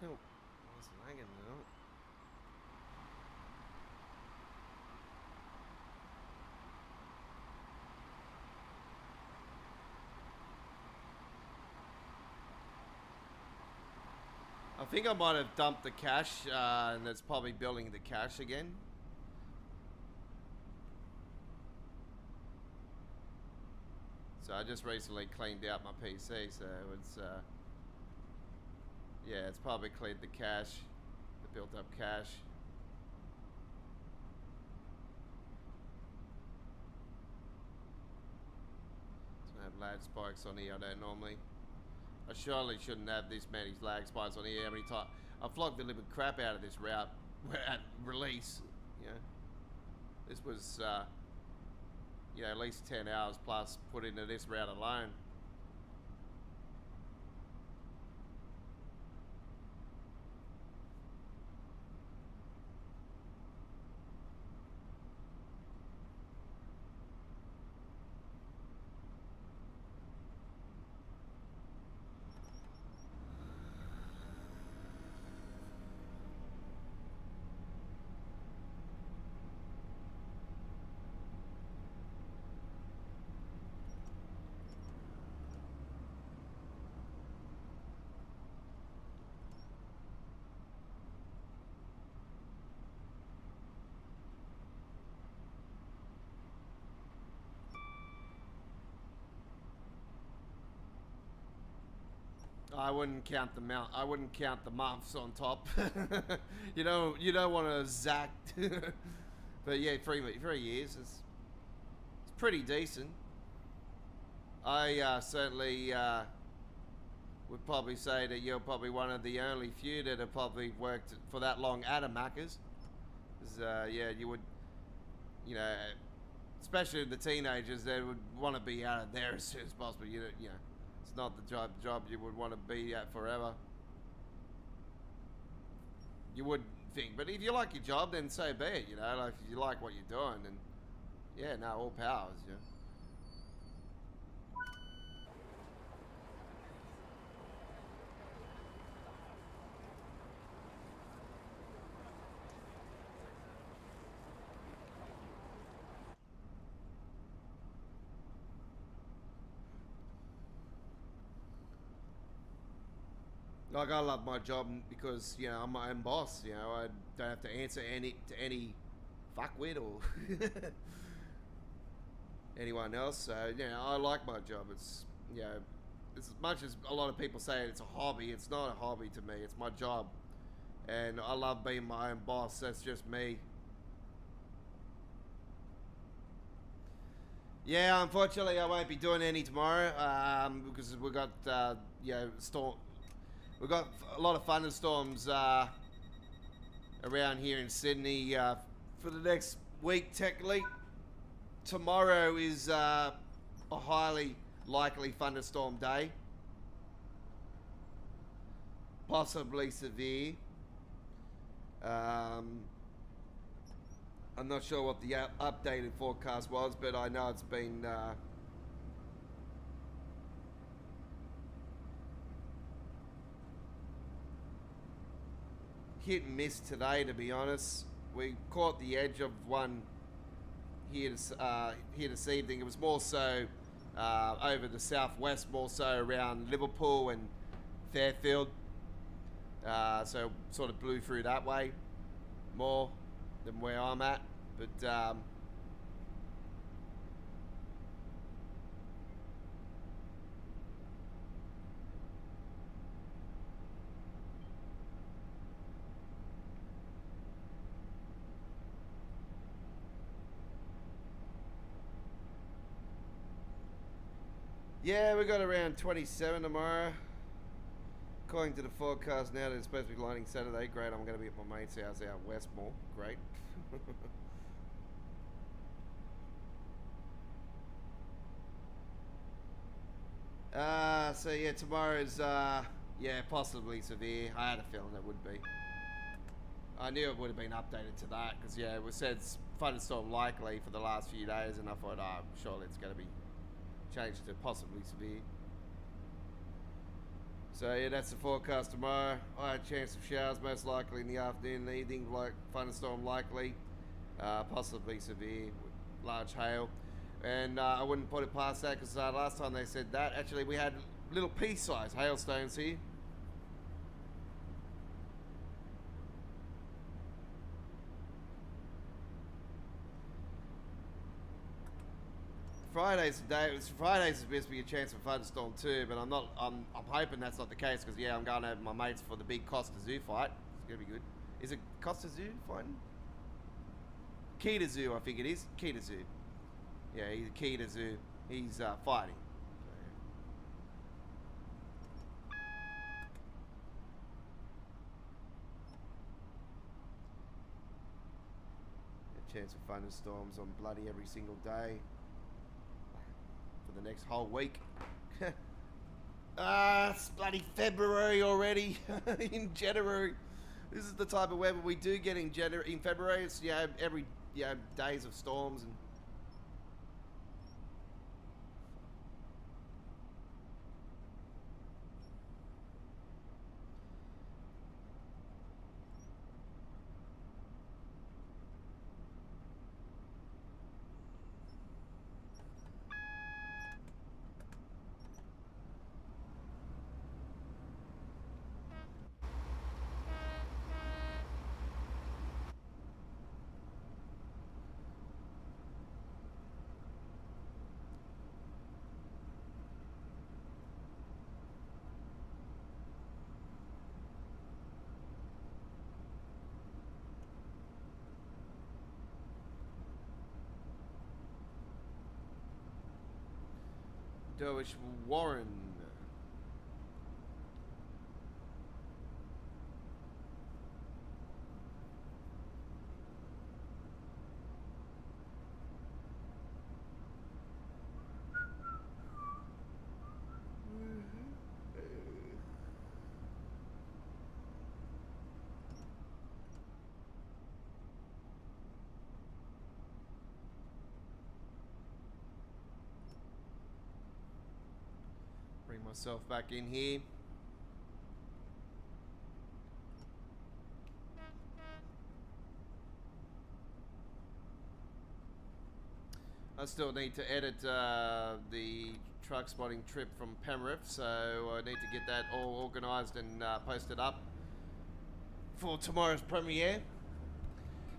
Oh, I was lagging now. I think I might have dumped the cache, and it's probably building the cache again. So I just recently cleaned out my PC, so it's yeah, it's probably cleared the cache, the built up cache. Don't have lag spikes on here, I don't normally. I surely shouldn't have this many lag spikes on here. How many times I flogged the living crap out of this route at release. You know, this was you know, at least 10 hours plus put into this route alone. I wouldn't count I wouldn't count the months on top. you don't want to zack. But yeah, 3 years is it's pretty decent. I certainly would probably say that you're probably one of the only few that have probably worked for that long at a Macca's. Yeah, you would, you know, especially the teenagers, they would want to be out of there as soon as possible. You know. It's not the job you would want to be at forever. You would think, but if you like your job, then so be it. You know, like if you like what you're doing, and Yeah, no, all powers, yeah. Like, I love my job because, you know, I'm my own boss. You know, I don't have to answer to any fuckwit or anyone else. So, you know, I like my job. It's, you know, as much as a lot of people say it's a hobby, it's not a hobby to me. It's my job. And I love being my own boss. That's just me. Yeah, unfortunately, I won't be doing any tomorrow because we've got, you know, we've got a lot of thunderstorms around here in Sydney for the next week, technically. Tomorrow is a highly likely thunderstorm day. Possibly severe. I'm not sure what the updated forecast was, but I know it's been hit and miss today, to be honest. We caught the edge of one here this evening. It was more so over the southwest, more so around Liverpool and Fairfield. So sort of blew through that way more than where I'm at. But yeah, we got around 27 tomorrow. According to the forecast now, it's supposed to be lightning Saturday. Great, I'm going to be at my mate's house out west more. Great. So yeah, tomorrow's, yeah, possibly severe. I had a feeling it would be. I knew it would have been updated to that, because yeah, it was said thunderstorm likely for the last few days, and I thought, surely it's going to be changed to possibly severe. So yeah, that's the forecast tomorrow. I had a chance of showers most likely in the afternoon and evening, like thunderstorm likely, possibly severe, large hail. And I wouldn't put it past that because last time they said that, actually we had little pea-sized hailstones here. Friday's the day. Friday's is supposed to be a chance of thunderstorm too, but I'm hoping that's not the case because yeah, I'm going over my mates for the big Costa Zoo fight. It's gonna be good. Is it Costa Zoo fighting? Kita Zoo, I think it is. Kita Zoo. Yeah, he's Kita Zoo. He's fighting. A chance of thunderstorms on bloody every single day for the next whole week. It's bloody February already. In January. This is the type of weather we do get in January. In February, it's every days of storms and. Derwish Warren. myself back in here. I still need to edit the truck spotting trip from Penrith, so I need to get that all organised and posted up for tomorrow's premiere.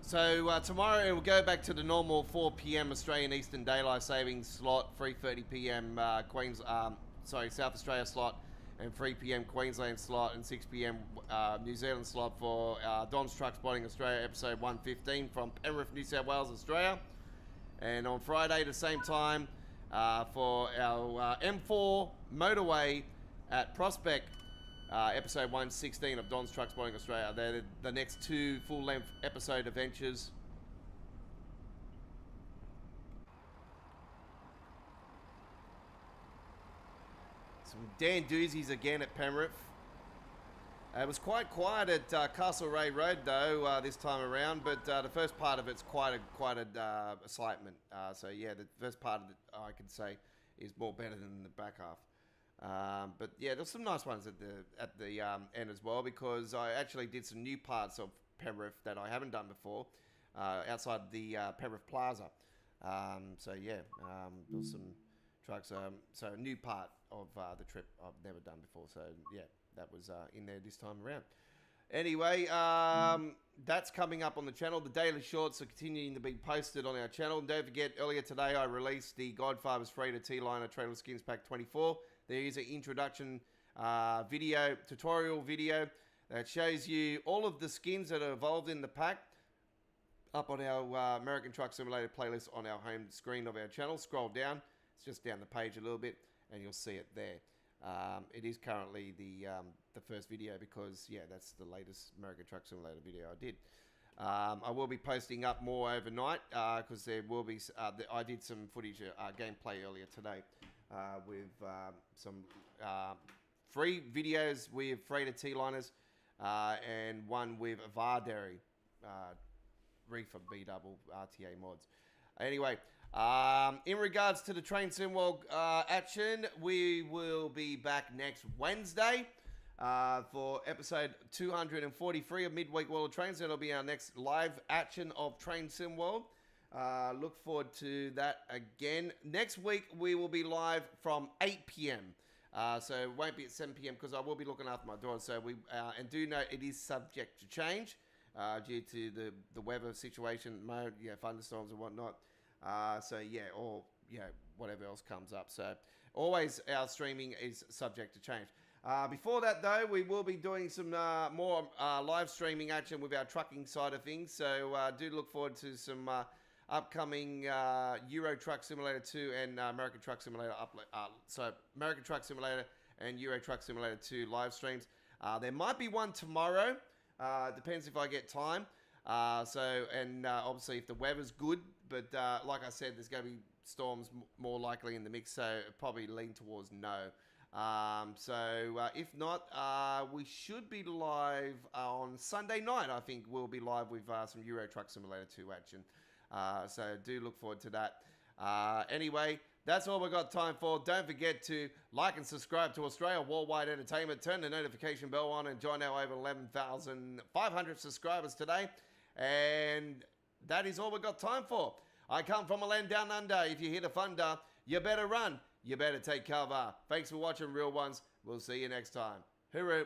So tomorrow it will go back to the normal 4 p.m. Australian Eastern Daylight Savings slot, 3:30 p.m. South Australia slot, and 3 p.m. Queensland slot, and 6 p.m. New Zealand slot for Don's Truck Spotting Australia episode 115 from Penrith, New South Wales, Australia. And on Friday, the same time, for our M4 motorway at Prospect, episode 116 of Don's Truck Spotting Australia. They're the next 2 full-length episode adventures. Some Dan doozies again at Penrith. It was quite quiet at Castlereagh Road though this time around, but the first part of it's quite a excitement. So yeah, the first part of it I can say is more better than the back half. But yeah, there's some nice ones at the end as well, because I actually did some new parts of Penrith that I haven't done before outside the Penrith Plaza. So yeah, there's some trucks. So a new part of the trip I've never done before. So yeah, that was in there this time around. Anyway, that's coming up on the channel. The daily shorts are continuing to be posted on our channel. And don't forget, earlier today I released the Godfather's Freighter T-Liner Trailer Skins Pack 24. There is an introduction tutorial video that shows you all of the skins that are involved in the pack up on our American Truck Simulator playlist on our home screen of our channel. Scroll down. It's just down the page a little bit and you'll see it there. It is currently the first video because, yeah, that's the latest American Truck Simulator video I did. I will be posting up more overnight because there will be... I did some footage, gameplay earlier today with some free videos with Freighter T-liners and one with Vardary Reefer B-double RTA mods. Anyway... in regards to the Train Sim World action, we will be back next Wednesday for episode 243 of Midweek World of Trains. That'll be our next live action of Train Sim World. Look forward to that again. Next week, we will be live from 8 p.m. So it won't be at 7 p.m. because I will be looking after my daughter. So and do note it is subject to change due to the weather situation, thunderstorms and whatnot. So yeah, or whatever else comes up. So always our streaming is subject to change. Before that though, we will be doing some more live streaming action with our trucking side of things. So do look forward to some upcoming Euro Truck Simulator 2 and American Truck Simulator American Truck Simulator and Euro Truck Simulator 2 live streams. There might be one tomorrow. Depends if I get time. Obviously if the weather's good, but like I said, there's going to be storms more likely in the mix, so probably lean towards no. If not, we should be live on Sunday night. I think we'll be live with some Euro Truck Simulator 2 action. So do look forward to that. Anyway, that's all we've got time for. Don't forget to like and subscribe to Australia Worldwide Entertainment. Turn the notification bell on and join our over 11,500 subscribers today. And that is all we've got time for. I come from a land down under. If you hear the thunder, you better run. You better take cover. Thanks for watching, real ones. We'll see you next time. Hooroo.